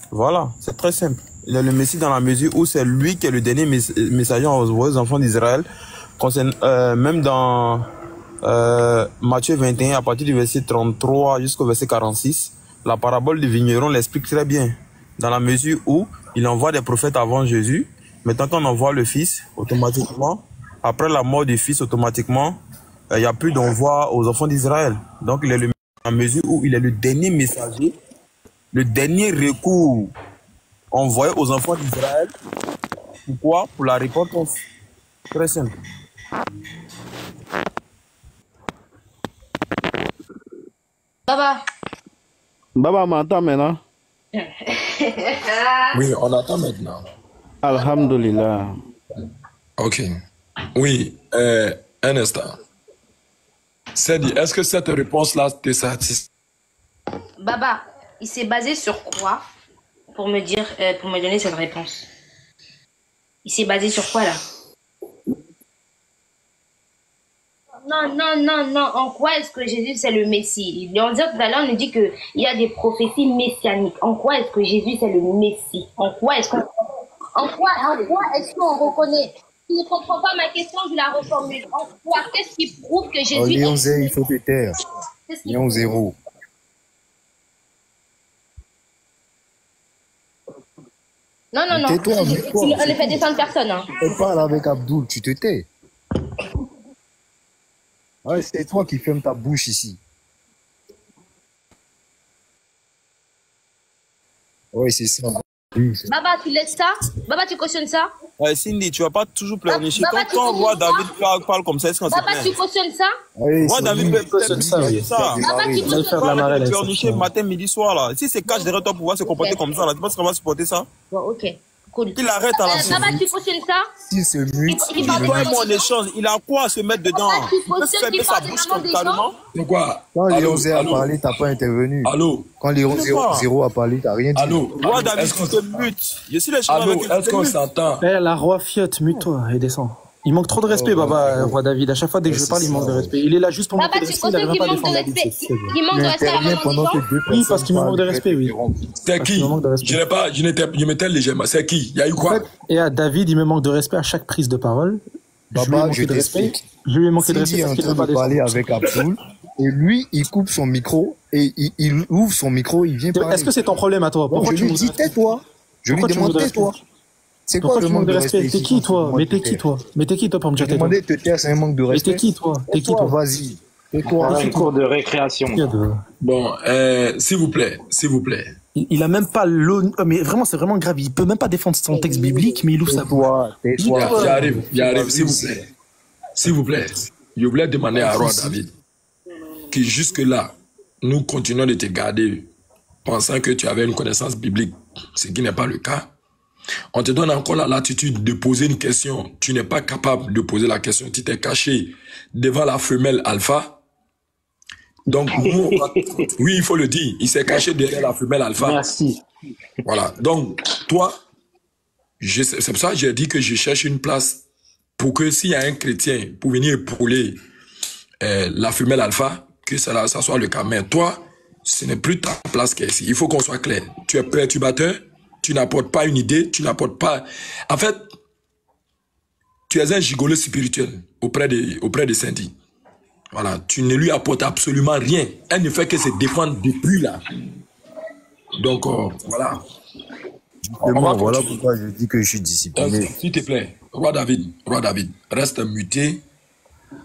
Voilà, c'est très simple. Il est le Messie dans la mesure où c'est lui qui est le dernier messager envoyé aux enfants d'Israël. Même dans Matthieu 21, à partir du verset 33 jusqu'au verset 46, la parabole du vigneron l'explique très bien. Dans la mesure où il envoie des prophètes avant Jésus. Maintenant, quand on envoie le Fils, automatiquement, après la mort du Fils, automatiquement, il n'y a plus d'envoi aux enfants d'Israël. Donc, il est le à mesure où il est le dernier messager, le dernier recours envoyé aux enfants d'Israël. Pourquoi? Pour la repentance. Très simple. Baba m'entend maintenant? Oui, on entend maintenant. Alhamdulillah. Ok. Oui, un instant. Sadi, est-ce que cette réponse-là te satisfait? Baba, il s'est basé sur quoi pour me dire, pour me donner cette réponse? Il s'est basé sur quoi là? Non. En quoi est-ce que Jésus c'est le Messie? On dit tout à l'heure, on nous dit qu'il y a des prophéties messianiques. En quoi est-ce que Jésus c'est le Messie? En quoi est-ce qu'on reconnaît? Tu ne comprends pas ma question, je la reformule. En quoi? Qu'est-ce qui prouve que Jésus est... Léon Zé, il faut te taire. Léon Zéro. Non. Tais-toi avec toi. On ne fait descendre personne. Hein. On parle avec Abdul, tu te tais. Ouais, c'est toi qui fermes ta bouche ici. Oui, c'est ça. Baba, tu laisses ça? Baba, tu cautionnes ça? Cindy, tu vas pas toujours pleurnicher. Quand on voit David parle comme ça, est-ce qu'on se plaint? Baba, tu cautionnes ça? Oui, moi, David cautionne ça. Baba, tu cautionnes ça? Pleurnicher matin, midi, soir là. Si c'est cache derrière toi pour pouvoir se comporter comme ça là, tu penses qu'on va supporter ça? Bon, ok. Cool. Il arrête à la fin. Baba, tu cautionnes ça? Si c'est mute, toi et moi en échange, il a quoi à se mettre dedans? Il peut fermer sa bouche carrément. C'est quoi? Quand Léon Zé a parlé, t'as pas intervenu. Allô? Quand Léon Zéro a parlé, t'as rien dit. Allô? Moi, David, tu te mutes. Je suis le chemin avec lui. Est-ce qu'on s'entend? La roi Fiotte, mute-toi et descends. Il manque trop de respect, Baba, roi David. À chaque fois, dès que je parle, il manque de respect. Il est là juste pour manquer de respect. Il n'arrive pas à défendre la vie. Il manque de respect à la pendant que deux Oui, parce qu'il me manque de respect, oui. C'est qui? Je m'étais légèrement. C'est qui? Il y a eu quoi? Et à David, il me manque de respect à chaque prise de parole. Baba, je t'explique. Je lui ai manqué de respect parce qu'il n'a pas parler avec Abdul. Et lui, il coupe son micro et il ouvre son micro, il vient parler. Est-ce que c'est ton problème à toi? Pourquoi tu me dis tais-toi? Je lui demande tais-toi. C'est quoi le manque de respect? T'es qui toi? Mais t'es qui toi? Pour me dire tais-toi? Demander de te taire, c'est un manque de respect. Mais t'es qui toi? Vas-y. Tais-toi. Un cours de récréation. Bon, s'il vous plaît. Il a même pas l'honneur, mais vraiment, c'est vraiment grave. Il peut même pas défendre son texte biblique, mais il ouvre sa bouche. J'arrive, s'il vous plaît. Je voulais demander à Roi David que jusque-là, nous continuons de te garder pensant que tu avais une connaissance biblique, ce qui n'est pas le cas. On te donne encore la latitude de poser une question. Tu n'es pas capable de poser la question. Tu t'es caché devant la femelle alpha. Donc, nous, oui, il faut le dire. Il s'est caché derrière la femelle alpha. Merci. Voilà. Donc, toi, c'est pour ça que j'ai dit que je cherche une place pour que s'il y a un chrétien pour venir épauler la femelle alpha, que ça soit le cas. Mais toi, ce n'est plus ta place qui est ici. Il faut qu'on soit clair. Tu es perturbateur. Tu n'apportes pas une idée, tu n'apportes pas... En fait, tu es un gigolo spirituel auprès de Cindy. Voilà, tu ne lui apportes absolument rien. Elle ne fait que se défendre depuis là. Donc, voilà. Justement, voilà pourquoi je dis que je suis discipliné. S'il te plaît, Roi David, reste muté.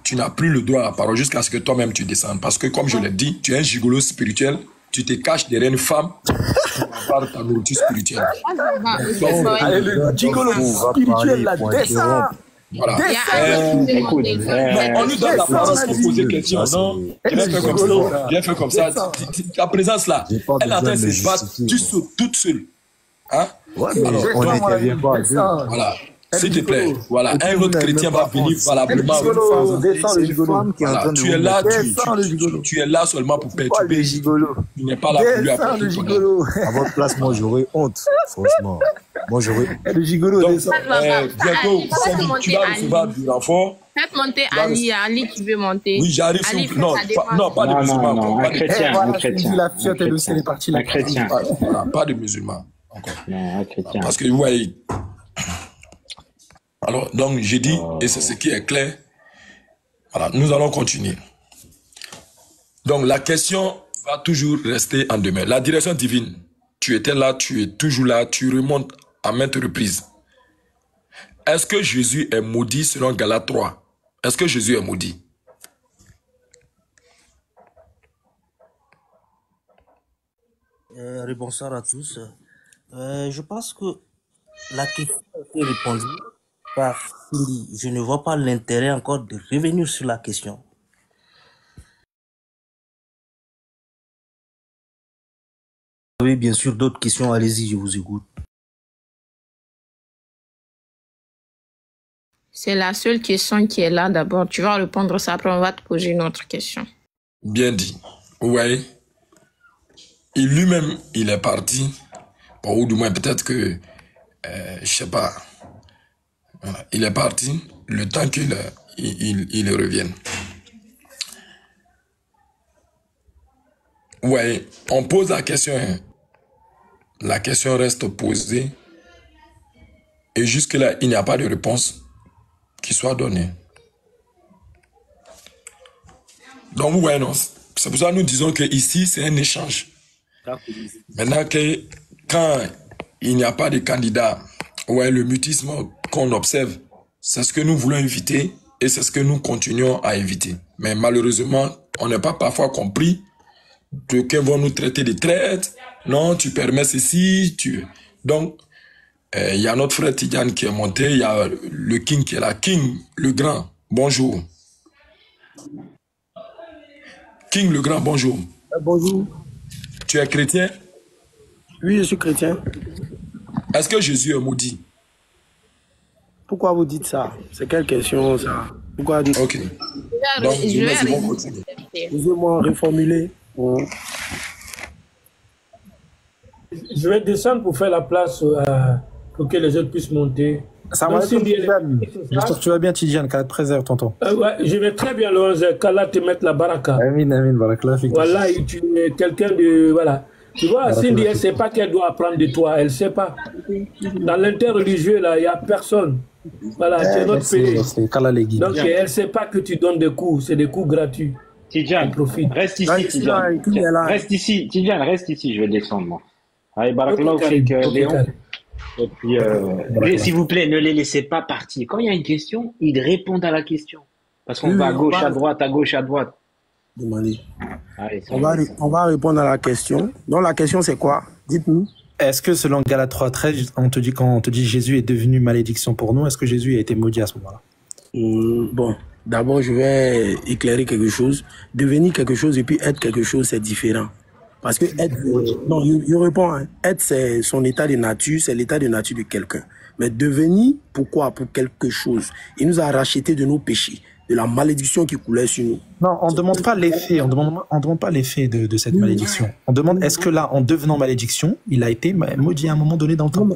Tu n'as plus le droit à la parole jusqu'à ce que toi-même tu descendes. Parce que, comme je l'ai dit, tu es un gigolo spirituel. Tu te caches derrière une femme pour avoir ta nourriture spirituelle. Le gigolo spirituel, la descend. Voilà. Écoute, on lui donne la parole pour poser question. Non, viens faire comme ça. Ta présence là, elle est en train de se battre. Tu sautes toute seule. Hein? Ouais, mais on n'intervient pas à deux. Voilà. S'il te plaît, voilà, un autre chrétien va venir valablement. Tu es là, tu es là seulement pour perturber. Tu n'es pas là pour lui apporter ton aide. À votre place, moi j'aurais honte, franchement. Moi j'aurais. Le gigolo descend. Bientôt, tu vas recevoir du renfort. Faites monter Ali. Ali, tu veux monter? Oui, j'arrive. Non, pas de musulmans. Non, un chrétien. Un chrétien. La fiotte, elle aussi, elle est partie là. Un chrétien. Pas de musulmans. Encore. Non, un chrétien. Parce que, ouais. Alors, donc, j'ai dit, et c'est ce qui est clair. Voilà, nous allons continuer. Donc, la question va toujours rester en demeure. La direction divine, tu étais là, tu es toujours là, tu remontes à maintes reprises. Est-ce que Jésus est maudit selon Galates 3? Est-ce que Jésus est maudit? Bonsoir à tous. Je pense que la question a été répondue par Cindy. Je ne vois pas l'intérêt encore de revenir sur la question. Vous avez bien sûr d'autres questions, allez-y, je vous écoute. C'est la seule question qui est là d'abord. Tu vas répondre à ça, après on va te poser une autre question. Bien dit. Ouais. Et lui-même, il est parti. Bon, ou du moins, peut-être que, je sais pas. Voilà. Il est parti le temps qu'il il revienne. Ouais, on pose la question. Hein. La question reste posée. Et jusque-là, il n'y a pas de réponse qui soit donnée. Donc, ouais, non. C'est pour ça que nous disons que ici, c'est un échange. Maintenant, quand il n'y a pas de candidat, ouais, le mutisme qu'on observe, c'est ce que nous voulons éviter et c'est ce que nous continuons à éviter. Mais malheureusement, on n'a pas parfois compris de qu'ils vont nous traiter de traite. Non, tu permets ceci. Donc, il y a notre frère Tidjane qui est monté, il y a le King qui est là. King, le grand, bonjour. King, le grand, bonjour. Bonjour. Tu es chrétien? Oui, je suis chrétien. Est-ce que Jésus est maudit? Pourquoi vous dites ça? C'est quelle question, ça? Pourquoi dites... Ok. Donc, je vais reformuler. Je vais descendre pour faire la place pour que les autres puissent monter. Ça va être Tidjane. J'espère que tu vas bien, Tidjane. Qu'Allah te préserve, tonton. Ouais, je vais très bien, le 11. Qu'Allah te mette la baraka. Amin, amin, baraka. Voilà, tu es quelqu'un de... Voilà. Tu vois, Cindy, elle ne sait pas qu'elle doit apprendre de toi. Elle ne sait pas. Dans l'interreligieux, là, il n'y a personne. Voilà, c'est notre pays. Donc, elle ne sait pas que tu donnes des cours. C'est des cours gratuits. Tidjane, reste ici, Tidjane. Reste ici, Tidjane, reste ici. Je vais descendre, moi. Allez, Barakallah, Léon. Et puis, s'il vous plaît, ne les laissez pas partir. Quand il y a une question, ils répondent à la question. Parce qu'on va à gauche, à droite, à gauche, à droite. Demandez. Allez, on va répondre à la question. Donc, la question, c'est quoi? Dites-nous. Est-ce que selon Galates 3:13, quand on te dit Jésus est devenu malédiction pour nous, est-ce que Jésus a été maudit à ce moment-là? Bon, d'abord, je vais éclairer quelque chose. Devenir quelque chose et puis être quelque chose, c'est différent. Parce que être, non, je réponds, hein. Être, c'est son état de nature, c'est l'état de nature de quelqu'un. Mais devenir, pourquoi? Pour quelque chose. Il nous a racheté de nos péchés, de la malédiction qui coulait sur nous. Non, on ne demande pas l'effet, on demande pas l'effet de cette malédiction. On demande, est-ce que là, en devenant malédiction, il a été maudit à un moment donné dans le temps?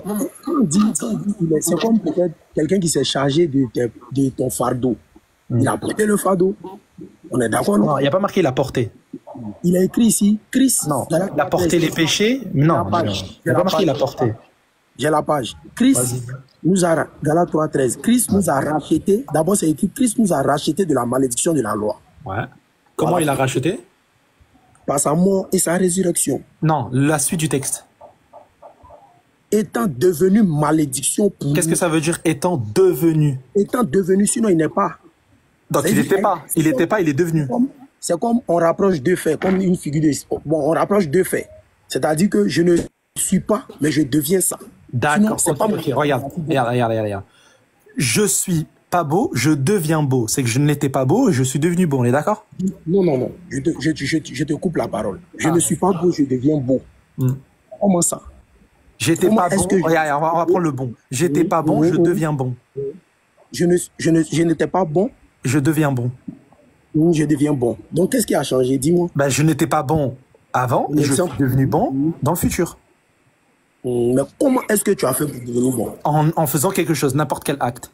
C'est comme peut-être quelqu'un qui s'est chargé de ton fardeau. Il a porté le fardeau. On est d'accord, non? Non, il n'y a pas marqué il a porté. Il a écrit ici, Christ. Non, il a porté les péchés. Non, il n'y a pas marqué il a porté. J'ai la page. Christ nous a, Galates 3:13, Christ nous a racheté. D'abord, c'est écrit, Christ nous a racheté de la malédiction de la loi. Ouais. Comment il a racheté? Par sa mort et sa résurrection. Non, la suite du texte. Étant devenu malédiction pour nous. Qu'est-ce que ça veut dire étant devenu? Étant devenu, sinon il n'est pas. Donc il n'était pas. Il n'était pas, il est devenu. C'est comme on rapproche deux faits, comme une figure de... Bon, on rapproche deux faits. C'est-à-dire que je ne suis pas, mais je deviens ça. D'accord. Regarde. Je suis pas beau, je deviens beau. C'est que je n'étais pas beau et je suis devenu beau. On est d'accord? Non. Je te coupe la parole. Je ne suis pas beau, je deviens beau. Comment ça? J'étais pas bon. Regarde, on va prendre le bon. J'étais pas bon, je deviens bon. Je n'étais pas bon. Je deviens bon. Je deviens bon. Donc, qu'est-ce qui a changé? Dis-moi. Ben, je n'étais pas bon avant et je suis devenu bon dans le futur. Mais comment est-ce que tu as fait pour devenir bon? En faisant quelque chose, n'importe quel acte.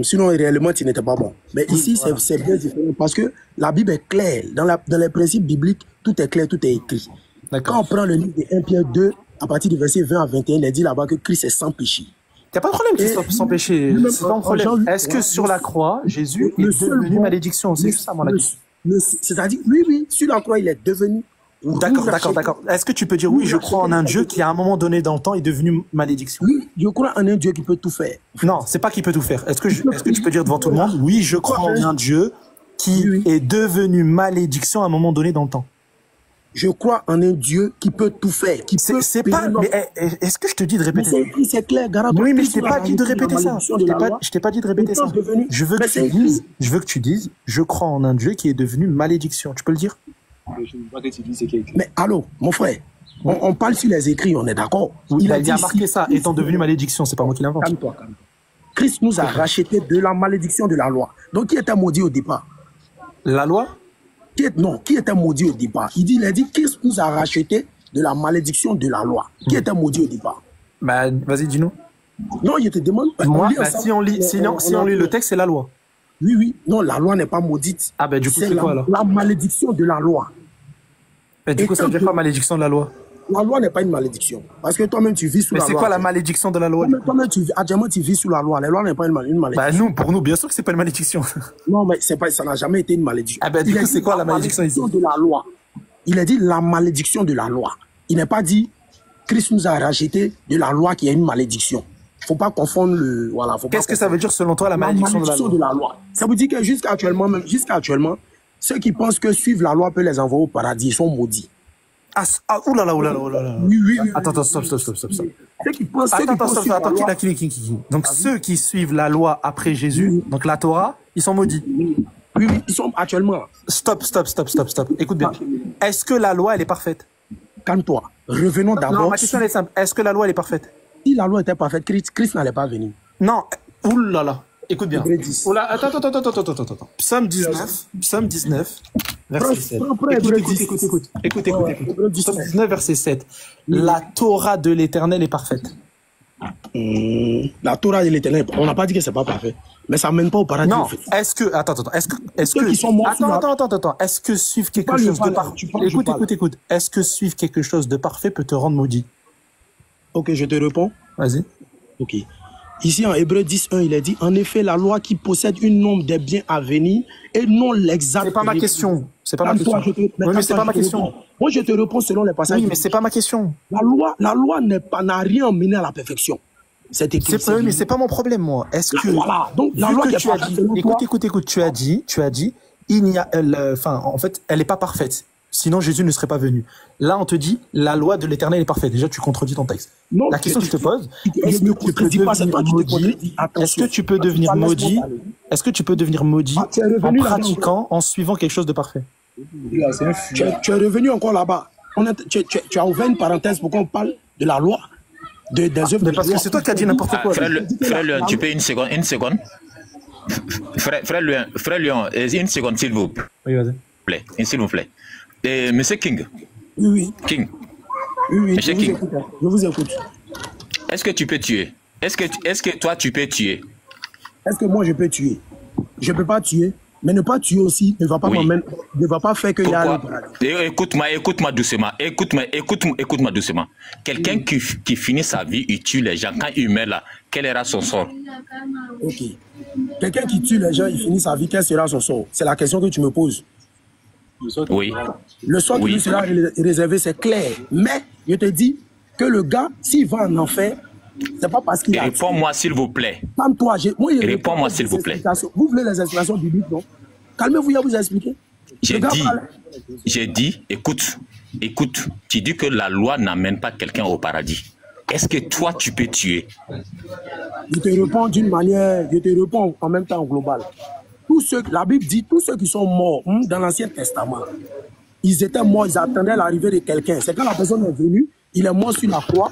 Sinon, réellement, tu n'étais pas bon. Mais ici, voilà. C'est bien différent parce que la Bible est claire. Dans les principes bibliques, tout est clair, tout est écrit. Quand on prend le livre de 1 Pierre 2, à partir du verset 20 à 21, il est dit là-bas que Christ est sans péché. Il n'y a pas de problème qu'il soit sans péché. C'est pas un problème. Est-ce que sur la croix, Jésus est devenu malédiction? C'est juste ça, mon avis. C'est-à-dire, oui, sur la croix, il est devenu... D'accord. Est-ce que tu peux dire oui, je crois en un Dieu qui, à un moment donné dans le temps, est devenu malédiction? Oui, je crois en un Dieu qui peut tout faire. Non, c'est pas qui peut tout faire. Est-ce que tu peux dire devant tout le monde, oui, je crois en un Dieu qui est devenu malédiction à un moment donné dans le temps? Je crois en un Dieu qui peut tout faire. C'est pas. Mais est-ce que je te dis de répéter ça? C'est clair, Gara. Oui, mais je t'ai pas dit de répéter ça. Je t'ai pas dit de répéter ça. Je veux que tu dises, je crois en un Dieu qui est devenu malédiction. Tu peux le dire? Mais allô, mon frère, on parle sur les écrits, on est d'accord? Il a marqué ça, étant devenu malédiction, c'est pas moi qui l'invente. Calme-toi. Christ nous a racheté de la malédiction de la loi. Donc qui était maudit au départ? La loi? Qui était maudit au départ? Il a dit Christ nous a racheté de la malédiction de la loi. Qui était maudit au départ? Bah, vas-y, dis-nous. Non, je te demande. Moi, si on lit le texte, c'est la loi. Oui. Non, la loi n'est pas maudite. Ah ben du coup, c'est quoi alors? La malédiction de la loi. Mais du coup, ça veut dire quoi, malédiction de la loi? La loi n'est pas une malédiction. Parce que toi-même, tu vis sous la loi. Mais c'est quoi la malédiction de la loi? Toi-même, actuellement, tu vis sous la loi. La loi n'est pas une malédiction. Bah pour nous, bien sûr que c'est pas une malédiction. Non, mais ça n'a jamais été une malédiction. Ah ben du coup, c'est quoi la malédiction ici? De la loi. Il a dit la malédiction de la loi. Il n'a pas dit Christ nous a racheté de la loi qui est une malédiction. Faut pas confondre le... Voilà, qu'est-ce que ça veut dire selon toi la malédiction de la loi? Ça veut dire que jusqu'à actuellement, ceux qui pensent que suivre la loi peut les envoyer au paradis, ils sont maudits. Oulala. Oui. Attends, stop. Ceux qui pensent... Donc ceux qui suivent la loi après Jésus, donc la Torah, ils sont maudits. Oui, ils sont actuellement... Stop. Écoute bien. Est-ce que la loi, elle est parfaite? Calme-toi. Revenons d'abord... Non, ma question est simple. Est-ce que la loi, elle est parfaite? Si la loi était parfaite, Christ n'allait pas venir. Non, oulala, écoute bien. Attends. Psaume 19, verset 7. Écoute. Psaume 19, verset 7. La Torah de l'Éternel est parfaite. La Torah de l'Éternel, on n'a pas dit que c'est pas parfait. Mais ça mène pas au paradis. Non, est-ce que... Attends. Est-ce que suivre quelque chose de parfait... Écoute. Est-ce que suivre quelque chose de parfait peut te rendre maudit? Ok, je te réponds. Vas-y. Ok. Ici, en Hébreux 10.1, il est dit, en effet, la loi qui possède une nombre des biens à venir et non l'exact. C'est pas ma question. C'est pas ma question. Mais c'est pas ma question. Moi, je te réponds selon les passages. Oui, mais c'est pas ma question. La loi n'a rien mené à la perfection. C'est écrit. Mais c'est pas mon problème, moi. Est-ce que... Voilà. Donc, la loi que tu as dit... Écoute. Tu as dit, il n'y a... en fait, elle n'est pas parfaite. Sinon, Jésus ne serait pas venu. Là, on te dit, la loi de l'Éternel est parfaite. Déjà, tu contredis ton texte. Non, la question que je te pose, est-ce que tu peux devenir maudit? Est-ce que tu peux devenir maudit en pratiquant, en suivant quelque chose de parfait? Tu es revenu encore là-bas. Tu as ouvert une parenthèse pour qu'on parle de la loi, des œuvres. Parce que c'est toi qui as dit n'importe quoi. Frère Léon, tu peux une seconde? Frère Léon, une seconde, s'il vous plaît. Oui, vas-y. S'il vous plaît. Monsieur King. Oui. King. Oui, Monsieur King. Je vous écoute. Est-ce que tu peux tuer? Est-ce que toi, tu peux tuer? Est-ce que moi, je peux tuer? Je ne peux pas tuer, mais ne pas tuer aussi ne va pas faire qu'il y a... Écoute-moi doucement. Écoute-moi doucement. Quelqu'un qui finit sa vie, il tue les gens. Quand il meurt là, quel sera son sort? Ok. Quelqu'un qui tue les gens, il finit sa vie, quel sera son sort? C'est la question que tu me poses. Oui. Le sort qui lui sera réservé, c'est clair. Mais je te dis que le gars, s'il va en enfer, c'est pas parce qu'il a... Réponds-moi, s'il vous plaît. Calme-toi. Réponds-moi, s'il vous plaît. Vous voulez les explications bibliques, non? Calmez-vous, il va vous expliquer. J'ai dit, écoute, tu dis que la loi n'amène pas quelqu'un au paradis. Est-ce que toi, tu peux tuer? Je te réponds d'une manière, je te réponds en même temps en global. La Bible dit, tous ceux qui sont morts dans l'Ancien Testament, ils étaient morts, ils attendaient l'arrivée de quelqu'un. C'est quand la personne est venue, il est mort sur la croix,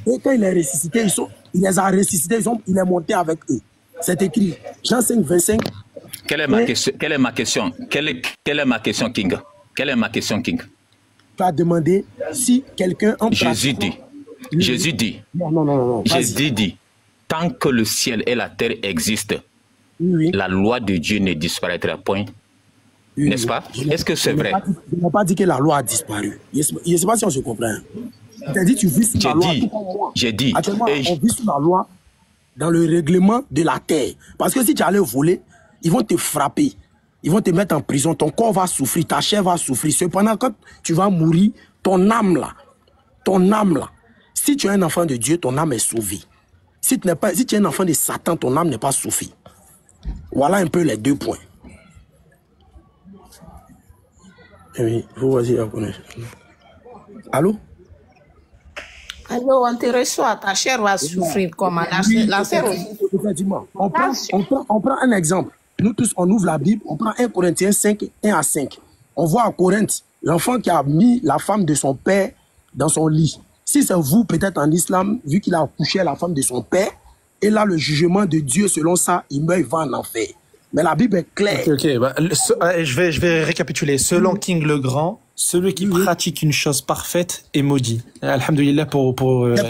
et quand il est ressuscité, il les a ressuscités, il est monté avec eux. C'est écrit, Jean 5, 25. Quelle est ma question, King? Quelle est ma question, King? Tu as demandé si quelqu'un... Jésus dit, Jésus dit, tant que le ciel et la terre existent, la loi de Dieu ne disparaîtra point. N'est-ce pas? Est-ce que c'est vrai? Je n'ai pas dit que la loi a disparu. Je ne sais pas si on se comprend. Tu as dit tu vis sous la loi. J'ai dit. Actuellement, on vit sous la loi dans le règlement de la terre. Parce que si tu allais voler, ils vont te frapper. Ils vont te mettre en prison. Ton corps va souffrir, ta chair va souffrir. Cependant, quand tu vas mourir, ton âme là, si tu es un enfant de Dieu, ton âme est sauvée. Si tu es un enfant de Satan, ton âme n'est pas sauvée. Voilà un peu les deux points. Oui, vous voyez, allô? Allô, on te reçoit, ta chair va souffrir comment? La chair aussi. Effectivement. On prend un exemple. Nous tous, on ouvre la Bible, on prend 1 Corinthiens 5, 1 à 5. On voit à Corinthe, l'enfant qui a mis la femme de son père dans son lit. Si c'est vous, peut-être en islam, vu qu'il a accouché la femme de son père, et là, le jugement de Dieu, selon ça, il meurt, il va en enfer. Mais la Bible est claire. Je vais récapituler. Selon King le Grand, celui qui pratique une chose parfaite est maudit. Alhamdoulilah pour j'ai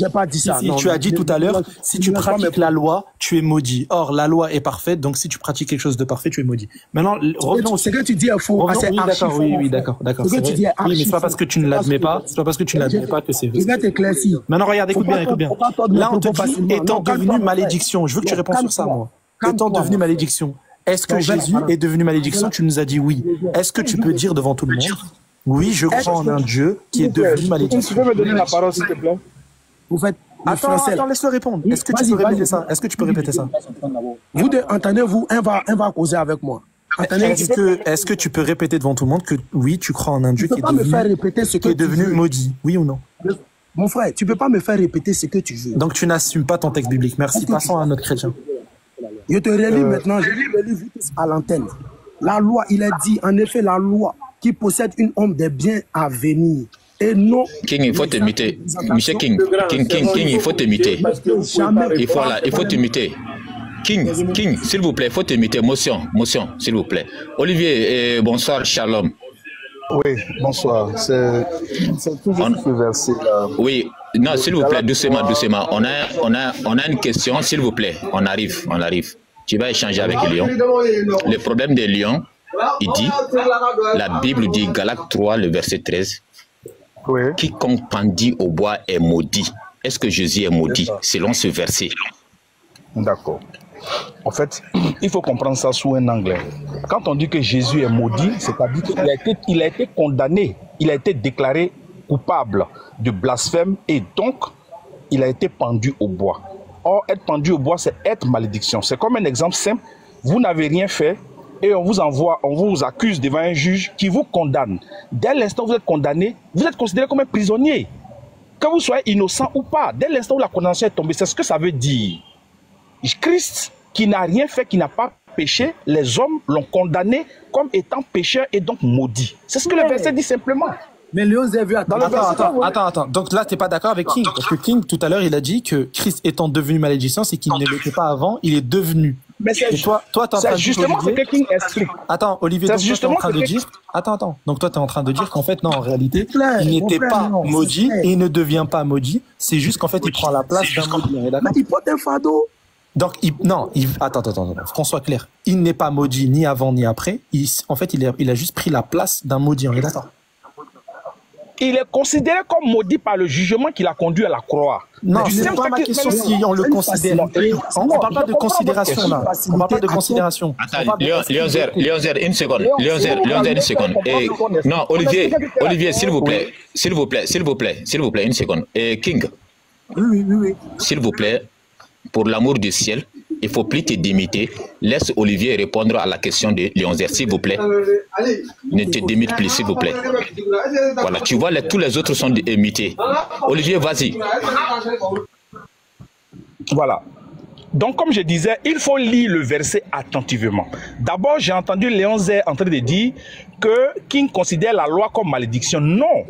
pas dit ça. Tu as dit tout à l'heure, si tu pratiques la loi, tu es maudit. Or, la loi est parfaite, donc si tu pratiques quelque chose de parfait, tu es maudit. Maintenant, non, c'est que tu dis est faux. Oui, d'accord. Oui, mais c'est pas parce que tu ne l'admets pas, que c'est vrai. Je vais t'éclaircir. Maintenant, regarde, écoute bien. Là, on te dit, étant devenu malédiction. Je veux que tu répondes sur ça, moi. Étant devenu malédiction. Est-ce que Jésus est devenu malédiction? Tu nous as dit oui. Est-ce que tu peux dire devant tout le monde, oui, je crois en un Dieu qui est devenu malédiction? Tu peux me donner la parole, s'il te plaît? Vous faites Attends, laisse-le répondre. Est-ce que tu peux répéter ça? Vous deux, entendez-vous, un va causer avec moi. Est-ce que tu peux répéter devant tout le monde que oui, tu crois en un Dieu qui est devenu maudit? Oui ou non? Mon frère, tu peux pas me faire répéter ce que tu veux. Donc tu n'assumes pas ton texte biblique. Merci. Passons à un autre chrétien. Je te relis maintenant, je lis le livre à l'antenne. La loi, il est dit, en effet, la loi qui possède une ombre des biens à venir. Et non... King, il faut te muter. Monsieur King, il faut te muter. Il faut te muter. King, s'il vous plaît, il faut te muter. Motion, s'il vous plaît. Olivier, bonsoir, shalom. Oui, bonsoir. C'est toujours ce verset-là. Oui, non, s'il vous plaît, doucement. On a une question, s'il vous plaît. On arrive. Tu vas échanger avec Lyon. Le problème de Lyon, il dit, la Bible dit, Galates 3, le verset 13, oui. Quiconque pendit au bois est maudit. Est-ce que Jésus est maudit selon ce verset? D'accord. En fait, il faut comprendre ça sous un angle. Quand on dit que Jésus est maudit, c'est-à-dire qu'il a été condamné, il a été déclaré coupable de blasphème et donc il a été pendu au bois. Or, être pendu au bois, c'est être malédiction. C'est comme un exemple simple. Vous n'avez rien fait et on vous accuse devant un juge qui vous condamne. Dès l'instant où vous êtes condamné, vous êtes considéré comme un prisonnier. Que vous soyez innocent ou pas, dès l'instant où la condamnation est tombée, c'est ce que ça veut dire. Christ, qui n'a rien fait, qui n'a pas péché, les hommes l'ont condamné comme étant pécheur et donc maudit. C'est ce que le verset dit simplement. Mais Léon Zévu, attends. Donc là, tu n'es pas d'accord avec King. Parce que King, tout à l'heure, il a dit que Christ étant devenu malédiction, c'est qu'il ne l'était pas avant, il est devenu. Mais c'est justement ce que King explique. Attends, Olivier, donc toi, tu es en train de dire... Attends. Donc toi, tu es en train de dire qu'en fait, non, en réalité, il n'était pas maudit et il ne devient pas maudit. C'est juste qu'en fait, il prend la place d'un maudit. Mais il porte un fardeau. Donc, attends, qu'on soit clair. Il n'est pas maudit ni avant ni après. En fait, il a juste pris la place d'un maudit. On est d'accord? il est considéré comme maudit par le jugement qui l'a conduit à la croix. Non, ce n'est pas ma question si on le considère. On ne parle pas de considération là. On ne parle pas de considération. Attends, Léonzer, une seconde. Léonzer, une seconde. Et, non, Olivier, s'il vous plaît, une seconde. Et King. Oui. S'il vous plaît, pour l'amour du ciel, il ne faut plus te démiter. Laisse Olivier répondre à la question de Léonzer, s'il vous plaît. Ne te démite plus, s'il vous plaît. Voilà, tu vois, tous les autres sont imités. Olivier, vas-y. Voilà. Donc, comme je disais, il faut lire le verset attentivement. D'abord, j'ai entendu Léonzer en train de dire que King considère la loi comme malédiction. Non.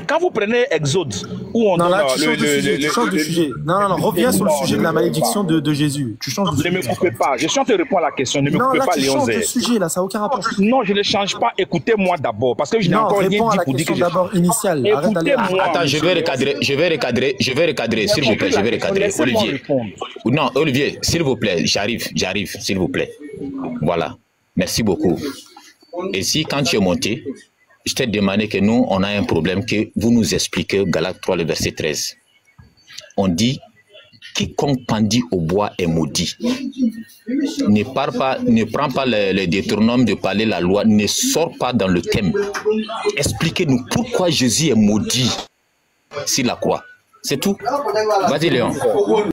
Quand vous prenez Exode, où on non, là, tu changes de sujet. Non, reviens sur le sujet de la malédiction de Jésus. Tu changes de sujet. Ne me coupez pas. Je suis en train de répondre à la question. Ne me coupez pas, Léonzer. Non, là, tu changes de sujet, là, ça n'a aucun rapport. Non, je ne change pas. Écoutez-moi d'abord, parce que je n'ai encore rien dit pour dire que je... d'abord initiale. Écoutez-moi. Attends, je vais recadrer, s'il vous plaît, je vais recadrer. Olivier. Non, Olivier, s'il vous plaît, j'arrive, s'il vous plaît. Voilà. Merci beaucoup. Et si, quand tu es monté, je t'ai demandé que nous, on a un problème, que vous nous expliquez, Galates 3, le verset 13. On dit, quiconque pendit au bois est maudit. Ne prends pas le Deutéronome de parler la loi, ne sors pas dans le thème. Expliquez-nous pourquoi Jésus est maudit sur la croix. C'est tout. Vas-y, Léon.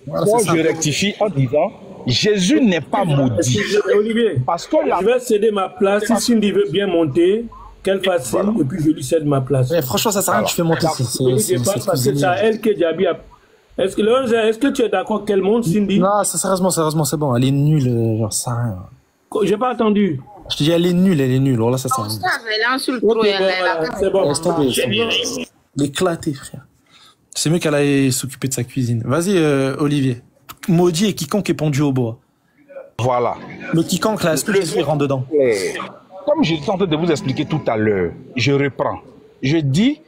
Moi, je rectifie en disant, Jésus n'est pas maudit. Olivier, parce que je vais céder ma place. Si Cindy veut bien monter, qu'elle fasse signe, et puis je lui cède ma place. Mais franchement, ça sert à rien que tu fais monter. C'est ça, elle qui est Diaby. Est-ce que tu es d'accord qu'elle monte, Cindy? Non, sérieusement, c'est bon. Elle est nulle, genre ça. J'ai pas entendu. Je te dis, elle est nulle. Alors là, ça sert à rien. Elle est en sous le trou, c'est bon. L'éclaté, frère. C'est mieux qu'elle aille s'occuper de sa cuisine. Vas-y, Olivier. Maudit et quiconque est pendu au bois. Voilà. Le quiconque, là, est-ce que Jésus rentre dedans? Comme je suis en train de vous expliquer tout à l'heure, je reprends. Je dis,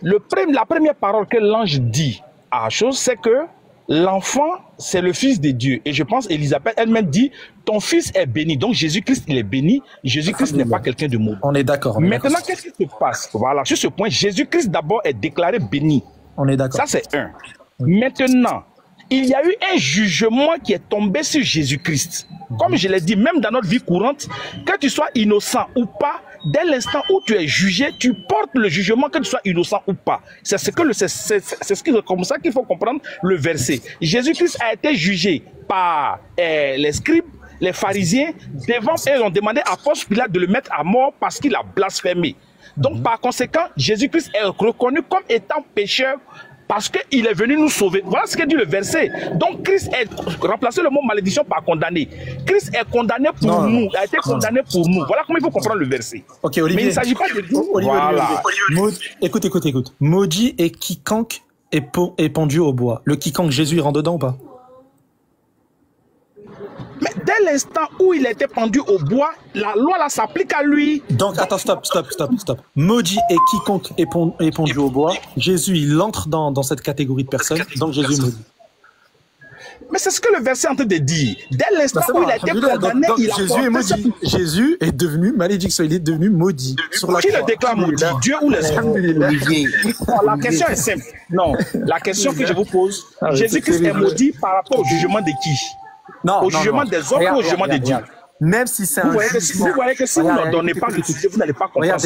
la première parole que l'ange dit à la chose, c'est que l'enfant, c'est le fils de Dieu. Et je pense, Élisabeth elle-même dit, ton fils est béni. Donc Jésus-Christ, il est béni. Jésus-Christ n'est pas quelqu'un de mauvais. On est d'accord. Maintenant, qu'est-ce qui se passe? Voilà, sur ce point, Jésus-Christ d'abord est déclaré béni. On est d'accord. Ça, c'est un. Maintenant, il y a eu un jugement qui est tombé sur Jésus-Christ. Comme je l'ai dit, même dans notre vie courante, que tu sois innocent ou pas, dès l'instant où tu es jugé, tu portes le jugement, que tu sois innocent ou pas. C'est comme ça qu'il faut comprendre le verset. Jésus-Christ a été jugé par les scribes, les pharisiens, devant eux, ils ont demandé à Ponce Pilate de le mettre à mort parce qu'il a blasphémé. Donc, par conséquent, Jésus-Christ est reconnu comme étant pécheur parce qu'il est venu nous sauver. Voilà ce que dit le verset. Donc, Christ est remplacé le mot malédiction par condamné. Christ est condamné pour nous, a été condamné pour nous. Voilà comment il faut comprendre le verset. Ok, Olivier. Mais il ne s'agit pas de dire. Voilà. Écoute. Maudit et quiconque est pendu au bois. Le quiconque, Jésus, il rentre dedans ou pas? Mais dès l'instant où il était pendu au bois, la loi là s'applique à lui. Donc, attends, stop. Maudit et quiconque est pendu au bois. Jésus, il entre dans cette catégorie de personnes. Donc, Jésus est maudit. Mais c'est ce que le verset est en train de dire. Dès l'instant où il a été condamné, il a Jésus est maudit. Jésus est devenu malédiction. Il est devenu maudit. Qui le déclare maudit? Dieu ou les hommes? La question est simple. Non, la question que je vous pose, Jésus-Christ est maudit par rapport au jugement de qui? Au jugement des hommes ou au jugement de Dieu? Même si c'est un jugement... Vous voyez que si vous ne donnez pas le sujet, vous n'allez pas comprendre.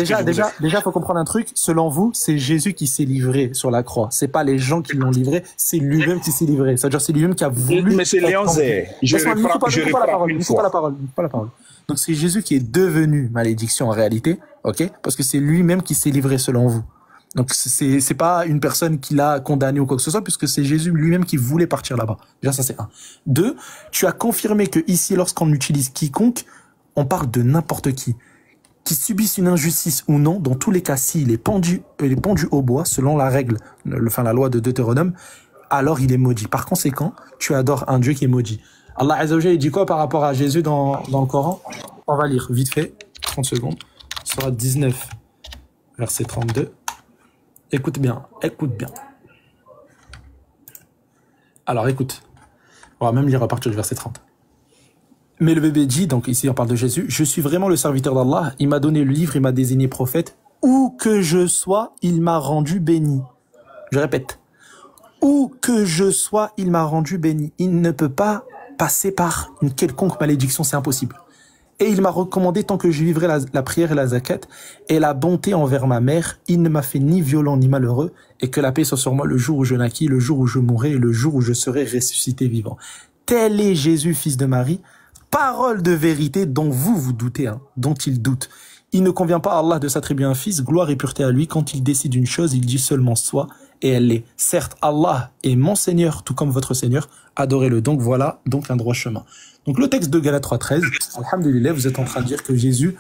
Déjà, il faut comprendre un truc. Selon vous, c'est Jésus qui s'est livré sur la croix. C'est pas les gens qui l'ont livré, c'est lui-même qui s'est livré. C'est-à-dire, c'est lui-même qui a voulu... Mais c'est Léonzer. Je reprends pas la parole. Donc, c'est Jésus qui est devenu malédiction en réalité, ok? Parce que c'est lui-même qui s'est livré selon vous. Donc, c'est pas une personne qui l'a condamné ou quoi que ce soit, puisque c'est Jésus lui-même qui voulait partir là-bas. Déjà, ça, c'est un. Deux, tu as confirmé que ici, lorsqu'on utilise quiconque, on parle de n'importe qui subisse une injustice ou non. Dans tous les cas, s'il est pendu au bois, selon la règle, la loi de Deutéronome, alors il est maudit. Par conséquent, tu adores un Dieu qui est maudit. Allah Azza wa Jalla, il dit quoi par rapport à Jésus dans le Coran? On va lire vite fait, 30 secondes. Sourate 19, verset 32. Écoute bien. Alors écoute, on va même lire à partir du verset 30. Mais le bébé dit, donc ici on parle de Jésus, je suis vraiment le serviteur d'Allah, il m'a donné le livre, il m'a désigné prophète, Où que je sois, il m'a rendu béni. Je répète. Où que je sois, il m'a rendu béni. Il ne peut pas passer par une quelconque malédiction, c'est impossible. Et il m'a recommandé, tant que je vivrai la prière et la zakat, et la bonté envers ma mère, il ne m'a fait ni violent ni malheureux, et que la paix soit sur moi le jour où je naquis, le jour où je mourrai, et le jour où je serai ressuscité vivant. Tel est Jésus, fils de Marie, parole de vérité dont vous doutez, dont il doute. Il ne convient pas à Allah de s'attribuer un fils, gloire et pureté à lui. Quand il décide une chose, il dit seulement soit, et elle l'est. Certes, Allah est mon Seigneur, tout comme votre Seigneur, adorez-le. Donc voilà, donc un droit chemin. Donc le texte de Galates 3.13, alhamdulillah, vous êtes en train de dire que Jésus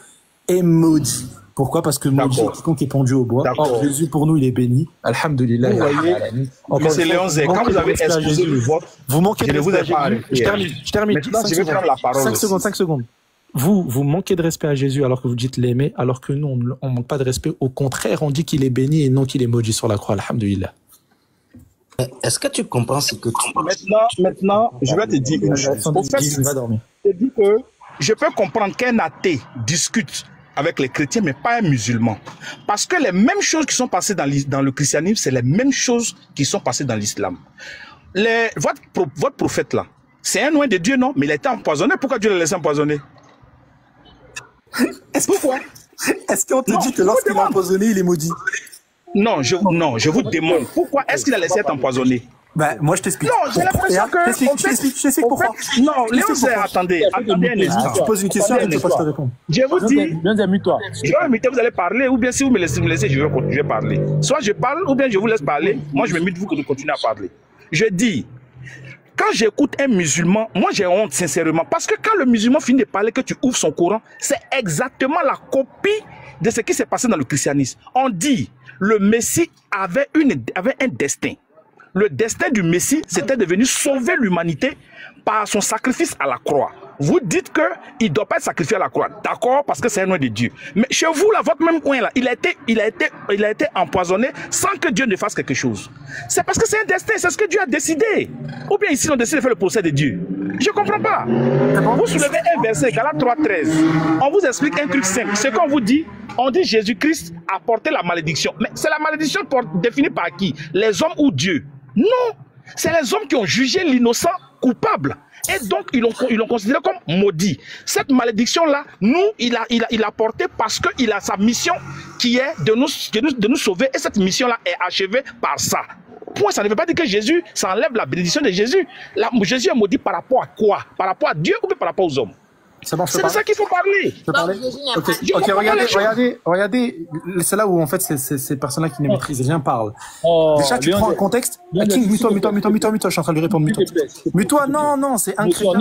est maudit. Pourquoi? Parce que maudit, quiconque est pendu au bois. Or, Jésus, pour nous, il est béni. Alhamdulillah. Vous voyez, monsieur Léon Zé, quand vous avez exposé le vote, vous manquez de respect à Jésus. Je termine. Maintenant, je vais prendre la parole. 5 secondes. Vous manquez de respect à Jésus alors que vous dites l'aimer, alors que nous, on ne manque pas de respect. Au contraire, on dit qu'il est béni et non qu'il est maudit sur la croix. Alhamdulillah. Est-ce que tu comprends ce que tu... Maintenant, je vais te dire une chose. Au fait, je dis que je peux comprendre qu'un athée discute avec les chrétiens, mais pas un musulman. Parce que les mêmes choses qui sont passées dans le christianisme, c'est les mêmes choses qui sont passées dans l'islam. Votre prophète là, c'est un oint de Dieu, non? Mais il a été empoisonné. Pourquoi Dieu l'a laissé empoisonner? Pourquoi? Est-ce qu'on te dit que lorsqu'il est empoisonné, il est maudit? Non, je vous demande, pourquoi est-ce qu'il a laissé être empoisonné? Ben, moi, je t'explique. Non, j'ai l'impression que... Je t'explique pourquoi. Non, Léon, attendez un instant. Tu poses une question, je ne peux pas te répondre. Je vous dis... Je vais m'imiter, vous allez parler, ou bien si vous me laissez, je vais parler. Soit je parle, ou bien je vous laisse parler. Moi, je me mute, vous continuez à parler. Je dis... Quand j'écoute un musulman, moi j'ai honte sincèrement, parce que quand le musulman finit de parler, que tu ouvres son Coran, c'est exactement la copie de ce qui s'est passé dans le christianisme. On dit, le Messie avait un destin. Le destin du Messie, c'était de venir sauver l'humanité par son sacrifice à la croix. Vous dites qu'il ne doit pas être sacrifié à la croix, d'accord, parce que c'est un nom de Dieu. Mais chez vous, là, votre même coin, là, il a été empoisonné sans que Dieu ne fasse quelque chose. C'est parce que c'est un destin, c'est ce que Dieu a décidé. Ou bien ici, on décide de faire le procès de Dieu. Je ne comprends pas. Vous soulevez un verset, Galates 3.13. On vous explique un truc simple. C'est qu'on vous dit, on dit Jésus-Christ a porté la malédiction. Mais c'est la malédiction définie par qui? Les hommes ou Dieu? Non, c'est les hommes qui ont jugé l'innocent coupable. Et donc, ils l'ont considéré comme maudit. Cette malédiction-là, nous, il a porté parce qu'il a sa mission qui est de nous sauver. Et cette mission-là est achevée par ça. Point, ça ne veut pas dire que Jésus, ça enlève la bénédiction de Jésus. Jésus est maudit par rapport à quoi? Par rapport à Dieu ou bien par rapport aux hommes? C'est de ça qu'il faut parler. Ok, regardez, c'est là où en fait ces personnes-là qui ne maîtrisent rien parlent. Déjà, tu prends un contexte. King, mute-toi, je suis en train de lui répondre. Mute-toi, non, c'est un chrétien,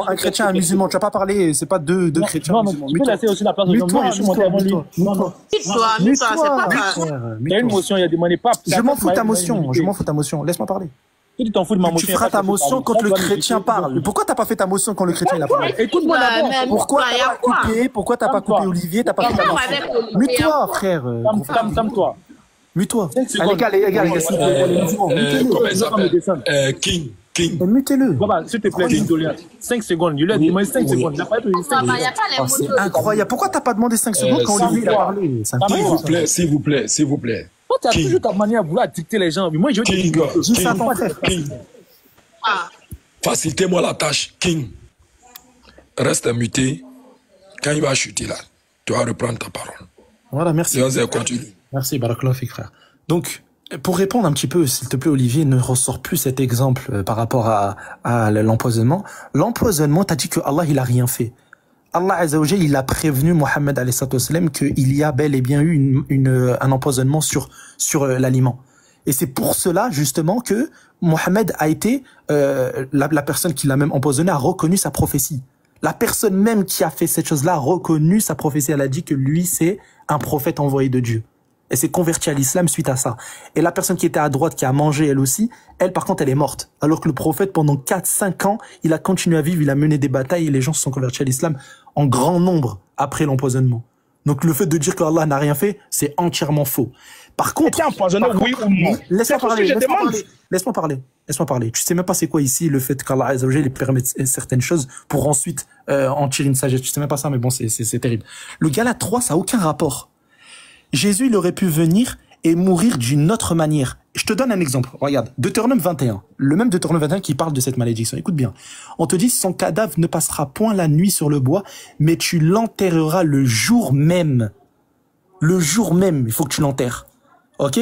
un chrétien, un musulman. Tu vas pas parler, c'est pas deux chrétiens. Non, tu peux laisser aussi la place de Jean-Marc. Mute-toi, c'est pas grave. Il y a une motion, il y a demandé pas. Je m'en fous ta motion, laisse-moi parler. Tu t'en fous de ma motion. Tu feras ta motion quand le chrétien parle. Pourquoi t'as pas fait ta motion quand le chrétien a parlé? Écoute-moi d'abord. Pourquoi t'as pas coupé Olivier? T'as pas fait ta motion. Mute-toi, frère. Calme-toi. Mute-toi. Les gars, King. Mutez-le. S'il te plaît, 5 secondes. Il lui a demandé 5 secondes. Il n'a pas eu 5 secondes. C'est incroyable. Pourquoi t'as pas demandé 5 secondes quand Olivier a parlé? S'il vous plaît. Toi, tu as toujours ta manière de vouloir dicter les gens. Moi, je veux King. Facilitez-moi la tâche. King, reste muté. Quand il va chuter là, tu vas reprendre ta parole. Voilà, merci. Merci, Barakallahu Fik, frère. Donc, pour répondre un petit peu, s'il te plaît, Olivier, ne ressort plus cet exemple par rapport à l'empoisonnement. L'empoisonnement, t'as dit que Allah, il a rien fait. Allah Azza wa Jal, il a prévenu Mohammed alayhi sallam qu'il y a bel et bien eu un empoisonnement sur l'aliment. Et c'est pour cela, justement, que Mohammed a été, la personne qui l'a même empoisonné a reconnu sa prophétie. La personne même qui a fait cette chose-là a reconnu sa prophétie. Elle a dit que lui, c'est un prophète envoyé de Dieu. Elle s'est convertie à l'islam suite à ça. Et la personne qui était à droite, qui a mangé elle aussi, elle par contre elle est morte. Alors que le prophète pendant 4-5 ans, il a continué à vivre, il a mené des batailles et les gens se sont convertis à l'islam en grand nombre après l'empoisonnement. Donc le fait de dire que Allah n'a rien fait, c'est entièrement faux. Par contre, empoisonné, oui ou non? Laisse-moi parler. Tu sais même pas c'est quoi ici le fait qu'Allah Azza wa Jal permet certaines choses pour ensuite en tirer une sagesse. Tu sais même pas ça, mais bon, c'est terrible. Le Galates 3, ça a aucun rapport. Jésus, il aurait pu venir et mourir d'une autre manière. Je te donne un exemple. Regarde, Deutéronome 21, le même Deutéronome 21 qui parle de cette malédiction. Écoute bien. On te dit, son cadavre ne passera point la nuit sur le bois, mais tu l'enterreras le jour même. Le jour même, il faut que tu l'enterres. Ok?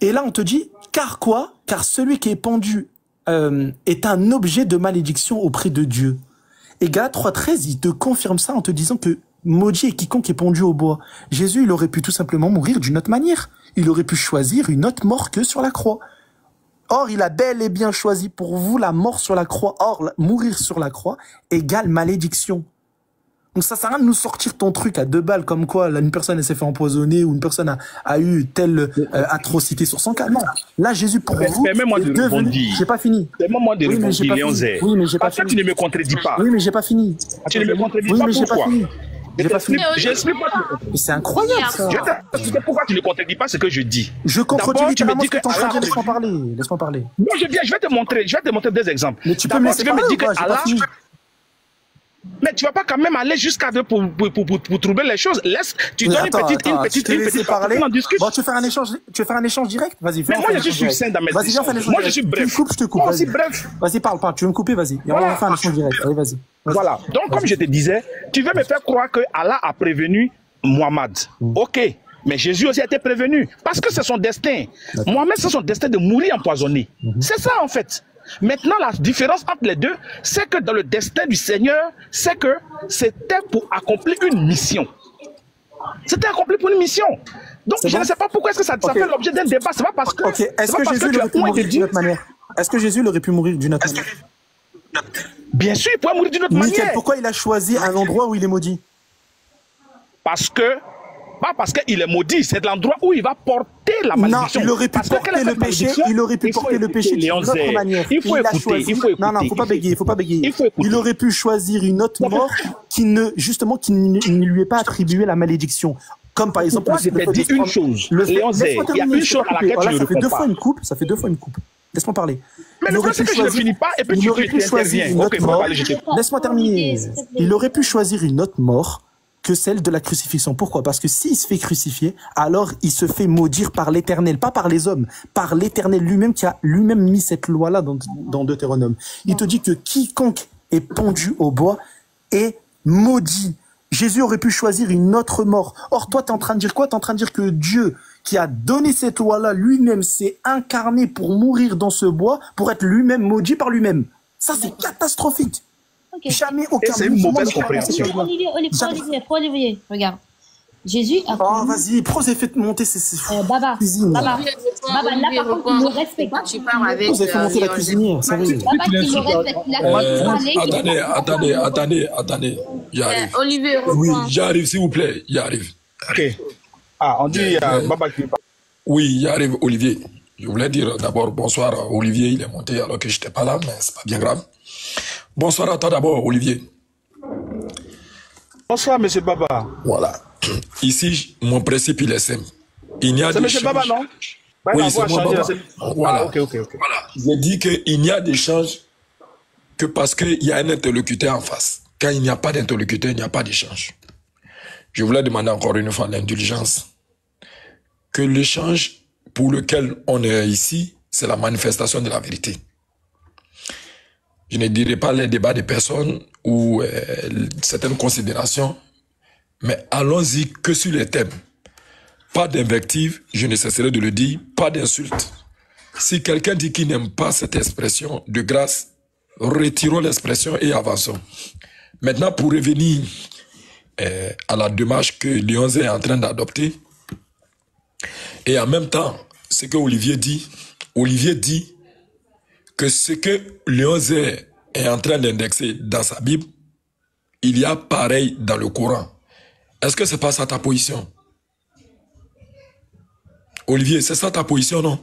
Et là, on te dit, car quoi? Car celui qui est pendu est un objet de malédiction auprès de Dieu. Et Galates 3.13, il te confirme ça en te disant que maudit est quiconque est pendu au bois. Jésus, il aurait pu tout simplement mourir d'une autre manière. Il aurait pu choisir une autre mort que sur la croix. Or, il a bel et bien choisi pour vous la mort sur la croix. Or, mourir sur la croix égale malédiction. Donc ça sert à rien de nous sortir ton truc à 2 balles comme quoi là, une personne elle s'est fait empoisonner ou une personne a eu telle atrocité sur son cas. Non, là Jésus pour vous permets-moi de rebondir. J'ai pas fini. Permets-moi de rebondir, Léon Zé. Oui, mais j'ai pas fini. Tu ne me contredis pas. Oui, mais j'ai pas fini. Tu ne me contredis pas, pourquoi? J'explique pas. C'est incroyable ça. Je te dis pourquoi tu ne contredis pas ce que je dis. Je contredis littéralement ce que tu es en train de dire. Laisse-moi parler. Laisse-moi parler. Non, je vais te montrer 2 exemples. Mais tu peux me laisser parler ou pas? J'ai pas fini. Mais tu vas pas quand même aller jusqu'à pour troubler les choses. Laisse, tu donnes une petite parler. Bon, tu veux faire un échange direct? Vas-y, fais. Mais moi, je suis succinct dans mes Vas-y, viens faire un échange. Moi, je suis bref. Tu me coupes, je te coupe. Moi aussi, bref. Vas-y, parle. Tu veux me couper, vas-y. Et on va faire un échange direct. Allez, vas-y. Voilà. Donc, comme je te disais, tu veux me faire croire que Allah a prévenu Mohammed. Ok. Mais Jésus aussi a été prévenu. Parce que c'est son destin. Mohammed, c'est son destin de mourir empoisonné. C'est ça, en fait. Maintenant, la différence entre les deux, c'est que dans le destin du Seigneur, c'est que c'était pour accomplir une mission. C'était accompli pour une mission. Donc, je ne sais pas pourquoi est-ce que ça fait l'objet d'un débat. C'est pas parce que... Est-ce que Jésus aurait pu mourir d'une autre manière? Est-ce que Jésus aurait pu mourir d'une autre manière? Bien sûr, il pourrait mourir d'une autre manière. Pourquoi il a choisi un endroit où il est maudit? Parce que... Pas parce qu'il est maudit, c'est de l'endroit où il va porter la malédiction. Non, il aurait pu porter le péché. Il aurait pu porter le péché d'une autre manière. Il faut écouter. Non, faut pas bégayer. Il aurait pu choisir une autre mort qui ne lui est pas attribué la malédiction. Comme par exemple. Moi, je t'ai dit une chose. Léon Zé, il y a une chose à laquelle tu ne réponds pas. Ça fait 2 fois une coupe. Laisse-moi parler. Mais le problème, c'est que je ne finis pas et puis tu interviens. Ok, faut parler, je t'écoute. Laisse-moi terminer. Il aurait pu choisir une autre mort que celle de la crucifixion. Pourquoi? Parce que s'il se fait crucifier, alors il se fait maudire par l'Éternel, pas par les hommes, par l'Éternel lui-même qui a lui-même mis cette loi-là dans Deutéronome. Il te dit que quiconque est pendu au bois est maudit. Jésus aurait pu choisir une autre mort. Or, toi, tu es en train de dire quoi? Tu es en train de dire que Dieu, qui a donné cette loi-là, lui-même s'est incarné pour mourir dans ce bois, pour être lui-même maudit par lui-même. Ça, c'est catastrophique. Okay. Jamais aucun. C'est une mauvaise compréhension. Olivier, regarde. Jésus a. Oh, vas-y, pourquoi vous avez fait monter Baba, cuisine? Baba, là, par contre, il me respecte. Tu parles avec. Vous avez fait monter la cuisinière, ça va. Baba, il me respecte. Attendez. J'arrive. Olivier, oui, j'arrive, s'il vous plaît. J'arrive. Ok. On dit Baba qui parle. Oui, j'arrive, Olivier. Je voulais dire d'abord bonsoir à Olivier. Il est monté alors que je n'étais pas là, mais c'est pas bien grave. Bonsoir à toi d'abord, Olivier. Bonsoir, monsieur Baba. Voilà. Ici, mon principe, il est simple. Il n'y a c'est monsieur Baba, non? Oui, c'est moi, Baba. Voilà. Ok. Voilà. Je dis qu'il n'y a d'échange que parce qu'il y a un interlocuteur en face. Quand il n'y a pas d'interlocuteur, il n'y a pas d'échange. Je voulais demander encore une fois l'indulgence. Que l'échange pour lequel on est ici, c'est la manifestation de la vérité. Je ne dirai pas les débats des personnes ou certaines considérations, mais allons-y que sur les thèmes. Pas d'invective, je ne cesserai de le dire, pas d'insulte. Si quelqu'un dit qu'il n'aime pas cette expression, de grâce, retirons l'expression et avançons. Maintenant, pour revenir à la démarche que Léon Zé est en train d'adopter, et en même temps, ce que Olivier dit que ce que Léon Zé est en train d'indexer dans sa Bible, il y a pareil dans le Coran. Est-ce que c'est pas ça ta position? Olivier, c'est ça ta position, non?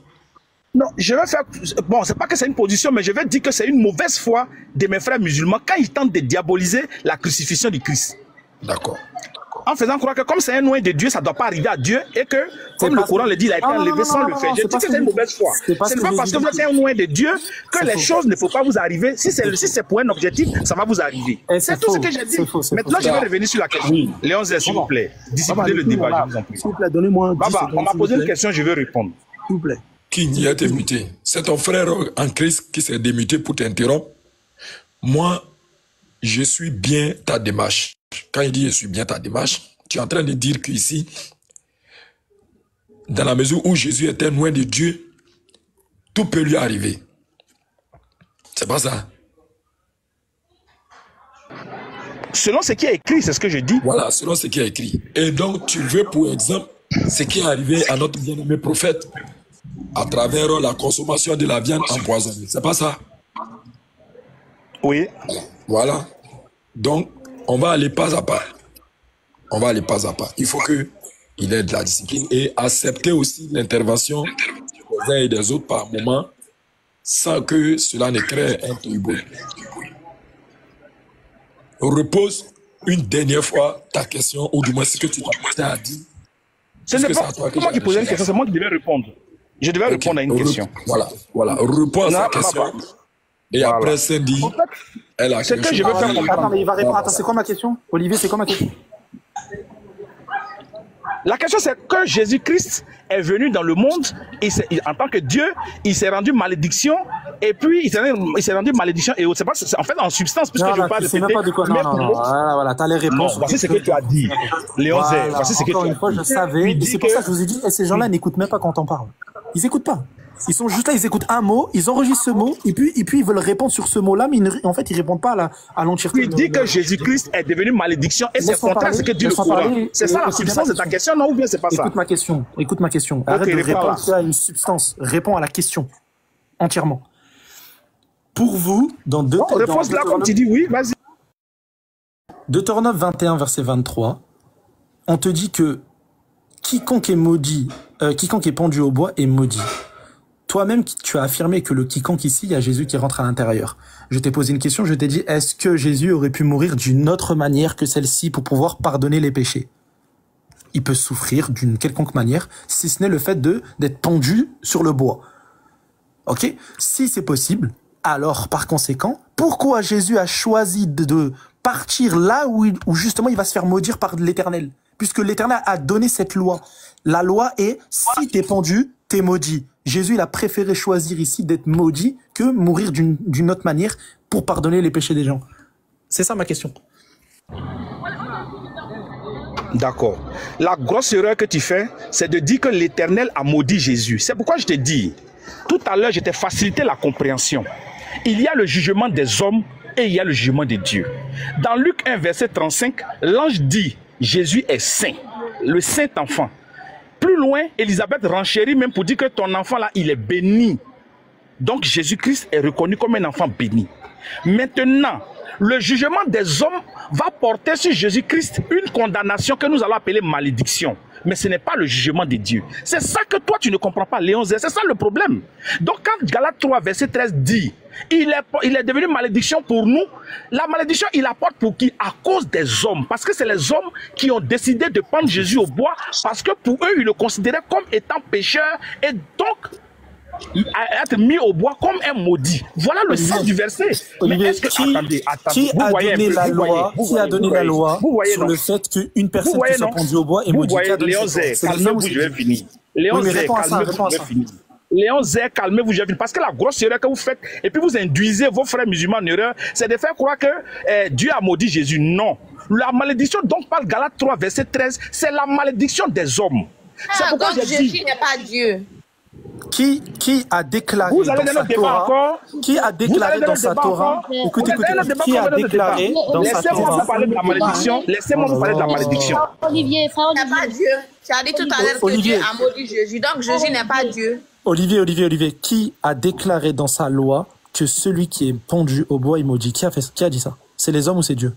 Non, je vais faire... Bon, c'est pas que c'est une position, mais je vais dire que c'est une mauvaise foi de mes frères musulmans quand ils tentent de diaboliser la crucifixion du Christ. D'accord. en faisant croire que comme c'est un loin de Dieu, ça ne doit pas arriver à Dieu et que, comme le Coran le dit, il a été enlevé sans le faire. Je dis que c'est une mauvaise foi. Ce n'est pas parce que vous êtes un loin de Dieu que les choses ne faut pas vous arriver. Si c'est pour un objectif, ça va vous arriver. C'est tout ce que j'ai dit. Maintenant, je vais revenir sur la question. Léon Zé, s'il vous plaît, disciplinez le débat, je vous en prie. S'il vous plaît, donnez-moi. Baba, on m'a posé une question, je vais répondre. S'il vous plaît. Qui n'y a été muté? C'est ton frère en Christ qui s'est démuté pour t'interrompre. Moi, je suis bien ta démarche. Quand il dit je suis bien ta démarche, tu es en train de dire qu'ici, dans la mesure où Jésus était loin de Dieu, tout peut lui arriver. C'est pas ça. Selon ce qui est écrit, c'est ce que je dis. Voilà, selon ce qui est écrit. Et donc, tu veux, pour exemple, ce qui est arrivé à notre bien-aimé prophète à travers la consommation de la viande empoisonnée. C'est pas ça? Oui. Voilà. Donc, on va aller pas à pas. On va aller pas à pas. Il faut qu'il ait de la discipline et accepter aussi l'intervention des uns et des autres par moment sans que cela ne crée un tohu-bohu. Repose une dernière fois ta question, ou du moins ce que tu as dit. Ce n'est pas moi qui posais une question, c'est moi qui devais répondre. Je devais répondre à une question. Voilà. Réponds à sa question. Et après, Cindy, elle a quelque chose. Je veux faire. Attends, mais il va répondre. Attends, c'est quoi ma question? Olivier, c'est quoi ma question? La question, c'est que Jésus-Christ est venu dans le monde, et en tant que Dieu, il s'est rendu malédiction, et puis il s'est rendu malédiction, et c'est pas, en fait, en substance, puisque je ne veux pas répéter. Même pas de quoi. Non. Voilà, t'as les réponses. Voici ce que tu as dit. Léon Zé, voici ce que tu as dit. Encore une fois, je savais, et c'est pour ça que je vous ai dit, ces gens-là n'écoutent même pas quand on parle. Ils n'écoutent pas. Ils sont juste là, ils écoutent un mot, ils enregistrent ce mot, et puis ils veulent répondre sur ce mot-là, mais en fait, ils répondent pas à l'entièreté. Il dit que Jésus-Christ est devenu malédiction, et c'est contraire à ce que dit le Coran. C'est ça la substance de ta question, non, ou bien c'est pas ça? Écoute ma question. Arrête de répondre à une substance. Réponds à la question. Entièrement. Pour vous, dans deux... Réponse là, comme tu dis, oui, vas-y. Deutéronome 21, verset 23, on te dit que quiconque est maudit, quiconque est pendu au bois est maudit. Toi-même, tu as affirmé que le quiconque ici, il y a Jésus qui rentre à l'intérieur. Je t'ai posé une question, je t'ai dit, est-ce que Jésus aurait pu mourir d'une autre manière que celle-ci pour pouvoir pardonner les péchés? Il peut souffrir d'une quelconque manière, si ce n'est le fait d'être pendu sur le bois. Ok? Si c'est possible, alors par conséquent, pourquoi Jésus a choisi de partir là où justement il va se faire maudire par l'Éternel? Puisque l'Éternel a donné cette loi. La loi est, si t'es pendu, t'es maudit. Jésus, il a préféré choisir ici d'être maudit que mourir d'une autre manière pour pardonner les péchés des gens. C'est ça ma question. D'accord. La grosse erreur que tu fais, c'est de dire que l'Éternel a maudit Jésus. C'est pourquoi je te dis, tout à l'heure, je t'ai facilité la compréhension. Il y a le jugement des hommes et il y a le jugement de Dieu. Dans Luc 1, verset 35, l'ange dit, Jésus est saint, le saint enfant. Plus loin, Élisabeth renchérit même pour dire que ton enfant là, il est béni. Donc Jésus-Christ est reconnu comme un enfant béni. Maintenant, le jugement des hommes va porter sur Jésus-Christ une condamnation que nous allons appeler malédiction. Mais ce n'est pas le jugement de Dieu. C'est ça que toi, tu ne comprends pas, Léon Zé. C'est ça le problème. Donc, quand Galates 3, verset 13 dit, il est devenu malédiction pour nous, la malédiction, il apporte pour qui? À cause des hommes. Parce que c'est les hommes qui ont décidé de prendre Jésus au bois, parce que pour eux, ils le considéraient comme étant pécheur, et donc, être mis au bois comme un maudit. Voilà le sens du verset. Olivier, qui a donné la loi sur le fait qu'une personne qui soit pendue au bois est maudite? Léon Zé, calmez-vous, je vais finir. Léon Zé, calmez-vous, je vais finir. Léon Zé, calmez-vous, je vais finir. Parce que la grosse erreur que vous faites, et puis vous induisez vos frères musulmans en erreur, c'est de faire croire que Dieu a maudit Jésus. Non. La malédiction dont parle Galates 3, verset 13, c'est la malédiction des hommes. C'est pourquoi donc Jésus n'est pas Dieu. Qui a déclaré dans sa Torah, qui a déclaré dans sa Torah, écoutez, qui a déclaré dans sa Torah. Laissez-moi vous parler de la malédiction. Laissez-moi vous parler de la malédiction. Olivier, frère Olivier. Il n'est pas Dieu. Tu as dit tout à l'heure que Dieu a maudit Jésus. Donc Jésus n'est pas Dieu. Olivier, qui a déclaré dans sa loi que celui qui est pendu au bois est maudit? Qui a dit ça? C'est les hommes ou c'est Dieu?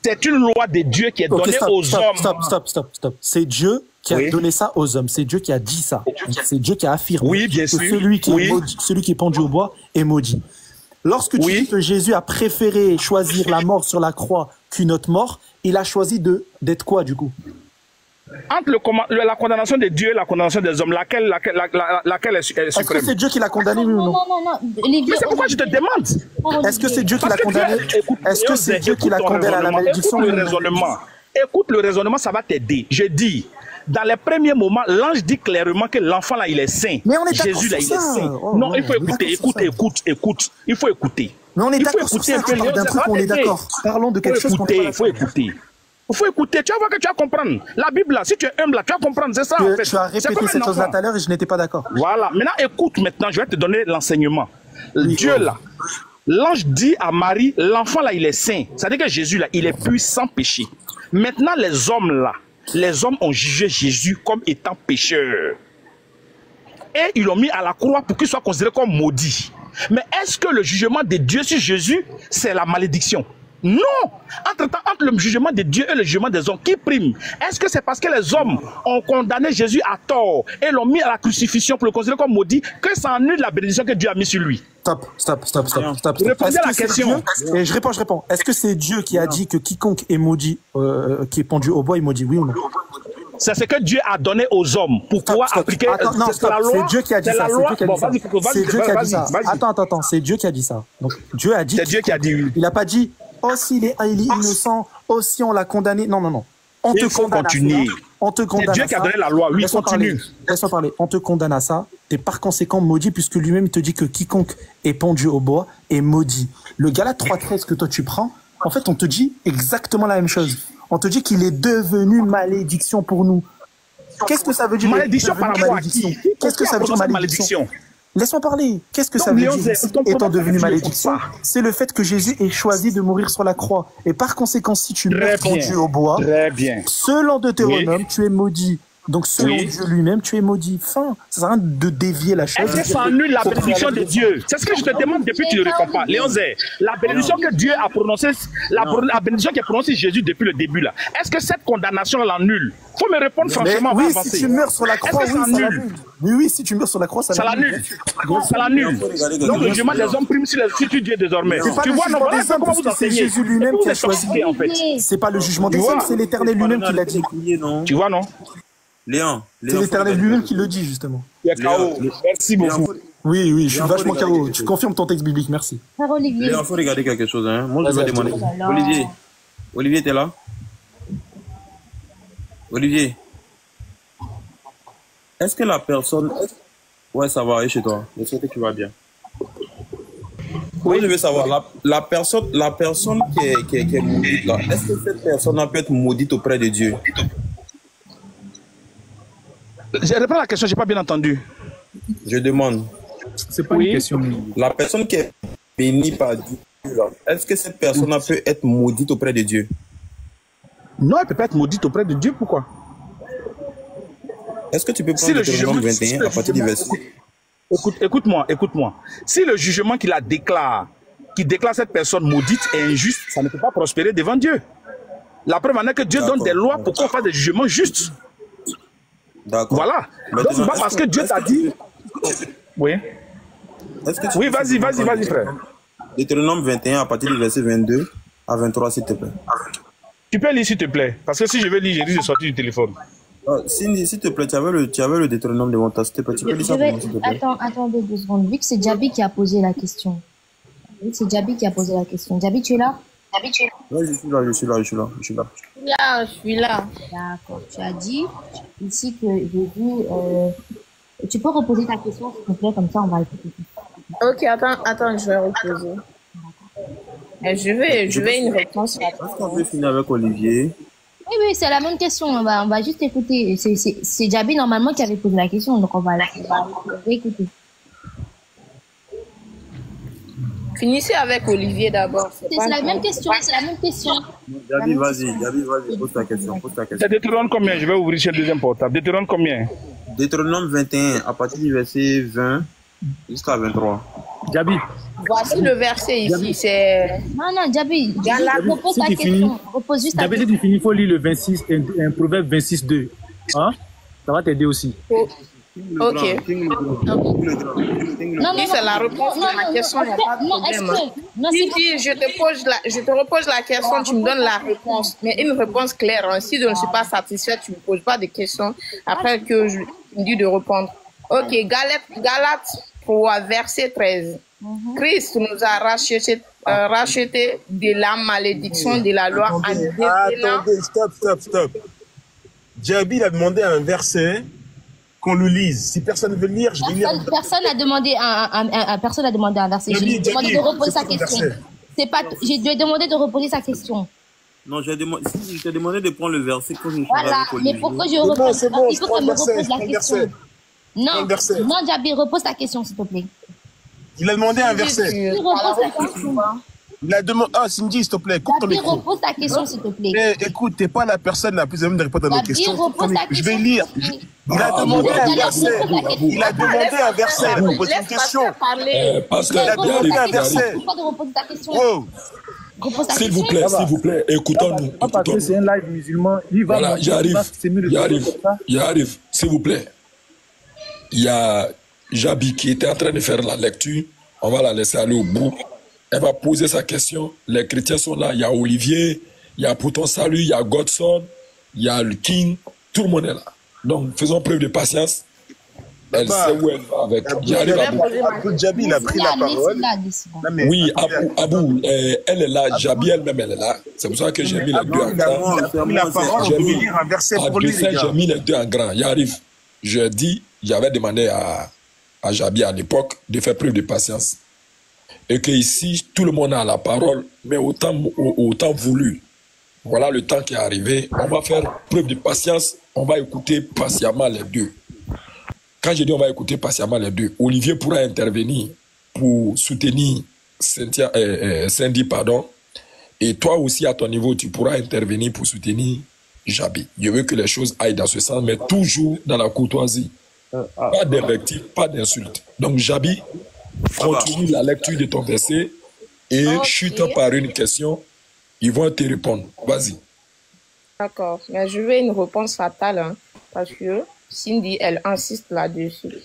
C'est une loi de Dieu qui est donnée aux hommes. Stop. C'est Dieu qui a donné ça aux hommes. C'est Dieu qui a dit ça. C'est Dieu qui a affirmé que celui qui est pendu au bois est maudit. Lorsque tu dis que Jésus a préféré choisir la mort sur la croix qu'une autre mort, il a choisi d'être quoi du coup? Entre la condamnation de Dieu et la condamnation des hommes, laquelle est suprême? Est-ce que c'est Dieu qui l'a condamné, lui ou non? Non. Mais c'est pourquoi je te demande. Est-ce que c'est Dieu qui l'a condamné? Est-ce que c'est Dieu qui l'a condamné à la malédiction? Écoute le raisonnement, ça va t'aider. Je dis, dans les premiers moments, l'ange dit clairement que l'enfant là, il est saint. Mais on est Jésus là, il est saint. Non, il faut écouter, écoute. Il faut écouter. Mais on est d'accord sur ça. Tu parles d'un truc où on est d'accord. Parlons de quelque chose qu'on est d'accord. Il faut écouter. Il faut écouter, tu vas voir que tu vas comprendre. La Bible, là, si tu es humble, là, tu vas comprendre, c'est ça en fait. Tu as répété cette chose-là tout à l'heure et je n'étais pas d'accord. Voilà, maintenant écoute, je vais te donner l'enseignement. Dieu là, l'ange dit à Marie, l'enfant là, il est saint. C'est-à-dire que Jésus là, il est pur sans péché. Maintenant, les hommes ont jugé Jésus comme étant pécheur. Et ils l'ont mis à la croix pour qu'il soit considéré comme maudit. Mais est-ce que le jugement de Dieu sur Jésus, c'est la malédiction? Non! Entre le jugement de Dieu et le jugement des hommes, qui prime? Est-ce que c'est parce que les hommes ont condamné Jésus à tort et l'ont mis à la crucifixion pour le considérer comme maudit que ça annule la bénédiction que Dieu a mis sur lui? Stop. Répondez à la question. Et je réponds. Est-ce que c'est Dieu qui a dit que quiconque est maudit, qui est pendu au bois, est maudit, oui ou non? C'est ce que Dieu a donné aux hommes pour pouvoir appliquer la loi. C'est Dieu qui a dit ça. C'est Dieu qui a dit ça. Attends, c'est Dieu qui a dit ça. Donc Dieu a dit. C'est Dieu qui a dit oui. Il n'a pas dit, oh s'il est innocent, oh si on l'a condamné. Non. On te condamne. C'est Dieu qui a donné la loi. Oui, continue. Laisse-moi parler. On te condamne à ça. T'es par conséquent maudit puisque lui-même te dit que quiconque est pendu au bois est maudit. Le Galate 3:13 que toi tu prends, en fait, on te dit exactement la même chose. On te dit qu'il est devenu malédiction pour nous. Qu'est-ce que ça veut dire? Malédiction par rapport à qui? Qu'est-ce que ça veut dire malédiction? Laisse-moi parler. Qu'est-ce que ça veut dire étant devenu malédiction? C'est le fait que Jésus ait choisi de mourir sur la croix. Et par conséquent, si tu meurs pendu au bois, selon Deutéronome, tu es maudit. Donc selon Dieu lui-même, tu es maudit. Fin. Ça sert à rien de dévier la chose. Est-ce que ça annule la bénédiction de Dieu? C'est ce que je te demande depuis que tu ne réponds pas. Léon Zé, la bénédiction que Dieu a prononcée, la bénédiction qui a prononcée Jésus depuis le début là, est-ce que cette condamnation l'annule? Il faut me répondre franchement. Oui, si tu meurs sur la croix, oui, ça l'annule. Oui, si tu meurs sur la croix, ça l'annule. Ça l'annule. Donc le jugement des hommes prime sur Dieu désormais. Tu vois, non, voilà comment vous enseignez. C'est Jésus lui-même qui a choisi. C'est pas le jugement des hommes, c'est l'Éternel lui-même qui l'a dit. Tu vois, non? Léon, c'est l'Éternel lui-même qui le dit, justement. Merci beaucoup. Oui, je suis vachement KO. Tu confirmes ton texte biblique, merci. Léon, il faut regarder quelque chose. Hein. Moi, je vais demander. Olivier, t'es là? Olivier, est-ce que la personne... Ouais, ça va, et chez toi? J'espère que tu vas bien. Oui, je veux savoir, la personne qui est maudite, là, est-ce que cette personne peut être maudite auprès de Dieu? Je réponds à la question, je n'ai pas bien entendu. Je demande. C'est pas une question. La personne qui est bénie par Dieu, est-ce que cette personne peut être maudite auprès de Dieu? Non, elle ne peut pas être maudite auprès de Dieu. Pourquoi? Est-ce que tu peux prendre le Deutéronome 21 à partir du verset? Écoute-moi. Si le jugement qui déclare cette personne maudite est injuste, ça ne peut pas prospérer devant Dieu. La preuve en est que Dieu donne des lois pour qu'on fasse des jugements justes. D'accord. Voilà. Donc, c'est pas parce que Dieu t'a dit. Oui. Oui, vas-y, frère. Deutéronome 21 à partir du verset 22 à 23, s'il te plaît. Tu peux lire, s'il te plaît. Parce que si je vais lire, j'ai dit de sortir du téléphone. Cindy, s'il te plaît, tu avais le Deutéronome devant toi, s'il te plaît. Tu peux lire ça pour moi, s'il te plaît. Attendez 2 secondes. Vu que c'est Djabi qui a posé la question. Djabi, tu es là? Oui, je suis là. Je suis là. D'accord. Tu as dit ici que j'ai vu... Tu peux reposer ta question, s'il te plaît, comme ça on va écouter. Ok, attends, je vais reposer. Je vais une réponse. Est-ce qu'on peut finir avec Olivier? Oui, c'est la même question. On va juste écouter. C'est Djabi normalement qui avait posé la question, donc on va écouter. Finissez avec Olivier d'abord. C'est la même question. Djabi, vas-y, pose ta question. C'est Deutéronome combien? Je vais ouvrir sur le deuxième portable. Deutéronome combien? Deutéronome 21, à partir du verset 20 jusqu'à 23. Djabi. Voici le verset ici. C'est... Non, Djabi. Repose ta question. Repose juste ta question. Djabi, si tu finis, il faut lire le 26, un proverbe 26, 2. Hein? Ça va t'aider aussi. Ok. Non, mais c'est la réponse à ma question, il n'y a pas de problème. Si je te repose la question, tu me donnes la réponse, mais une réponse claire. Hein. Si je ne suis pas satisfaite, tu ne me poses pas de questions après que je me dis de répondre. Ok, Galates 3, verset 13. Christ nous a racheté de la malédiction de la loi en devenant... Attendez, stop. Djabi a demandé un verset qu'on le lise. Si personne ne veut lire, je vais lire. Personne n'a demandé un verset. Je lui ai demandé de reposer sa question. J'ai demandé de reposer sa question. Non, je t'ai demandé de prendre le verset quand je me suis Voilà, mais pourquoi je repose? Il faut qu'elle me repose la question. Non, Djabi, repose ta question, s'il te plaît. Il a demandé un verset. Tu reposes ta question. Il a demandé... Ah, Cindy, s'il te plaît, coupe ton micro. Repose ta question, s'il te plaît. Mais écoute, t'es pas la personne la plus à même de répondre à mes questions. Je vais lire. Il a demandé un verset. Il a demandé un verset. Il pose une question. Parce il a demandé un verset. S'il vous plaît, écoutons-nous. Parce que c'est un live musulman. Voilà, j'arrive. S'il vous plaît. Il y a Jabi qui était en train de faire la lecture. On va la laisser aller au bout. Elle va poser sa question. Les chrétiens sont là. Il y a Olivier, il y a Pour ton salut, il y a Godson, il y a le King. Tout le monde est là. Donc, faisons preuve de patience. Elle sait où elle va avec. Abou Djabi, il a pris la parole. Oui, Abou, elle est là. Jabi elle-même, elle est là. C'est pour ça que j'ai mis les deux en grand. J'ai mis les deux en grand. Il arrive. Je dis, j'avais demandé à Jabi à l'époque de faire preuve de patience. Et que ici, tout le monde a la parole, mais au temps voulu. Voilà le temps qui est arrivé. On va faire preuve de patience. On va écouter patiemment les deux. Quand je dis on va écouter patiemment les deux, Olivier pourra intervenir pour soutenir Cindy, pardon. Et toi aussi, à ton niveau, tu pourras intervenir pour soutenir Jabi. Je veux que les choses aillent dans ce sens, mais toujours dans la courtoisie. Pas d'invective, pas d'insulte. Donc, Jabi, continue la lecture de ton verset et chute par une question. Ils vont te répondre. Vas-y. D'accord. Mais je veux une réponse fatale, hein, parce que Cindy, elle insiste là-dessus.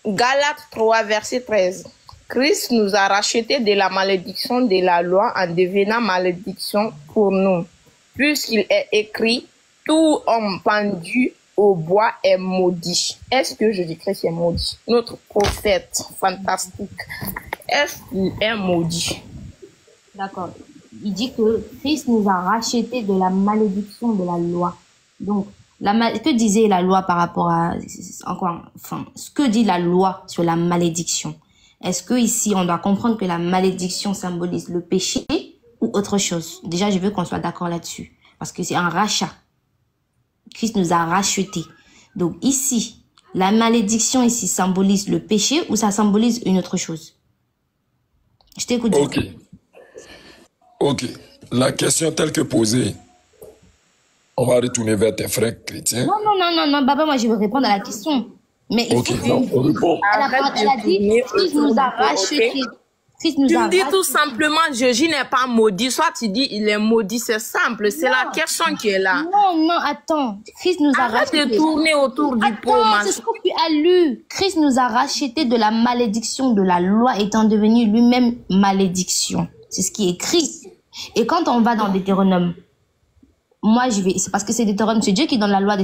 Galates 3, verset 13. Christ nous a rachetés de la malédiction de la loi en devenant malédiction pour nous. Puisqu'il est écrit, tout homme pendu au bois est maudit. Est-ce que Jésus-Christ est maudit? Notre prophète fantastique, est-ce qu'il est maudit? D'accord. Il dit que Christ nous a rachetés de la malédiction de la loi. Donc, que disait la loi par rapport à... ce que dit la loi sur la malédiction? Est-ce que ici, on doit comprendre que la malédiction symbolise le péché ou autre chose? Déjà, je veux qu'on soit d'accord là-dessus. Parce que c'est un rachat. Christ nous a rachetés. Donc ici, la malédiction ici symbolise le péché ou ça symbolise une autre chose? Je t'écoute. Ok. La question telle que posée, on va retourner vers tes frères chrétiens. Non, Baba, moi je veux répondre à la question. Mais il faut elle a dit, Christ nous a rachetés. Tu me dis tout simplement, Jésus n'est pas maudit. Soit tu dis, il est maudit, c'est simple. C'est la question qui est là. Non, attends. Christ nous a rachetés. Arrête de tourner autour du pot, c'est ce que tu as lu. Christ nous a rachetés de la malédiction de la loi, étant devenu lui-même malédiction. C'est ce qui est écrit. Et quand on va dans Deutéronome, c'est parce que c'est Deutéronome, c'est Dieu qui donne la loi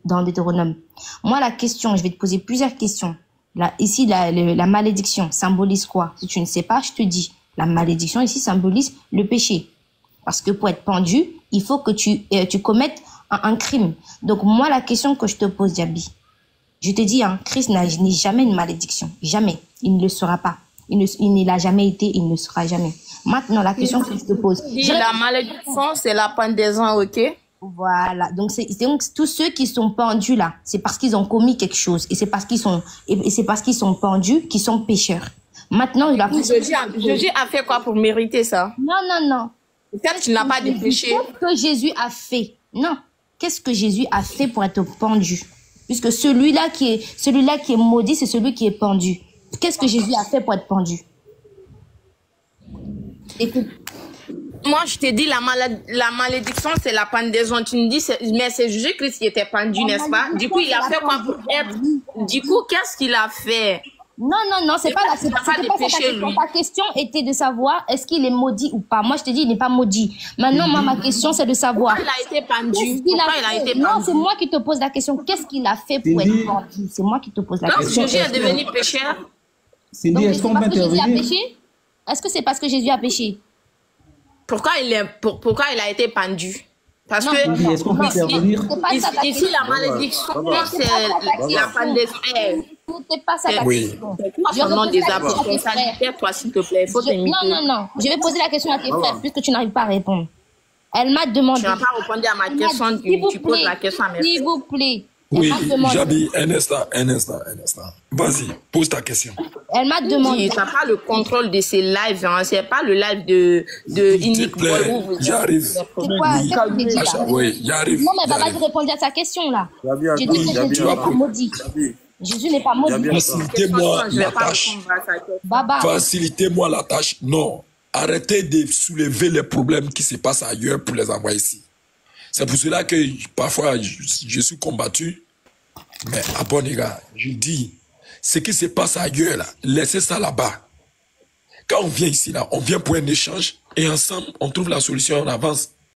dans Deutéronome. Moi, la question, je vais te poser plusieurs questions. Ici, la malédiction symbolise quoi? Si tu ne sais pas, je te dis. La malédiction ici symbolise le péché. Parce que pour être pendu, il faut que tu commettes un crime. Donc moi, la question que je te pose, Djabi, je te dis, Christ n'est jamais une malédiction. Jamais. Il ne le sera pas. Il ne l'a jamais été, il ne le sera jamais. Maintenant, la question que je te pose. La malédiction, c'est la pendaison, ok? Voilà, donc tous ceux qui sont pendus là, c'est parce qu'ils ont commis quelque chose et c'est parce qu'ils sont pendus qu'ils sont pécheurs. Maintenant, Jésus a fait quoi pour mériter ça? Non. Peut-être qu'il n'a pas de péché. Qu'est-ce que Jésus a fait? Non. Qu'est-ce que Jésus a fait pour être pendu? Puisque celui-là qui est maudit, c'est celui qui est pendu. Qu'est-ce que Jésus a fait pour être pendu? Écoute. Moi, je t'ai dit, la malédiction, c'est la pendaison. Tu me dis, mais c'est Jésus-Christ qui était pendu, n'est-ce pas? Du coup, il a fait quoi pour être... Du coup, qu'est-ce qu'il a fait? Non, c'est pas la question. Ta question était de savoir est-ce qu'il est maudit ou pas. Moi, je te dis, il n'est pas maudit. Maintenant, moi, ma question, c'est de savoir. Pourquoi il a été pendu? Pourquoi il a été pendu? Non, c'est moi qui te pose la question. Qu'est-ce qu'il a fait pour être pendu? C'est moi qui te pose la question. Donc, Jésus est devenu pécheur. Cindy, est-ce qu'on peut intervenir? Est-ce que c'est parce que Jésus a péché? Pourquoi il a été pendu? Parce que est-ce qu'on peut intervenir? Ici, la malédiction, c'est la pendaison. C'est pas ça la question. Son nom des apôtres. Toi, s'il te plaît, il faut t'imiter. Non. Je vais poser la question à tes frères, puisque tu n'arrives pas à répondre. Elle m'a demandé. Tu n'as pas répondu à ma question, tu poses la question à mes frères. S'il vous plaît. Oui, Jabi, un instant. Vas-y, pose ta question. Elle m'a demandé. Tu n'as pas le contrôle de ces lives, hein. C'est pas le live de Unique Boy. J'arrive. Oui, j'arrive. Non, mais vas-y répondre à sa question là. Je dis que Jésus n'est pas maudit. Jésus n'est pas maudit. Facilitez-moi la tâche. Facilitez-moi la tâche. Non, arrêtez de soulever les problèmes qui se passent ailleurs pour les avoir ici. C'est pour cela que parfois je suis combattu. Mais à bon égard, je dis, ce qui se passe ailleurs, là, laissez ça là-bas. Quand on vient ici, là, on vient pour un échange et ensemble, on trouve la solution, on avance.